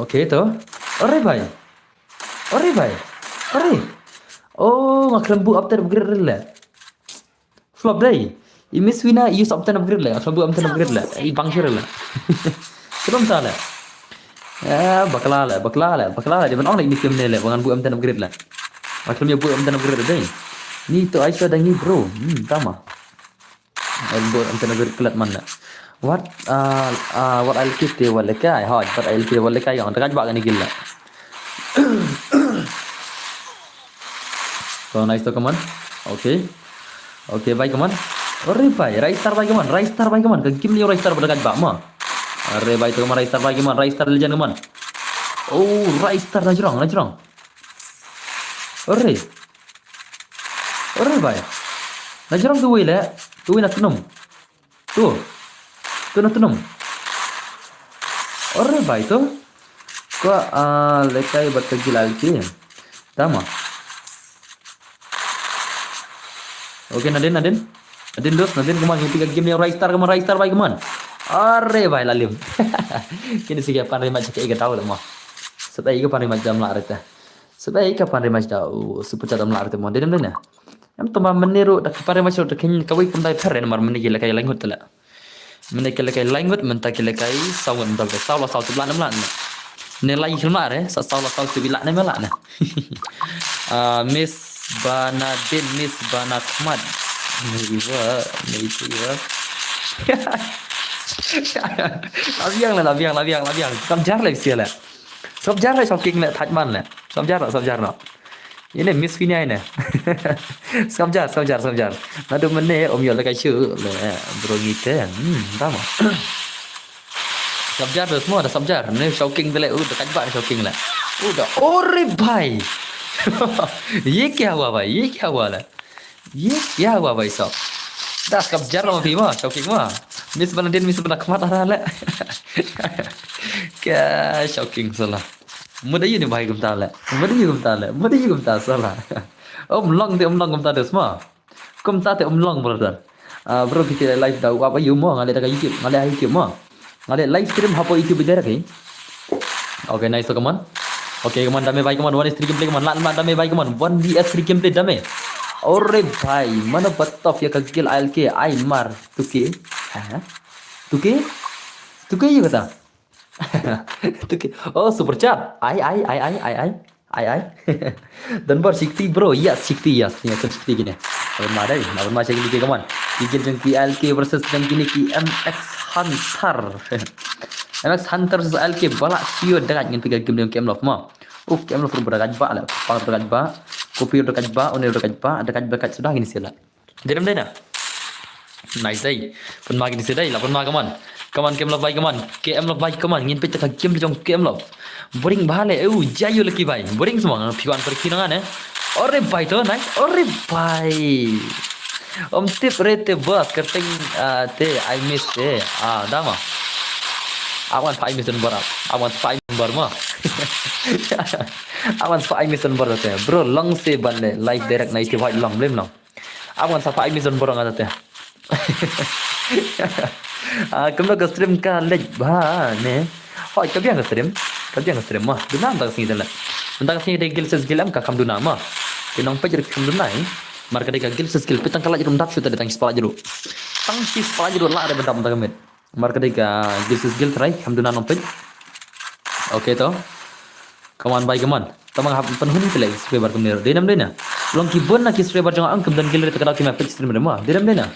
A: Okay to. Ore bhai. Oh, ngaklembu update upgrade lah. Flop day. I Miss Vina use update upgrade lah. Ngaklembu update upgrade lah. I bangshir lah. Belum salah. Bakla lah. Dia orang lagi film ni lah. Bangan bu update upgrade lah. Ngaklembu bu update upgrade dah. Ni tu Aisyah dah ni bro. Tama. Bu update upgrade kelat mana? What I'll keep the walekai. Hot. What I'll keep the walekai. Yang terkajak ni gila. So nice to come on. Okay, bye come on. Ore bhai, Rise Star bhai come on. Ke game ni Rise Star berdekat bak mah. Ore bhai to come on Rise Star bhai come on. Rise Star legend come on. Oh, Rise Star na jurang. Ore bhai. Na jurang tu wei nak tunum. Tu nak tunum. Ore bhai to. Ko lekai berkegil alki. Tama. Okay, Nadin kemana? Kita game yang Rise Star bhai kemana? Are bhai lalim. Kini sih kapan rematch kayak kita tahu lah mah. Sebaik kapan rematch dalam lar itu. Super chat dalam lar itu mah. Dia mana? Em tu mah meniru. Dah kapan rematch udah kini kawai pun dah pernah mar menikah lekai lain hut lah. Menikah lekai lain hut mentah lekai sawan mentah saw tu belan belan. Nilai hilmar saw tu belan belan. Miss Banakmat. Iwa. Labiang. Samjar lah sia lah. Samjar lah shocking lah Thajman lah. Samjar no. Ini Miss Finia ini. Samjar. Nado mene om yo la kai chu le bro ngite. Tama. Sabjar tu semua dah sabjar. Ni shocking tu le. Dekat bak shocking lah. Udah. Ore bhai. ये क्या हुआ भाई? ये क्या हुआ है? ये क्या हुआ भाई साहब? dah sabjar lah mafi mah, shocking mah. Miss bana khamat dah le. क्या shocking salah. Mudah ni भाई gumta le. Mudah ye gumta salah. Om long gumta tu semua. Gumta te om long brother. Bro kita live dah apa you mau ngale dekat YouTube, ngale YouTube mah. Ngale live stream apa YouTube dia lagi. Okay, nice come on. Okay, come on dame भाई come on 1 3 gameplay come on. Lat dame भाई come on 1 vs 3 gameplay dame. Ore भाई mana battof ya kagil ALK ai mar tuke. Ha? Tuke ye kata. Tuke. Oh super chat. Ai. Dan bar Shikti bro. Yes Shikti yes. Ni akan Shikti gini. Lawan macam gini come on. Gigil jengki ALK versus jengki ni MX Hunter. MX Hunter versus ALK balak sio dekat dengan 3 game game love mah. Oh game love berdekat ba lah. Pang berdekat ba. Kopi berdekat ba, unir berdekat ba, dekat sudah gini sila. Jadi mana? Nice day. Pun magi di sini lah pun magi come on. Come on game love bhai come on. KM love bhai come on. Ngin pe tak game di jong game love. Boring bahale. Jayu laki bhai. Boring semua piwan pergi dengan Ore bhai tu nice. Ore bhai. Om tip rete bos kerting te I miss te. Dah mah. Awan 5 mission bar. Awan 5 bar mah. Awan 5 mission bar te. Bro long se banle live direct 90 white long blame long. Awan 5 mission bar ngata te. Kamu ke stream ka lej ba ne. Hoi kabiang ke stream mah. Dunam tak sini dah. Mentang sini de gil ses gilam ka kam dunam mah. Pinong pa kam dunai. Marka de gil ses gil pitang kala jirum dak suta de tang spala jiru. Tang si spala jiru la de bentam damit. Marka de gil ses gil try kam dunam pe. Okay to. Come on bye come on. Tamang hap penhuni tele subscriber kum ne. Denam dena. Long ki bon na ki subscriber jang ang kam dan gil re takara ki map stream de mah. Denam dena.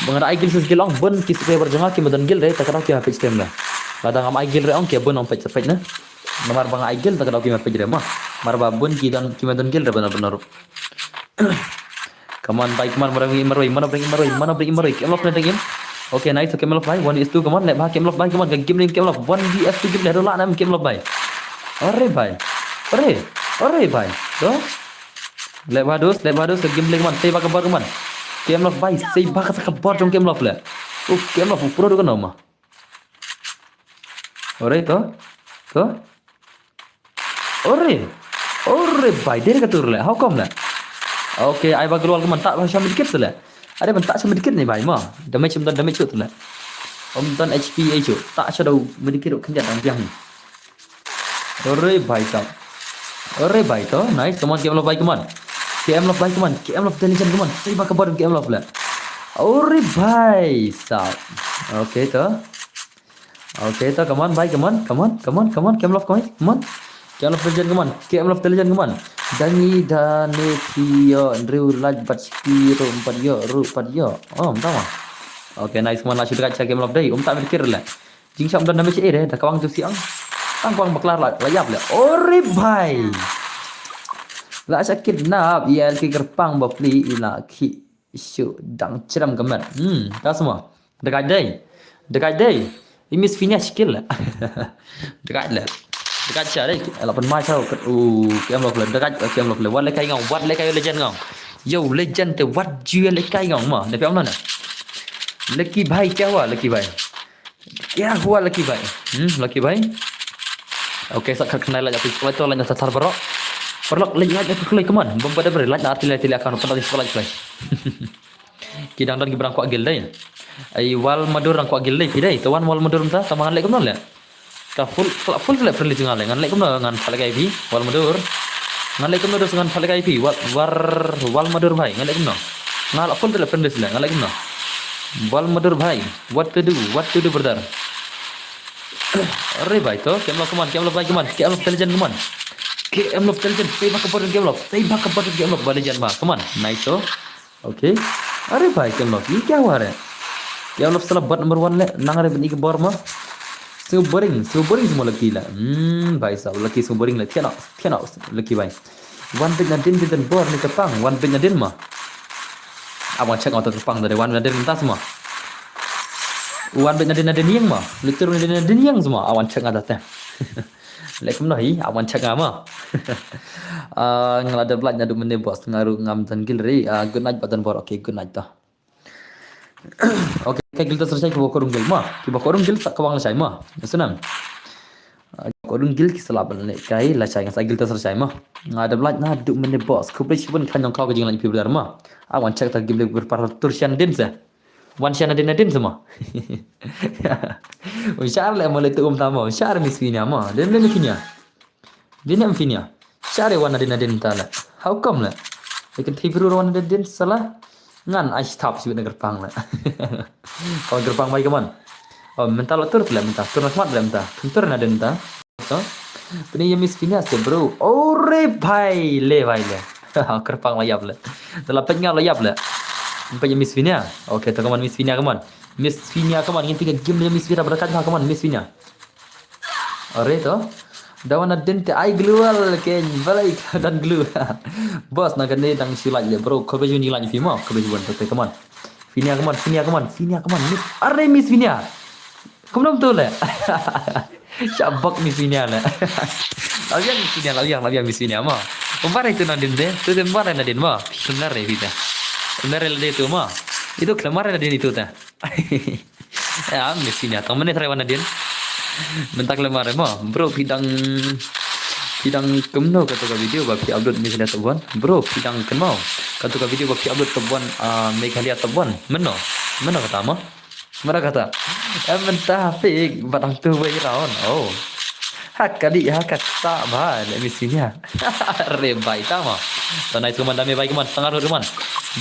A: Bangada ai gil ses gil ong bon ki subscriber jang ki madan gil re takara ki map stream la. Kadang am ai gil re ong ki bon ong page page na. Nomor bang ai gil takara ki map page re mah. Marba bon ki dan ki madan gil re benar-benar. Come on bye come on mana bring maroi game love na game. Okay nice game love bye 1v2 come on let ba game love bye come on game ni game love 1v2 game le rola nam game love bye. Ore bye. Ore bye. To. Let ba dos ke game le come on. Say ba kabar come on. Game love bye say ba kata kabar jong game love le. Oh game love pro do kana mah. Ore to. Ore bye dia katur le. How come le? Okay, ai ba keluar ke tak macam sedikit tu lah. Ada bentak sama sedikit ni bai mah. Damage tu lah. Om ton HP ai chu. Tak shadow sedikit kenjat ampiang ni. Ore bai sab. Ore bai to. Nice. Come on game love bai come on. KM love bai come on. KM love intelligent come on. Saya ba kabar KM love lah. Ore bai sab. Okay to. Come on bai come on. KM love come on. KM love intelligent come on. KM love intelligent come on. Dani dane kiyo riu laj bat skiro empat yo. Oh, tahu mah. Okay, nice man lah sudah kaca game love day. Tak mikir lah. Jing syam dan damage deh. Dah kawang tu siang. Tang kawang baklar lah. Layap lah. Ore bhai. Lah sakit nap. ILK gerpang bapli ilaki isu dang ceram kemat. Dah semua. Dekat day. Imis finish skill lah. Dekat lah. Dekat cha đấy là phần mai sao em lộc lần dekat em lộc lần what lấy cây legend ngong yo legend từ what chưa lấy cây ngong mà để phải nè lucky bhai क्या हुआ lucky bhai oke sak kenal lah tapi setelah itu lanjut satar bro perlok lagi play come on bomba ber lanjut artileri akan pada sekolah play kidang dan kibrang kuat gil dai ai wal madur rang kuat gil dai pidai tawan wal madur ta tamangan lek kom le ka full lek friendly jangan le ngan lek kom ngan pale kai pi wal madur ngan lek kom ngan pale kai pi wal madur bhai ngan lek kom ngal full lek friendly le ngan lek kom wal madur bhai what to do brother Arre bhai to KM love bhai come on KM love intelligent come on KM love intelligent say back about KM love bhai legend come on nice to okay अरे भाई KM love ये क्या हुआ है KM love salah bat number 1 le nang are bani ke bor mah so boring semua laki lah भाई साहब laki so boring lah tiana laki भाई one big nadin din bor ni kepang one big nadin mah abang check out kepang dari one nadin entah semua Wan bet nadin yang mah. Litur nadin yang semua awan cek ngadat teh. Lekum nahi awan cek ngama. Ngelada belanja du mene bos ngaru ngam dan gilri. Good night badan bor. Oke, good night dah. Oke, kayak gilta selesai ke bokorung gil mah. Ki bokorung gil sak kawang lesai mah. Senang. Bokorung gil ki selaban le kai lesai ngas gilta selesai mah. Ngada belanja du mene bos. Kubri pun kan yang kau ke jinglan pibdar mah. Awan cek tak gilek berparatur sian din sa. Wan sian nadin semua. Syar le mulai tu tama. Syar misfinya mah. Dan misfinya. Dia nak misfinya. Syar wan nadin tala. How come la? Lekin tibru wan nadin salah. Ngan ai stop sibuk nak gerpang la. Kalau gerpang baik kaman. Oh, mental tur la mentah. Tur nak mat la mentah. Tur nadin ta. So, ini yang misfinya se bro. Ore bhai le bhai le. Gerpang layap la. Dalam pengal layap la. Nampak Miss Vina. Okey, tu kawan Miss Vina kawan. Miss Vina kawan ingin tiga game Miss Vina berdekat kawan Miss Vina. Ore tu. Dawan adin te ai glual ken balai dan glu. Bos nak kena dang silai le bro. Kau baju ni lagi fima. Kau baju buat tu kawan. Vina kawan. Miss. Are Miss Vina. Kau belum tahu le. Syabak Miss Vina le. Lagian Miss Vina, lagian Miss Vina mah. Kemarin itu nadin deh. Tu kemarin nadin mah. Benar ya kita. Benar ada itu mah. Itu kemarin ada itu tah. Ya, mesinnya. Tahu mana Taiwan ada? Bentak kemarin mah. Bro, pidang kemno kata ka video bagi upload mesinnya tebuan. Bro, pidang kemau. Kata ka video bagi upload tebuan Meghalaya tebuan. Meno kata mah. Mana kata? Mentah fake batang tu bairaon. Oh. Hak tak bah mesinnya. Rebai tama. Tanai cuman damai baik man, setengah rumah.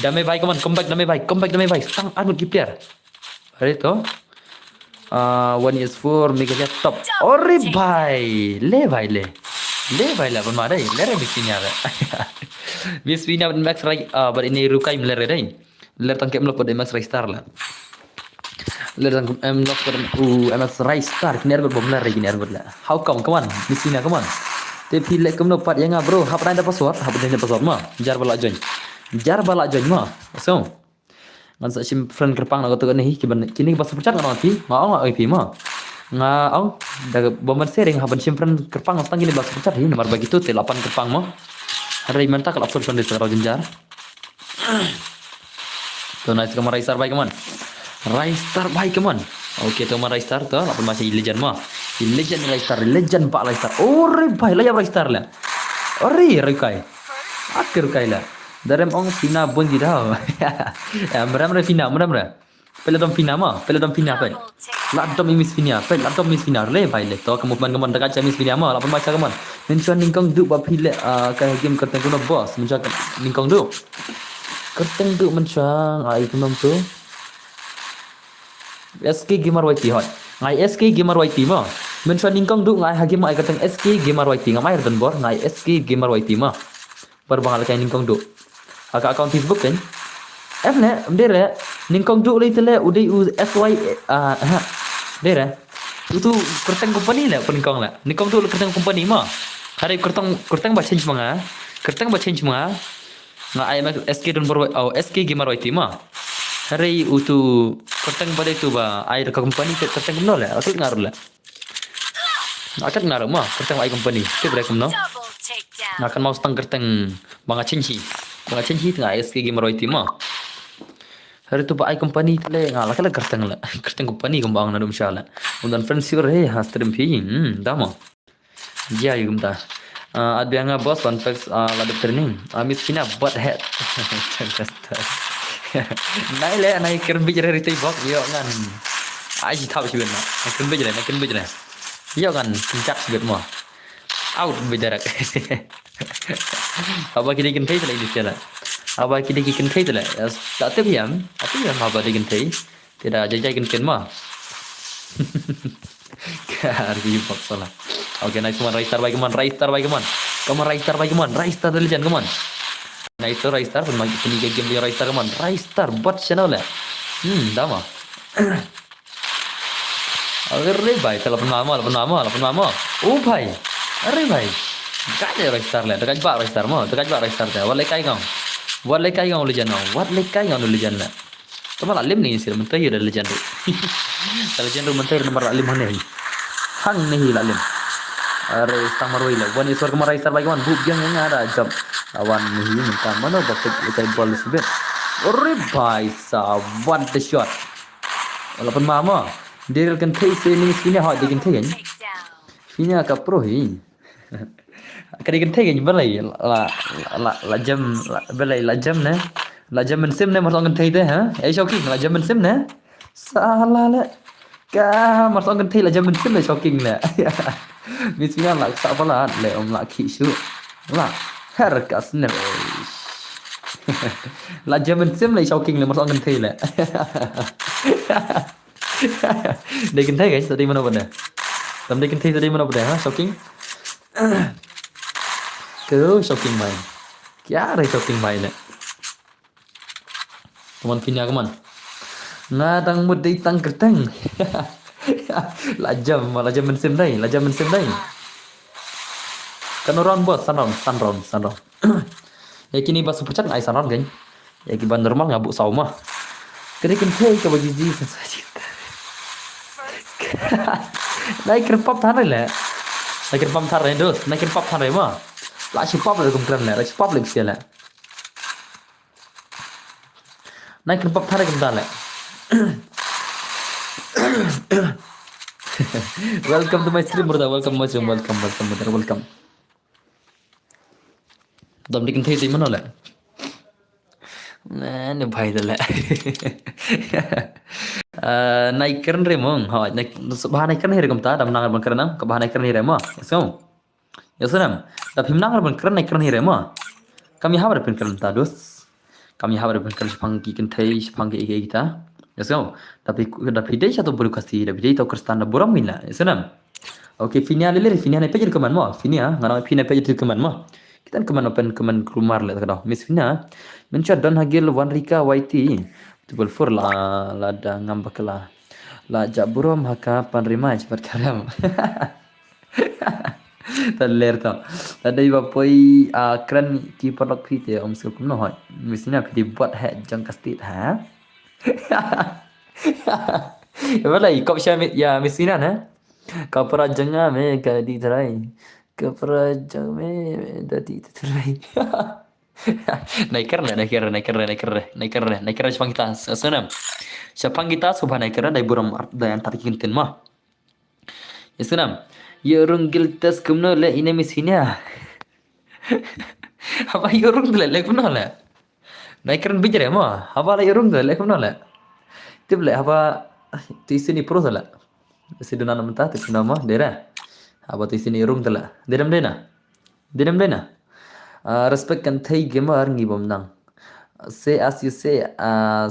A: Damai baik man, comeback damai baik. Setengah anu kipiar. Hari tu. One is for Meghalaya top. Ore bhai, le bhai pun madai. Lere mesinnya le. Mesinnya max rai bar ini rukai melere dai. Lere tangkap melok pada max rai star lah. Lere tangkap melok pada max rai star. Kini arbot bom lere kini arbot lah. How come kawan? Mesinnya kawan. Tapi lek kemno part yang bro, hap ada password mah. Jar balak join mah. So. Man sa sim friend kerpang nak tu ni kini pas percat kan nanti. Ngau IP mah. Ngau dah bomber sharing haban sim friend kerpang stang gini pas percat ni nomor bagi tu 8 kerpang mah. Hari mentak kalau friend di serau jenjar. Tu nice kamera Raistar baik kaman. Raistar baik kaman. Okey tu kamera Raistar tu 8 masih legend mah. Legend Pak Raistar. Ore bhai layap Raistar lah. Ore rekai. Akhir kai lah. Darem ong Fina bun gida. Meram Fina. Peladom Fina mah. Pe. Ladom Miss Fina. Ladom Miss Fina le bhai le. To kamu man dekat Miss Fina mah. Lapan baca kaman. Mencuan ningkong duk bab hile kai game kerteng kuno bos. Mencuan ningkong duk. Kerteng duk mencuan ai kunom tu. SK Gamer YT hot. Ngai SK Gamer YT mah. Mencuan ningkong duk ngai hagi mai kateng SK Gamer YT ngamai dan bor ngai SK Gamer YT mah. Perbangal kain ningkong duk. Agak akaun Facebook kan. Ne, dere ningkong duk le tele udai SY dere. Itu kerteng company lah peningkong lah. Ningkong duk kerteng company mah. Hari kerteng ba change manga. Ngai SK dan bor SK Gamer YT mah. Hari itu kerteng pada itu ba air company kerteng kumno lah. Akal ngaruh lah. Akan ngaruh mah kerteng ai company. Itu berapa kumno? Akan mau setang kerteng banga cenci tengah SK Gamer YT mah. Hari tu ba ai company tele ngala kala kerteng lah. Kerteng company kembang na dum shala. Undan friends sure he stream pi. Dama. Dia yum ta. Adbianga boss one packs ladap training. Miss Fina butt head. Nai kerbi jere ritai bok yo ngan. Ai thau sibet na. Kerbi jere. Yo kan pincak sibet mah. Out bejarak. Apa kita kentai tela ini sila. Apa kita kentai tela. Tak tahu yang apa dia kentai. Tidak jajai kentai mah. Karbi bok salah. Okay, nice one. Raistar baik man. Kamu Raistar baik man. Raistar dari jan kaman. Nice Raistar pun magi peniga game dia Raistar kaman. Raistar bot channel lah. Dama. Agar lebay telepon mama. Oh bhai. Are bhai. Kaya Raistar lah. Dekat bak Raistar mah. Dah. Wat lekai kau lejan lah. Kamu lah lem ni sih. Mentah ya dah lejan tu. Kalau jangan rumah nomor lalim hang nih lalim. Are stang marwai la. Wan iswar kemarai sar bagi wan buk yang ada jam. Awan nih minta mana bakit ikai bol sebet. Ore bhai sahab, what the shot. Walaupun mama, dia kan thay sini sini hot dia kan thay kan. Sini agak pro hi. Cái kan thay kan balai la jam balai la jam nè. La jam mình sim nè mà kan thay thế hả? Ấy shocking la jam mình sim nè. Salah le. Ka mà kan thay la jam mình sim là shocking nè. Misalnya lah apa lah le om lah kisu. Lah herkas nè. La jam mình sim là shocking là mà kan thay le. Dia kan thay guys tadi mana benda? Tam dia kan thay tadi mana benda ha? Shocking. Cứ shocking mày. Kya re shocking mày nè. Teman Finia keman. Ngadang mudi tang kerteng. Lajam mensim đây, lajam mensim đây. Kan orang bos sanron. Ya kini bas pucat ngai sanron kan. Ya ki ban normal ngabuk sauma. Kene kan thay ke bagi ji saja. Naik kerpap than le. Naik kerpap than re dos, naik kerpap than re ma. Lại chụp pop lại cùng keren lại chụp pop lại xia lại nay keren pop thay cùng ta lại welcome to my stream brother welcome tầm đi kinh thi gì mất rồi lại nè bài rồi lại nay keren re mong hỏi nay bahan nay keren re cùng ta đam năng bằng keren có bahan nay keren re mà không ya senam tapi menang kan keren hirema kami habar pen keren tados kami habar pen keren pangki kentai pangki kita ya senam tapi dai satu baru kasih dai tau kristana buram mina ya senam oke finia pejir keman mo finia ngarang finia pejir keman mo kita keman open keman rumar le takado miss finia menchat don hagil wan rika waiti tubul fur la da ngambakla la jaburam haka panrima cepat karam Taler tau. Tadi bapoi keren keeper lock fit ya om skill kumno hoi. Misalnya pidi buat hack jang kastit ha. Balai kau sya ya misalnya na. Kau perajanga me kadi terai. Kau perajang me dadi terai. Naik keren sepang kita senam. Sepang kita subhan naik keren dai buram dai antar kintin mah. Ya senam. Yorung giltas kumno le ine misinya. Apa yorung le kumno le. Naikran bijare mo. Apa la yorung le kumno le. Tible apa tisini pro la. Siduna namta tisuna mo dera. Apa tisini yorung la. Deram dena. Respect kan thai gamer ngibom nang. Say as you say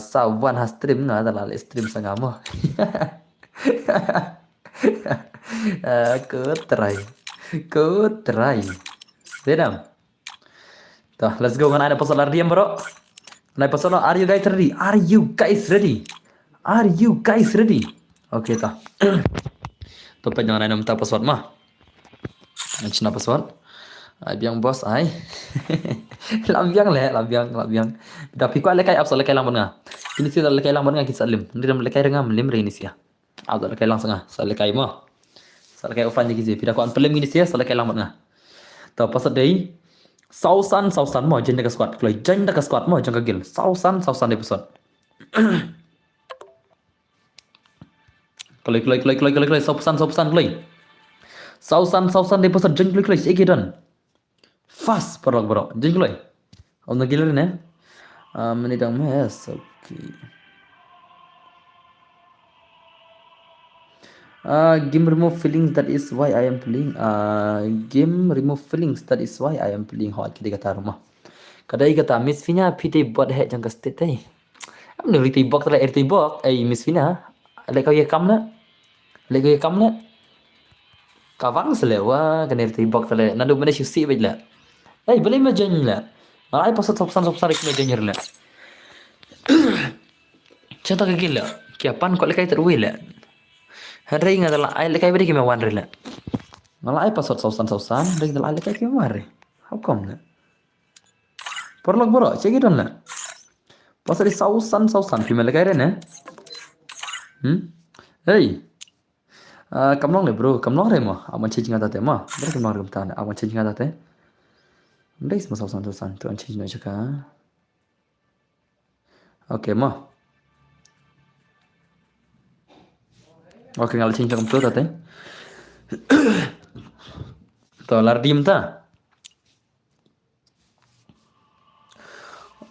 A: sa one has stream nga dala stream sanga mo. Aku try. Sedam. Tuh, let's go kan ada pesolar diam bro. Naik pesolar, are you guys ready? Oke toh. Topet jangan ada minta password mah. Cina password. Biang bos ai. Lambiang. Tapi kau lekai apa lekai lambat ngah. Ini sih lekai lambat ngah kita lim. Ini lekai rengam lim ini sih ya. Ada lekai langsung ngah. Lekai mah. Lekai offline je pida ko an pelem ini sih lekai lambat ngah. Tahu pasal dei. Sausan mau jenda ke squad. Kalau jenda ke squad mau jangka gil. Sausan episode. Kalau sausan kelai. Sausan episode jeng kelai sih dan. Fast bro. Jeng kelai. Om nak gilir ne? Menidang mes. Okay. Game remove feelings that is why I am playing. Game remove feelings that is why I am playing hot kita kata rumah. Kadai kata Miss Fina pide buat hack jangka state tadi. Am nak riti box lah RT box. Miss Fina, lek kau ye kam na. Kawang selewa kan RT box lah. Nado mana sih bejla. Boleh majan lah. Malai pasal sopsan ikhlas majan lah. Contoh kegila. Kiapan kau lekai terwil lah. Hari ini adalah air lekai beri kami wan rela. Malah air pasal sausan, dari adalah air lekai kami wan re. How come lah? Perlok bro, cek itu lah. Pasal di sausan, kami lekai rena. Hey, cầm nong này bro, cầm nong này mà, aman change ngata te mà, bro cầm nong cầm ta, aman change ngata te. Đây semua sosan tu an change noi chaka. Okay mà. Okay ngal change cầm tu ta te. To lar dim ta.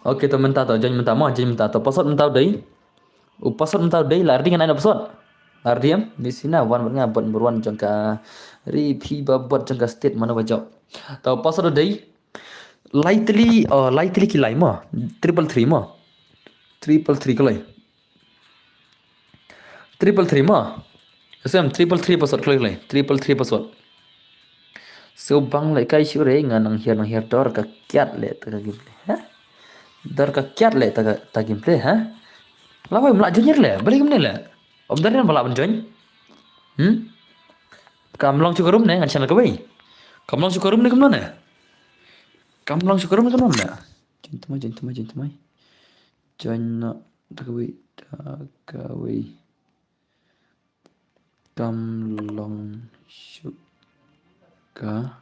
A: Okay to menta to jangan menta mo, jangan menta to pasot menta dei. Pasot menta dei lar dengan aina pasot. Lar diam di sini wan wan ngabot berwan jangka ri babot jangka state mana bajau. To pasot dei lightly kilai mo, triple three mo. Triple three kelai. Triple three mo. Xem triple three pasot kelai. Triple three pasot. So bang lại cái sure ngan nang hiar dor ka kiat le ta gameplay. Ha? Dor ka kiat le ta gameplay ha? Lawai melak junior le, balik kemana le? Om dari balak menjoin. Kam long cukurum ne ngan channel ka bai. Kam long cukurum ne kemana? Kam long cukurum ne kemana? Join mai. Join na ta ka bai. Kam long ka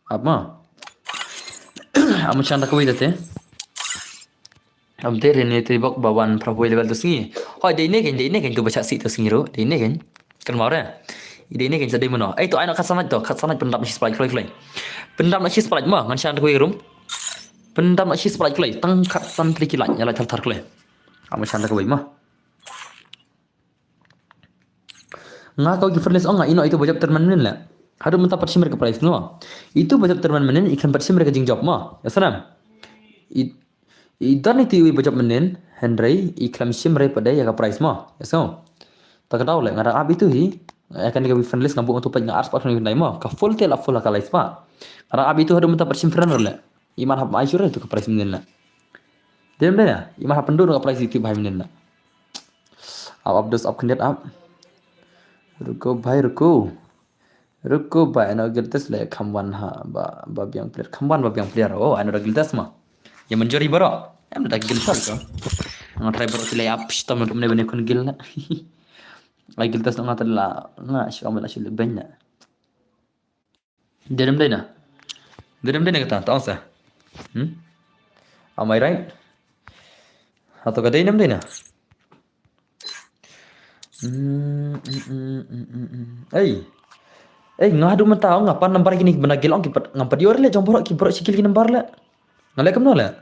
A: apa? Am chanda ka bai date. Am tere ne te bok bawan praboy level tu singi. Hoi dei ne kan tu baca si tu singi ro. Dei ne kan mau re. Dei ne kan sedai mono. To ai nak kasanat pendam si spike klai. Pendam nak si spike mah ngan chanda ka bai rum. Pendam nak si spike klai tang kat san tri kilat nyala thar klai. Am chanda ka bai mah. Nga kau giferless oh nga ino itu bajab termanen la. Hadu mentah persimmer ke price no. Itu bajab termanen ikan persimmer ke jing job mah. Ya salam. Idan itu bajab menen Henry iklam simre pada ya ka price mah. Ya so. Tak tahu le ngara ab itu hi akan ke giferless ngabuk untuk panya ars pas ni mah. Ka full tel full ka life mah. Ngara ab itu hadu mentah persimmer la. Iman hab mai sure itu ke price menen la. Dem ya. Iman hab pendu ka price itu bahai menen la. Ab dos ab kendet ab. रुको भाई ana giltas le khamwan ha babyang player oh ana giltas ma ya menjori baro am da giltas ko ang try baro sila up stom ne bene kun gil na ay giltas nga tala nga shi amala shi benya derem dena kata tahu sa am I right atau ka derem dena ngadu mentau ngapa nambar gini benagil ong kipat ngapa dior le jomborok kiborok sikil gini nambar le ngale kam no le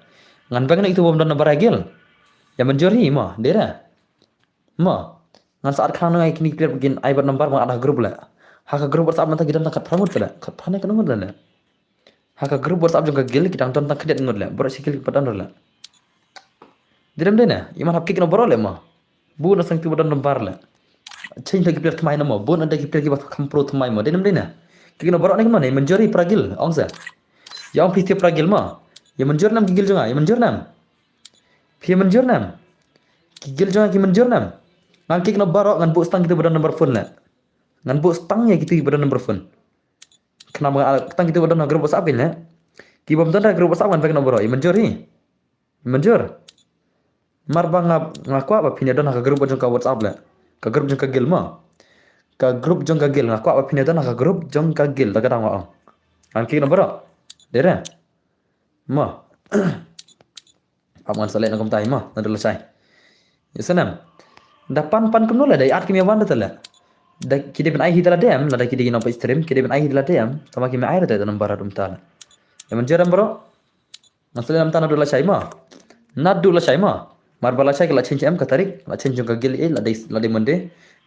A: ngan bang itu bom nambar agil ya menjori mo dera mo ngan saat khana ngai kini clear begin ai bar nambar ada grup le haka grup WhatsApp manta gidan kat pramut le kat phane kan ngod le haka grup WhatsApp jong gil kita ton tak kedet ngod le borok sikil kipat le direm dena iman hap kik no borok le mo bu na sang tu bodan nambar le change lagi player thmai namo bon ada player ki bat kampro thmai mo denam dena kikino borok ne kemana menjori pragil ongsa ya ong piti pragil mo ya menjor nam gigil jonga ya menjor nam phi menjor nam gigil jonga ki menjor nam ngan kikino borok ngan bu stang kita bodan number phone la ngan bu stang ya kita bodan number phone kenapa stang kita bodan grup WhatsApp gil la ki bom dan grup WhatsApp ngan kikino borok ya menjori menjor marbang ngakwa ba pini don ka grup jong ka WhatsApp la ka grup jong ka gil ma ka grup jong ka gil ngakwa ba pini don ka grup jong ka gil ta kadang wa an ki nomor dere ma aman sale na kom tai ma na dala sai yasanam da pan kum no la dai art ki me wan la da kide ben ai hidala dem la da kide no pa stream kide ben ai hidala dem tama ki me ai da nomor adum tala ya menjeram bro masale nam ta na dala sai ma na dula sai ma marbala sai kala change am ka tarik la change ka gil la dai monde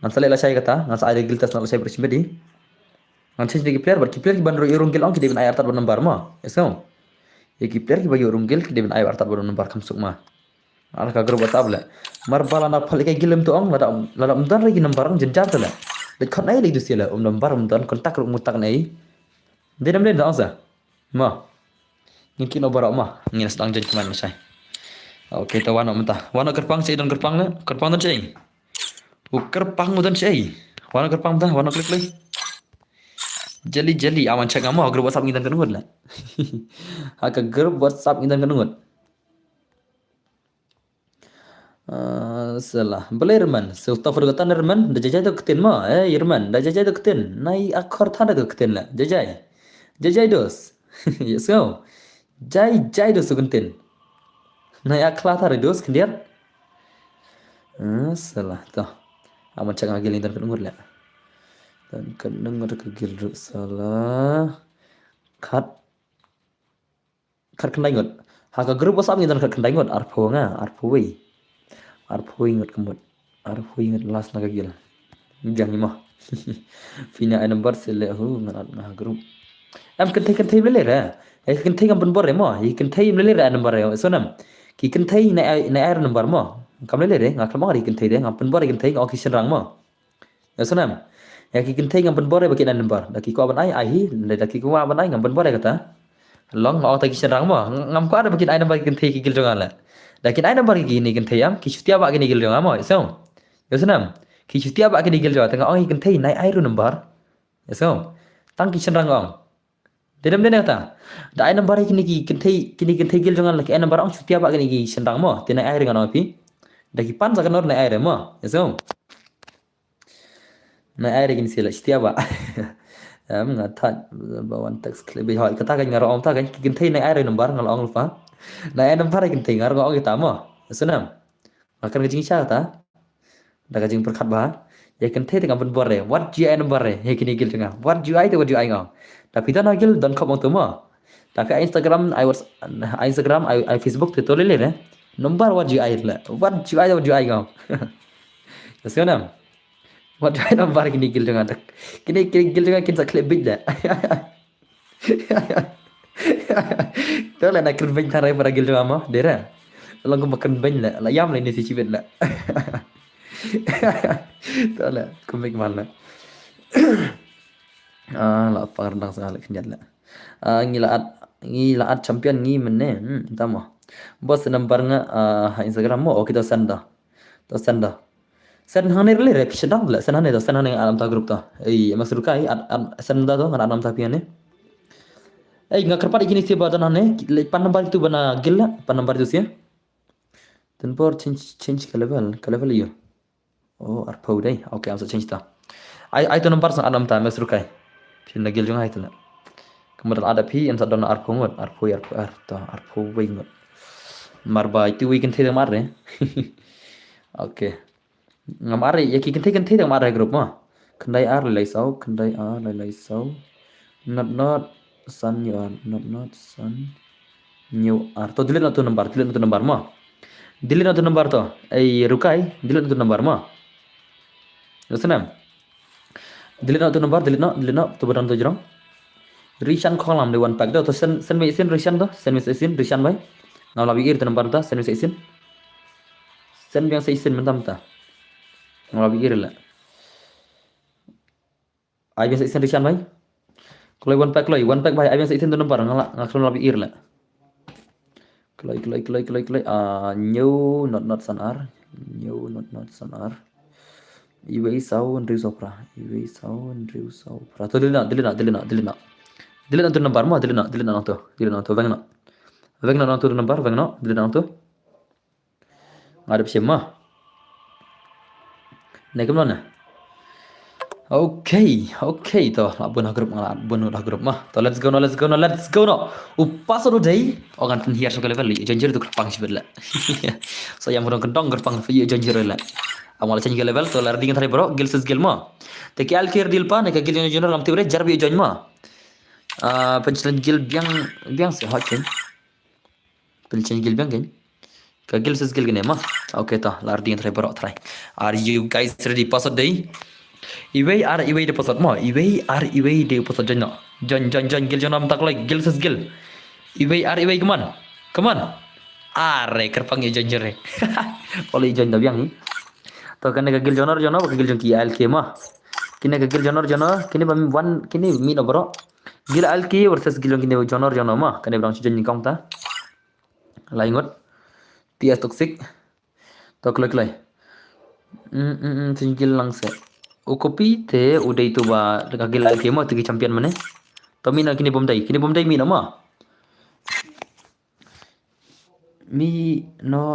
A: ngan sale la sai kata ngan sa gil tas na la sai bersimedi ngan change ki player ki bandro irung gil on ki deben ayar tat nambar ma eso ye ki player ki bagi irung gil ki deben ayar tat nambar kam suk ma ala ka grup WhatsApp la marbala na phal ka gilem to ong la dan lagi nambar ong jenjar la de khon ai le du sila nambar dan kontak ru mutak nei denam den da sa ma ngin no barok ma ngin sedang jadi kemana sai oke ta wano mentah wano kerpang cai dan kerpang la kerpang dan cai kerpang dan cai wano kerpang ta wano klik jeli awan cak ngamo grup WhatsApp ngitan kanut la haka grup WhatsApp ngitan kanut Salah. Boleh Irman. Sultan Furgatan Irman. Dah jajai tu ketin mah. Irman. Dah jajai tu ketin. Nai akor thada tu ketin lah. Jajai. Jajai dos. Yes go. Jai dos tu ketin. Nai akla thada dos kendian. Salah. Tuh. Amat cakap lagi dan kenungur lah. Dan kenungur kegil salah. Kat. Kat kendai ngot. Haka grup WhatsApp ni dan kat kendai ngot. Arpo nga. Arpo wei. Arpo ingat kemut. Arpo ingat last naga gila. Jangan ni mah. Fina ay number sila ngat ngah group. Am kentai beli ra. Kentai ngam penbor mo. Kentai beli ra number ra. So nam. Kentai na air number mo. Kam beli ra ngak lamang kentai ra ngam penbor kentai ngak kisah rang mo. So nam. Kentai ngam penbor bagi number. Daki ko aban ai daki ko aban ai ngam penbor kata. Long ngak ta kisah rang mo. Ngam ko ada bagi ai number kentai kikil jangan la. Lakin ai number gini kentai am kisutiya ba gini gil jangan mo. So. So nam. Kisutiya ba gini gil jangan tengah oi kentai nai air number. So. Tang kisah rang ong. Tidak mana kata. Dah ai number kini kentai gil jangan lagi ai number ong sutiya ba gini kisah rang mo. Tina air dengan api. Daki pan sa kanor nai air mo. So. Nai air gini sila sutiya ba. Mengatat bawan teks klip hoi kata kan ngaro ong ta kan kentai nai air number ngal ong lupa. Nai air number kentai ngaro ong kita mo. Sunam. Akan kajing siya kata. Dah kajing perkat ba. Ya kentai tengah penbor re. What GI number re. He kini gil tengah. What GI tu what GI ngau. Tapi dah nagil don kop tu mo. Tapi Instagram I Facebook tu tole le. Number what GI le. What GI tu what GI ngau. Sunam. What GI number kini gil tengah. Kini gil tengah kinsa klip big dah. Tu lah nak kerja tarai pada gil tengah mo. Dera. Long ko makan bany la. Layam la ni si cibet la. Tak lah, komik mana? Lah apa rendang sekali kenyat lah. Ngilaat champion ngi mana? Tama. Bos number nga Instagram mo. Okay, to send dah. Send hane rele rep sedang lah. Send hane alam ta grup ta. Masuk kai send dah tu ngana alam ta pian ni. Ngak kerpat ikini si badan hane. Pan number itu bana gila. Pan number itu sih. Tanpa change ke level iyo. Oh, arpo deh. Okay, I'm change ta. Ai tu number sang alam ta mesru kai. Pin nagil jong ai tu la. Kemudian ada pi yang sadon arpo ngot, arpo wei ngot. Marba itu weekend thai mar re. Okay. Ngam are ya ki kentai mar grup ma. Kendai ar lai sau. Not sun you not sun. New ar to delete tu number ma. Delete tu number to. Rukai, delete tu number ma. Listenem. Delete tu number, delete tu barang tu jerong. Rishan kolam di one pack tu send me isin Rishan tu, send me isin Rishan boy. Ngau labi ir tu number tu, send me isin. Send yang isin mentam ta. Ngau labi ir la. Ai biasa isin Rishan boy. Kalau one pack boy, ai biasa isin tu number ngau labi ir la. Kelai. New not sanar. Iwei sau Andrew Sopra. Tu delina. Delina tu number mo, delina tu. Vengna tu number, delina tu. Ngadep siapa? Naik mana? Okay to. Abun grup mah. To let's go no. Upas ono day. Orang pun hiar sekali level. Janjir tu kerpang sibet la. So yang orang kendong kerpang janjir la. Amal change level to lar dingan thari bro gil ses gil ma te ki al kir dil pa ne ka gil jono lam tibre jarbi join ma pencen gil biang se hakin pencen gil biang kan ka gil ses gil gene ma okay ta lar dingan thari bro try are you guys ready password day iwei de password ma iwei de password join gil jonam tak like gil ses gil iwei come on are kerpang join jere oleh join da biang ni तो कने का गिल जनर गिल जन की आल के मा किने का गिल जनर किने बम वन किने मी न बरो गिल आल के वर्सेस गिल किने जनर मा कने ब्रांच जन निकम ता लाइंगोट टीएस टॉक्सिक तो क्लक सिंगल लंग से ओ कॉपी थे उदय तो बा का गिल आल के मा तो की चैंपियन मने तो मी न किने बम दई मी न मा मी no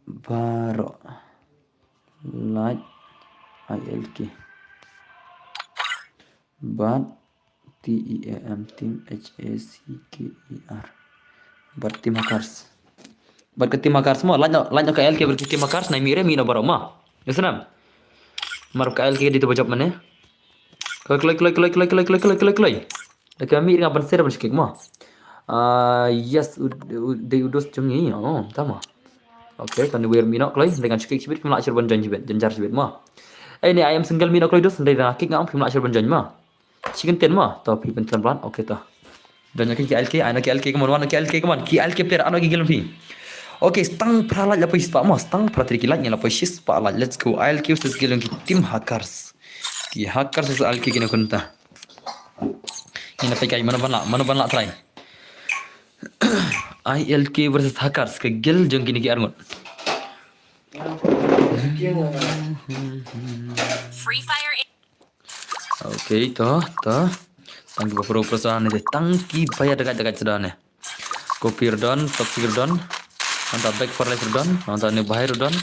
A: baro like ILK but TEAM bertim hackers berketim hackers semua lanjut ke ILK berketim hackers na mire mina baroma yasanam mar ke ILK dito bajab mana klik kami dengan berser bersikik mah yes de udos jungi oh tama okay kan wir mina klai dengan sikik sibit pimla asyir banjan jibet janjar sibit mah ini ayam single mina klai dos ndai rakik ngam pimla asyir banjan mah chicken ten mah tapi pentan plan okay ta dan yakin KLK ana KLK kemon wana KLK kemon KLK player ana gigil fi okay stang pralat la pais pa mah stang pratri kilat nya la pais pa la let's go ILK versus gilong tim hackers ki hackers versus ILK kini kunta ini pakai mana banla try ILK versus hackers ke gil jeng kini ki arngot Free Fire okay to tangki bapro perasaan ini tangki bayar dekat sudah nih kopi redon top secret redon mantap back for life redon mantap nih bahaya redon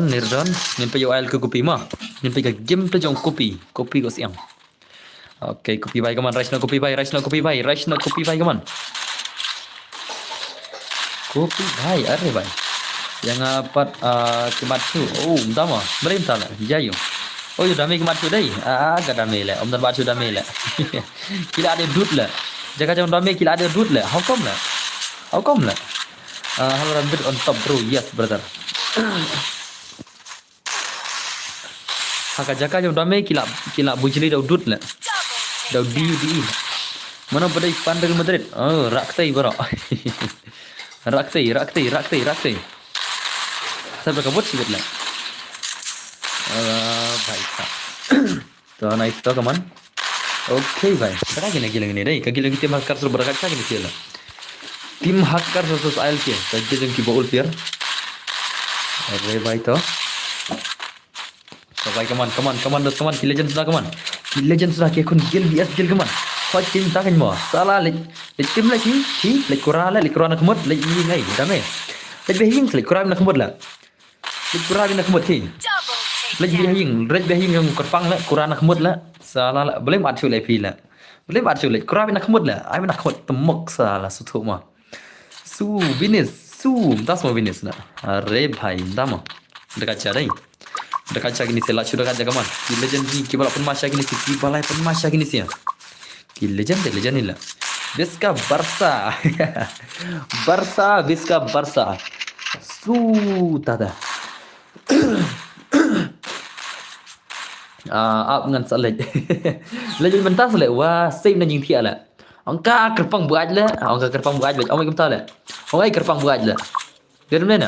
A: Nirdon nimpe yo ail ke kopi mah nimpe ke game pe jong kopi go siang okay kopi bai kaman rice na kopi bai kaman kopi bai are bai yang apa kimatsu oh mtama beri mtala jayo oh yo dame kimatsu dai agak dame le om dan batsu dame le kila ada dut le jaga jong dame kila ada dut le how come le hello Rambit on top bro yes brother haka jaka jom dame kila bujli daw dut le daw di mana pada pandang Madrid oh raktai bro raktai saya berkabut sih le baik to nice to kaman okay bhai kara gila ni dai kagila kita makar sur berakat sa gini sila tim hacker versus ILK tadi jeng ki baul pier are bhai to bhai kaman ki legend sudah ki kun gil kaman kau cinta kan mo salah le tim lagi le kurala kemut le ini ngai dame le behing le kurala nak kemut la le kurala nak kemut ki le behing yang kerpang la kurala nak kemut la salah la boleh mat le pi la boleh mat le kurala nak kemut la ai nak kemut temuk salah sutu ma su das mau Venus na are bhai dama dekat cara gini sela sudah dekat jaga man ki legend ki balap penmasya gini si ki balai penmasya gini si ki legend ni lah Visca Barca su tada up ngan salej legend mentas le wah same na jing thia la angka kerpang buat le ông kim ta le ông ai kerpang buat le dia mana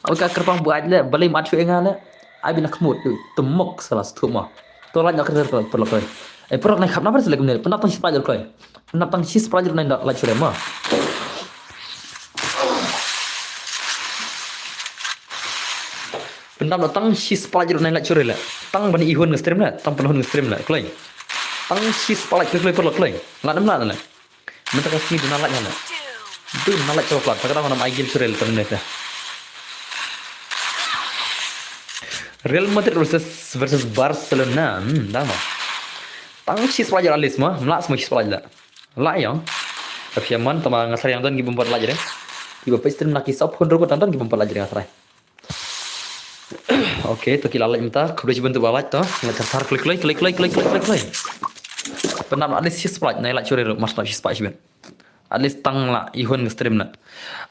A: angka kerpang buat le balai mat fe ngale ai bin khmut temok salah satu mah to la nak perlu koi perok nai khap na par selek ne penap tang sipra koi penap tang sis pra nai la chure mah penap tang sis pra nai la chure la tang bani ihun nge-stream la tang penhun nge-stream la koi tang sis pra perlu koi la nam la minta kasih dina la nyala tu nalak coklat tak kata nama Aigil Surel ternyata Real Madrid versus Barcelona dama tang sis pelajar alis mah melak semua sis pelajar la yang tapi aman tambah ngasar yang tuan gibum pelajar ya tiba pas stream laki sop hundro ko tonton gibum pelajar ngasar oke to kila lek minta kudu bentuk bawah to ngetar klik penam alis sis pelajar naik curi mas sis pelajar alis tang la ihun stream na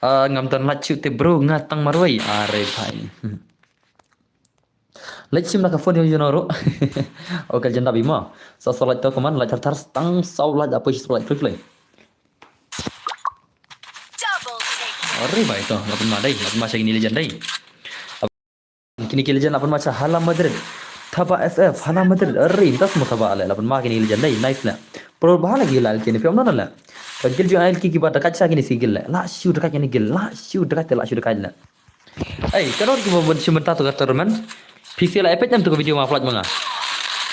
A: ngam tan la te bro ngatang marwai are bhai lechim na ka phone yo noro okal janda bima sa salat to kaman la tar tang sau la apa sis pelajar klik are bhai to la pun madai la masa ini legend dai kini legend la pun masa Hala Madrid thaba FF Hala Madrid are tas mo thaba la pun ma kini legend dai nice la pro bahala gila kini film na la gil jo ail ki ba dekat sa kini sigil la shu dekat kini gil la shu dekat la ai kalau ki mo bon simenta to terman PC la epet nam to video ma upload manga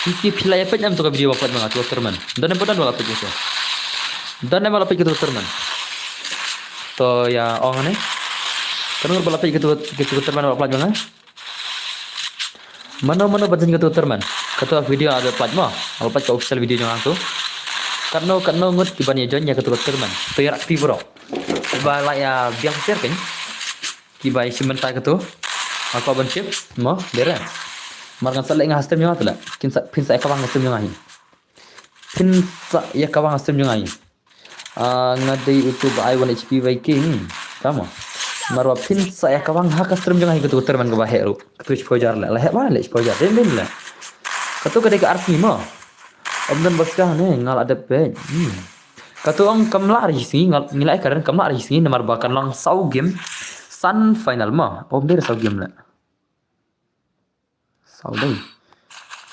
A: PC pila epet nam to video upload manga to terman dan empotan wala pek itu dan emala pek itu terman to ya ong ne Kan bola pe gitu teman bola pelaj manga. Mana baca gitu teman. Kata video ada pelaj mah. Bola pelaj official video yang tu. Karena ngut kibanya join ya ketua teman. Tuyar aktif bro. Bala ya biang share kan. Kibai sementara ketu. Aku abang chip. Mo dera. Margan salek ngah hastem yang atla. Pinsa ekawang hastem yang ahi. Pinsa ya kawang hastem yang ahi. Ngadai YouTube I1 HP Viking. Tama. Marwa pinsa ya kawang hak hastem yang ahi ketu teman ke baheru. Ketu exposure la. Lahek balik exposure. Den la. Ketu kedai ke arsi mo. Om dan baskah ne ngal ada pe. Katu ang kamla risi ngilai karen kamla risi nomor bahkan lang sau game sun final mah. Om dia sau game la. Sau dai.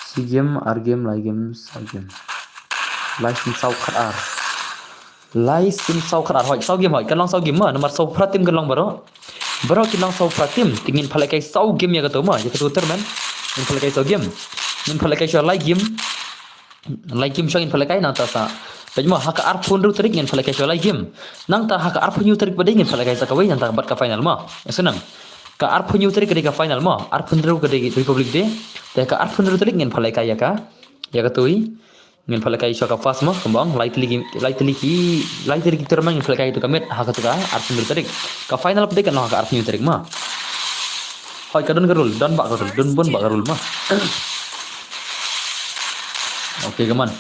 A: Si game ar game lai game sau game. Lai sim sau khatar. Lai sim sau khatar hoi sau game hoi kan lang sau game mah nomor sau pratim kan lang baro. Baro kin lang sau pratim tingin phalai kai sau game ya katu mah ya katu terman. Nin phalai kai sau game. Nin phalai kai lai game. Lai game shangin phalai kai nang ta sa. Pajma haka arpun ru tarik ngin phalai kai lai game. Nang ta haka arpun yu tarik badai ngin phalai kai sakawai nang ta bat ka final ma. Senang. Ka arpun yu tarik ka final ma. Arpun ru ka Republic Day. Ta ka arpun ru tarik ngin phalai kai ya ka. Ya ka tui. Ngin phalai kai ka fast ma kembang lai tili terman ngin phalai kai tu kamet haka tu ka arpun ru tarik. Ka final badai kan haka arpun yu tarik ma. Hoi ka don garul, don ba garul, don bon ba garul ma. Oke kaman.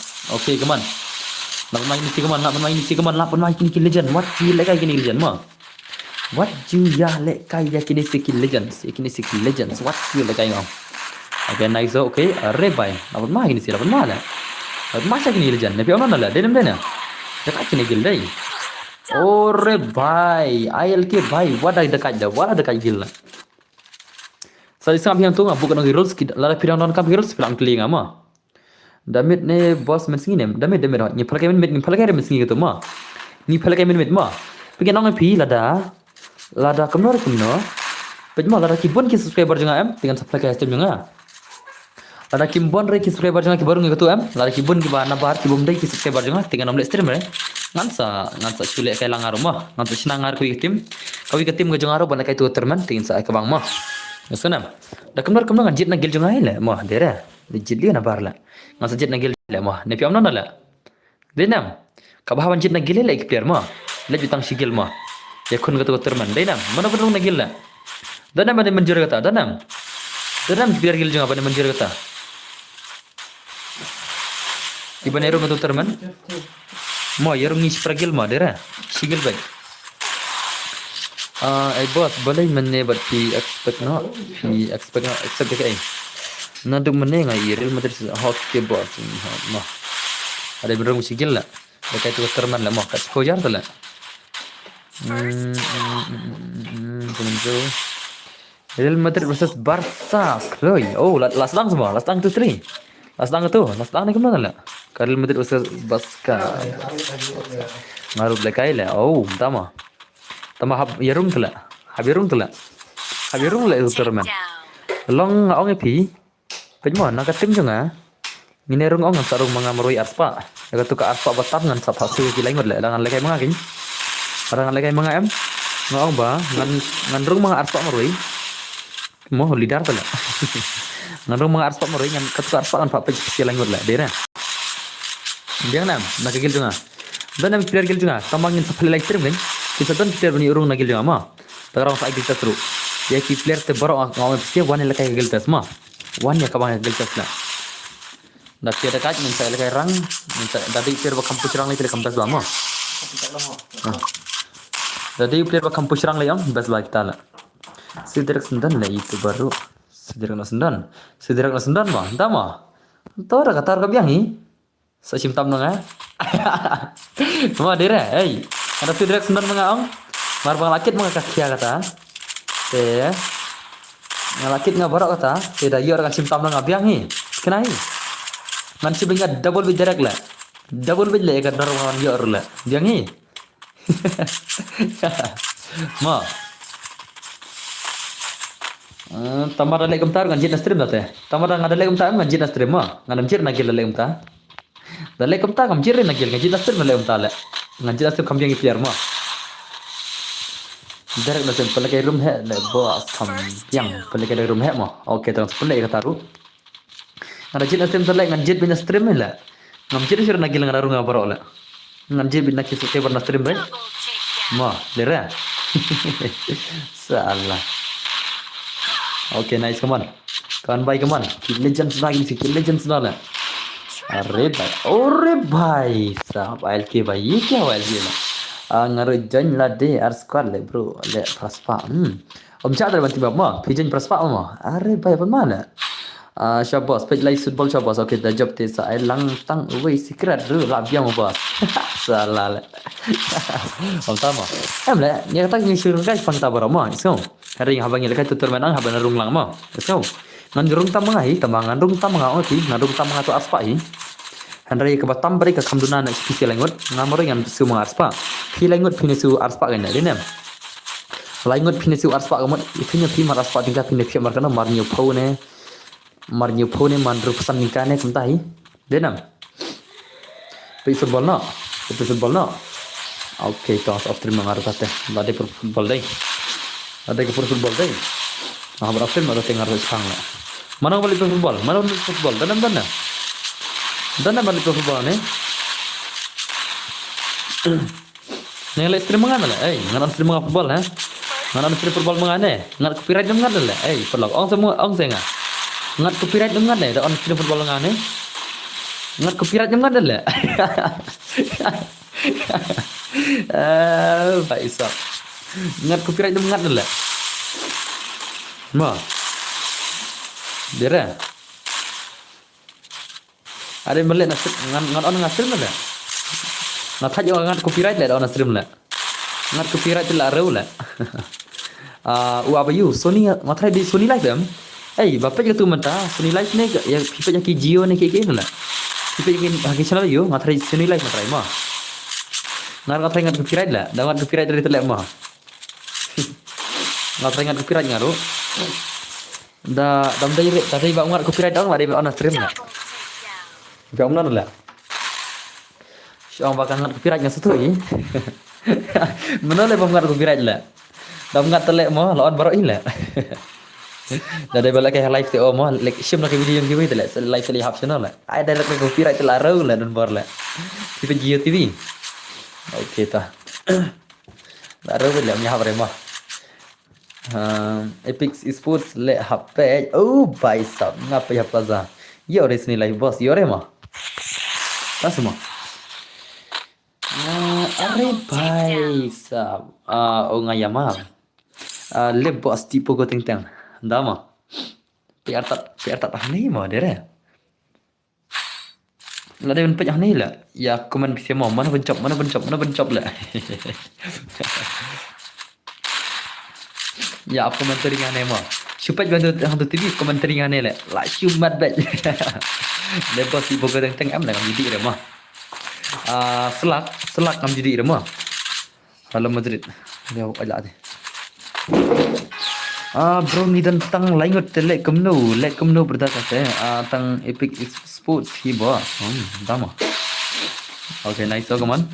A: Nak main ni kini legend. What you like kini legend mah? What you ya like kini skill legends. Kini skill legends. What you like ngam? Okay, nice. Okay, rebai. Nak main kini sih, nak main lah. Masa kini legend. Tapi orang mana lah? Dia mana? Dekat kini gil dai. Oh rebai. ILK bai. What ada dekat dah? What ada dekat gil lah. Saya sekarang yang tu ngam bukan orang rules. Lalu pirang non kam rules pirang keli ngam ah. Damit ne boss mensingi ne damit ni phalkai men mensingi gitu ma ni phalkai men ma pengen nang pi lada kamnor pejma lada kibon ki subscriber janga em dengan phalkai system janga lada kimbon re ki subscriber janga ki baru gitu em lada kibon ki bana bar ki bom dai ki subscriber janga dengan nomor stream re ngansa chule kai langar ma ngansa sinangar ku itim kawi ketim ga janga ro bana kai tu terman dengan sa ka bang ma sunam da kamnor nganjit na gil janga ile ma dera jid dia na bar la masa jet nagil le mah ne piam nana la denam kabahawan jet nagil le player mah le jutang sigil mah ya kun kata terman denam mana benar nagil la denam ada menjur kata denam player gil jeng apa menjur kata iban ero kata terman mah yarum ni spragil mah dera sigil baik boss boleh menne but he expect ke Naduk mana ngai Real Madrid hot ke boss mah ada bener musigil lah dekat tu terman lah mah kat exposure tu lah Real Madrid versus Barca kloy oh last lang semua last lang tu ni kemana lah Real Madrid versus Barca ngaruh lekai lah oh tama yarung tu lah habirung lah itu terman long ong pi Pejma nak tim juga. Ini rung ong sarung mengamrui arspa. Jaga tu ka arspa batam ngan sap hasil ki lain le langan lekai mga kin. Parangan lekai mga em. Ngong ba ngan rung mga arspa marui. Mo lidar tu le. Ngan rung mga arspa marui ngan ka arspa kan pa pej ki lain le dera. Biang nam nak gil juga. Dan nam player gil juga. Tamangin sa phalai trim kan. Kita dan player bani urung nagil juga ma. Tagarang sa gil tatru. Ya ki player te baro ngom psia wan lekai gil tas ma. Wan ya kabang gel kasna dak tiada kaj min sa lekai rang min sa dadi player ba kampus rang le kampus ba mo dadi player ba kampus rang le yang bas ba kita la sidirak sendan le itu baru sidirak sendan ma dama tora katar ka biang hi sa simtam nang ma dere hey ada sidirak sendan mangaong mar bang lakit mga kakia kata ngalakit nga barok kata tidak yor kan simtam nang abiang hi kenai man si binga double bid direct la double bid le kan dorong yor la biang hi ma tamara le kamtar kan jit stream date tamara ngada le kamtar kan jit stream ma ngadam jir nagil le kamtar dale kamtar kam jir nagil kan jit stream le kamtar le ngan jit stream kam biang player ma Direct na simple kay room he le boss kam yang pala kay room he mo. Okay tang simple ka taru. Ngara jit na sim tala ngan jit bin stream la. Ngam jit sir nagil ngara runga baro la. Ngam jit bin nakis ke bar na stream ben. Mo, dera. Salah. Okay, nice come on. Kawan baik come on. Kill legends lagi sih, kill legends lah. अरे भाई साहब आयल के भाई ये क्या हुआ ये ना ngerjain lah deh ars squad le bro le praspa om chat bantu bapa pigeon praspa om are भाई apa mana Syabas page live football Syabas okay dah job te sa lang tang wei secret ru la biang bos salah le om tama em le ni kata ni suruh guys pang tabara ma so hari yang habang le kai tutur menang haban rung lang ma so ngan rung tamang ai tamangan rung tamang au ti ngan rung tamang tu aspa ai Handrai ke batam beri ke kamduna nak spesial langut ngamor yang semua arspa pi langut pinisu arspa kan ada nem langut pinisu arspa kamu ipinya pi mar arspa tinggal pindah pi mar kana marnyu phone man rupasan nikane kumtai denam pi football na itu football na okay toss of three mangar kate lade per football dai ada ke per football dai berapa ada tengah harus pang mana balik football mana balik football dan balik football ni nilai stream mana lah ngaran stream mana football ngaran stream football mana ngat copyright mana lah perlu orang semua orang saya ngat copyright mana lah on stream football mana ngat copyright mana lah baik sah ngat copyright mana lah ma dera ada melihat nasib ngan on ngasir mana ngat haja ngat copyright lah on stream lah ngat copyright lah rau lah apa you Sony matrai di Sony Live bapak juga tu mentah Sony Live ni ya pipa yang Jio ni kayak lah pipa yang haki channel you matrai Sony Live matrai mah ngat copyright lah dah ngat copyright dari telek mah ngat copyright ngaru dah dari bang ngat copyright dong dari on stream lah Jom lah. Siang bakal ngat copyright nggak setu ini. Mana le ngat copyright lah. Dah ngat telek mah lawan baru ini lah. Dah balik ke live tu mah like sim nak video yang gitu lah. Live sekali half channel lah. Ada like copyright tu larau lah dan baru lah. Di Jio TV. Okay ta. Larau lah punya apa mah. Epic Esports le HP. Oh bhai sab ngapa ya plaza. Yo resni live boss yo re mah. Tak semua. Are bhai sab. Ngayama. Le boss tipu ko teng. Dama. Piar tak ni mah dere. Lah dia pun ni lah. Ya komen bisa mau mana bencop lah. Ya komentar dengan mah. Supaya bantu TV komentar dengan lah. Lah syumat bat. Lepas si boga teng am nak jadi remah. Selak am jadi remah. Kalau Madrid. Dia ajak deh. Bro ni tentang langut lek kemno berdata tang Epic Sports hi bos. Dama. Okay, nice so come on.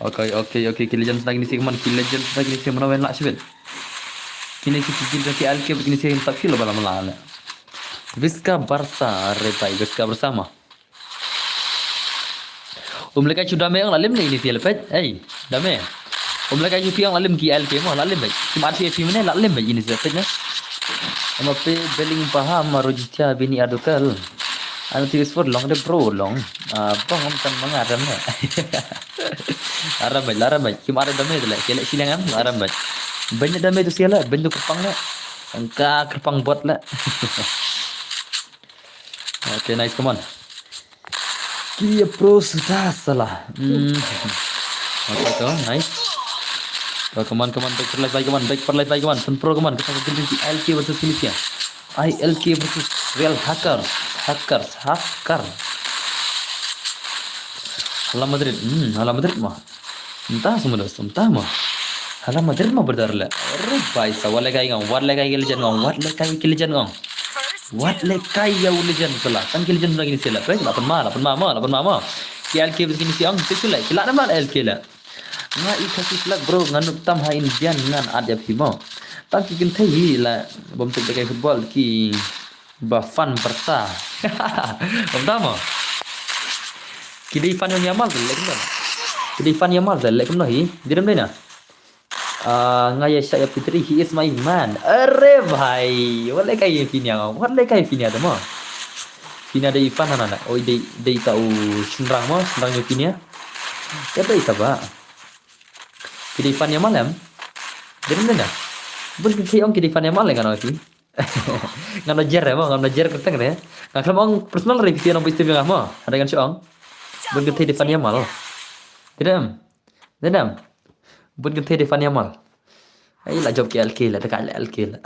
A: Okay, Kill Legends lagi ni si come on. Kill Legends lagi ni si mana wen lak sibet. Kini si kecil dari alke begini si tak feel bala. Visca Barca repai Visca bersama. Mereka sudah meang lalim ni inisial pet. Dame. Mereka ju piang lalim ki alke mah lalim baik. Cuma si mana lalim baik inisial pet nya. Amape beling paham marujitya bini adukal. Anu tiris for long de bro long. Bang om kan mengaram ne. Aram baik. Cuma ada dame tu lah. Kelak silangan aram baik. Banyak dame tu siala, bentuk kerpang lah. Angka kerpang bot lah. Okay, nice, come on. Kia Pro sudah salah. Okay, tu, nice. So, come on, back for life, come on. Ten Pro, come on. Kita bergabung di LK versus Malaysia. ILK versus Real Hacker. Hala Madrid mah. Entah semua dah, entah mah. Hala Madrid mah berdar lah. Rupai sa, wala kay legend ngong. What lekai ya legend pula. Kan legend lagi ni sila. Kan 8 ma. KLK begini siang tu sila. Kila nama LK lah. nga I kasih flag bro nganuk tam ha Indian ngan ad ya phimo tam ki kin thei la bom tuk kai football ki ba fan Barca bom tamo ki dei fan yang Yamal le kum ki dei fan Yamal le kum no hi diram dei na ngaya Syah Fitri he is my man अरे भाई wale kai finia wale kai finia tamo finia dei fan ana oi dei tau sunrang mo sunrang finia ya dei taba Kidifan yang malam, jadi mana? Bun kita orang kidifan yang malam kan lagi. Ngano jer ya, ngano jer kita kan ya. Nggak kalau orang personal review orang positif yang mau, ada kan seorang. Bun kita kidifan yang malam. Tidak, bun kita kidifan yang malam. Ayolah job ke LK lah, dekat LK lah.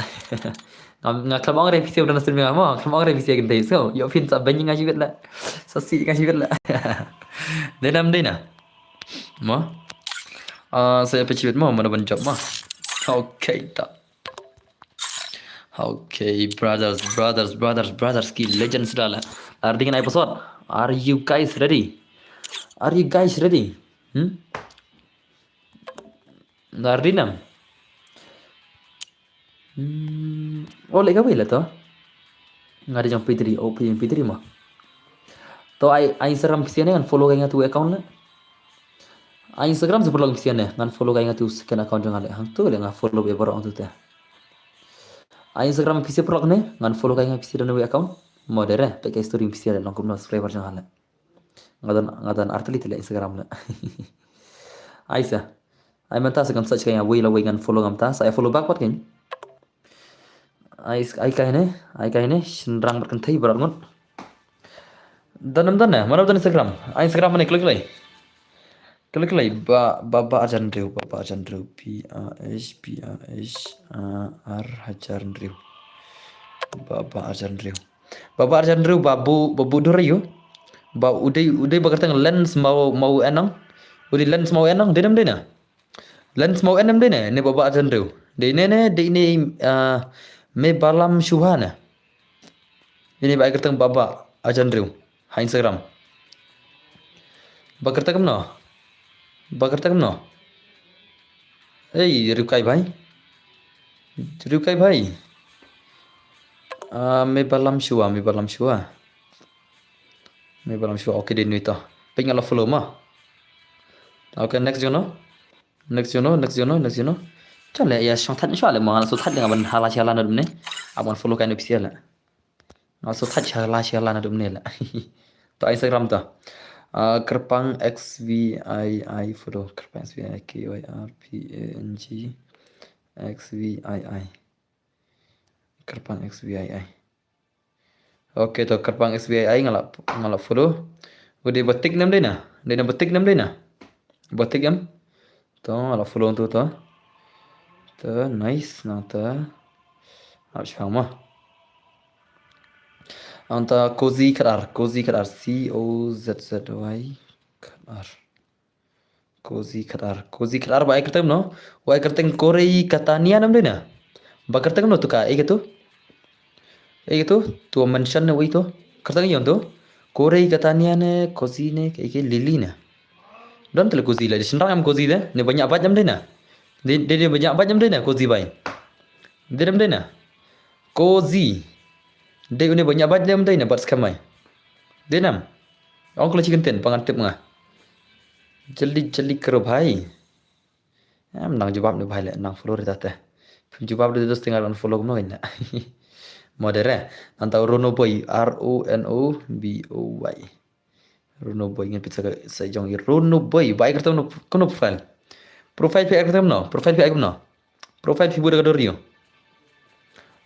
A: Nggak kalau orang review orang positif yang mau, kalau orang review kita so, yo fin tak banyak ngaji bet lah, sasi ngaji bet lah. Tidak, mau? Saya pencipta mau mana job mah. Okay tak. Okay brothers ki legends dah lah. Artinya episode. Are you guys ready? Nardinam. Oh lega bila tu? Ngada jam P3 P3 mah. To ai seram kesian kan follow kayaknya tu account lah. Instagram seperti kesian ya, ngan follow kayaknya tuh sekian account jangan le, hang tuh le ngan follow be orang tuh teh. Instagram kisi perlu nih, ngan follow kayaknya kisi dan account, modern, pakai story kisi ada nongkrong subscriber jangan le. Ngadan artikel itu le Instagram le. Aisyah, ai menta sekan search kayaknya way ngan follow ngamta, saya follow back kan. Ai kayaknya senrang berkentai berat ngon. Dan ya, mana dan Instagram mana klik lagi. Klik lagi Baba Arjandrew PASHAR Hajarndrew Baba Arjandrew babu durayu ba uday bagatang lens mau enang uday lens mau enang denam dena lens mau enam dena ne Baba Arjandrew de ini me balam syuhana ini bagatang Baba Arjandrew ha Instagram bagatang no रुकाई भाई me balam shua oke deh nih toh pengen lo follow mah oke next jono chale ya shong that shwa le ma so that dengan hala chala na dumne abon follow kan official la so that chala na dumne la to Instagram to Kerpang XVI follow Kerpang XVI KYRPANG XVI Kerpang XVI oke to Kerpang XVI ngalap follow udah betik nam dena betik am to ngalap follow tu to nice nah to harus faham anta cozy kadar COZZY kadar ba kertem no wa kerteng korei katania nam dena ba kerteng no tuka gitu tu mention ne wi to kerteng yon to korei katania ne cozy ne ke lili na don tel cozy la disendang am cozy de ne banyak bat jam dena de banyak bat jam dena cozy bai de nam dena cozy Dek ini banyak banget dia mendai nak sekamai. Dia nam. Orang kalau chicken ten pangantip ngah. Jeli kero bhai. Nang jawab ni bhai le nang follow rita teh. Jawab dia terus tinggal unfollow kau nak. Modern. Antau Rono Boy RONOBOY. Rono Boy ingin pizza saya jong Rono Boy. Baik kertas no kono profile. Profile pihak kertas no. Profile fibu dekat Dorio.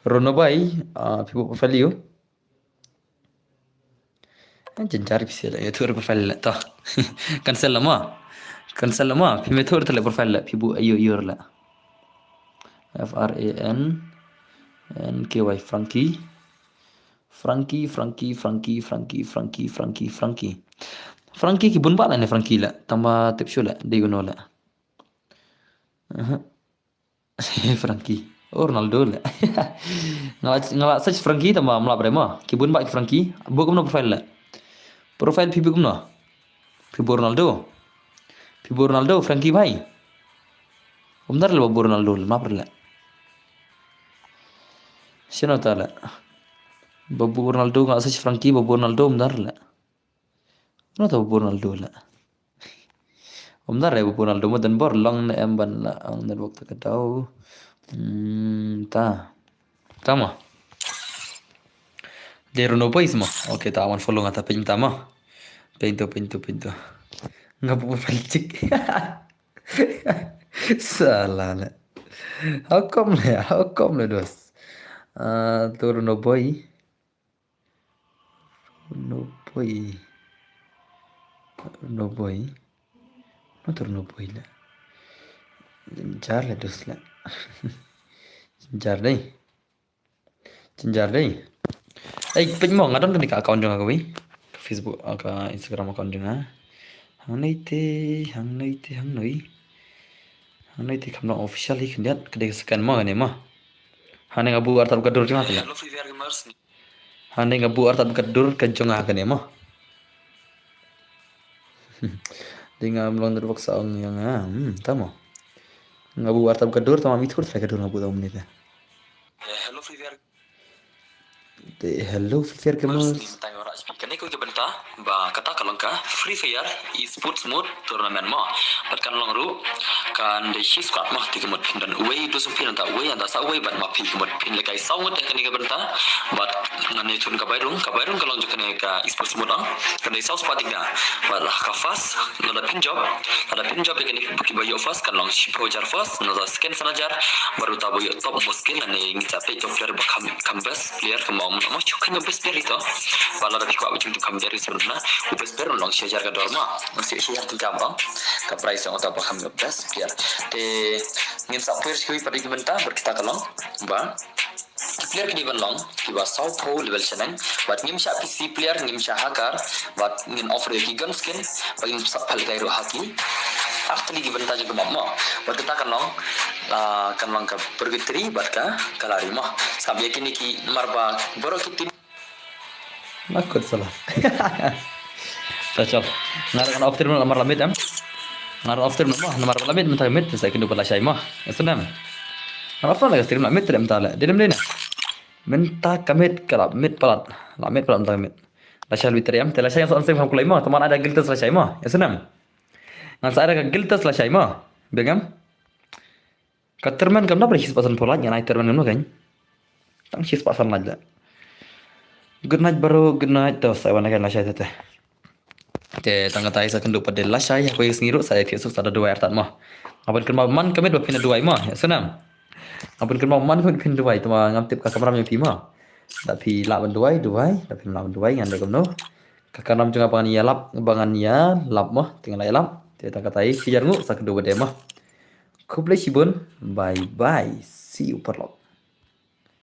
A: Rono Boy, fibu profile you. Jangan bisa lah, itu profile lah, toh. Cancel lama, fibu itu terlebih profile lah, fibu ayu lah. FRANKY Frankie kibun pak lah ni Frankie lah, tambah tips lah, dia guna lah. Frankie. Oh Ronaldo lah. Ngalak search Frankie tambah melap berema. Kibun bak Frankie. Buat kumno profile lah. Profile pibu kumno. Pibu Ronaldo. Fibo Ronaldo, Frankie भाई benar lah Bobo Ronaldo maaf lah siapa tahu lah Bobo Ronaldo nggak sih Frankie Bobo Ronaldo benar lah mana tahu Bobo Ronaldo lah benar ya Bobo Ronaldo dan borlong na emban lah ang waktu ketau ta tama de Ronaldo boys mo oke ta aman follow ngata pin tama pintu nggak boleh pancik salah lah how come lah dos tu Ronaldo boy no boy no tu no boy lah jar lah dos lah jar deh pin mo ngadon kan ka account jong aku Facebook ka Instagram account jong hang nei te kamno official hi khndiat kede scan mo ne mo hane ngabu artab gadur jong ha hane ngabu artab gadur ka jong ha ne mo dengan melon terpaksa yang tamo ngabu artab gadur tama mitur tra gadur ngabu tamu nita hello Free Fire gamers kini ko gibenta ba kata kalongka Free Fire esports mode tournament mo patkan longru kan de shi squad mo tikmut dan way to so pin ta way anda sa way bat ma pin mut pin lekai saw mut kini gibenta bat ngane chun ka bairung kalong kene ka esports mode kan de saw squad digna balah ka fast ada pin job kini buki bayo fast kan long shi projar fast no scan sanajar baru tabu yo top muskil ane ngicape job player bakam kambas player kemau mo chukan best player itu bala da pikwa bucin tu kamjari sebenarnya best player long shajar ka dorma masih shajar tu jambang ka price yang utama bakam best player de ngin sa player shui pada gimenta berkita kalong ba player kini banlong kiba South Pro level senang buat ngim sha PC player ngim sha hacker buat ngin offer ki gun skin bagi sa phal kai ro haki actually gibenta juga mama buat kita kanlong ka pergitri buat ka kalari mah sampai kini ki marba boro kitin nakut salah cocok ngaran after lamar lamit ngaran after mah lamar lamit mentah mit saya kena bala syai mah senam ngaran lagi stream lamit tidak mentah dia mana mentah kamit kalap mit palat lamit palat mentah mit lasal biteriam telah saya soal saya faham kulai mah teman ada giltas la syai mah senam ngan sa ada giltas la syai mah begam katerman kam na prehis pasan pola nya naik terman no kan tang sis pasan aja good night to saya wana kan la syai tete tangga tai sa kendu pada la syai aku ngiru saya Facebook ada dua artat mah apun kan man kami dua pina dua mah ya senam apun kan man pun pin dua itu mah ngam tip ka kamera nya pi mah tapi la ban dua tapi la ban dua ngan kam no kakanam junga pangan ya lap bangan ya lap mah tinggal ya lap tangga tai sijar ngu sa kendu pada mah Kublai Shibun, bye bye, see you perlok.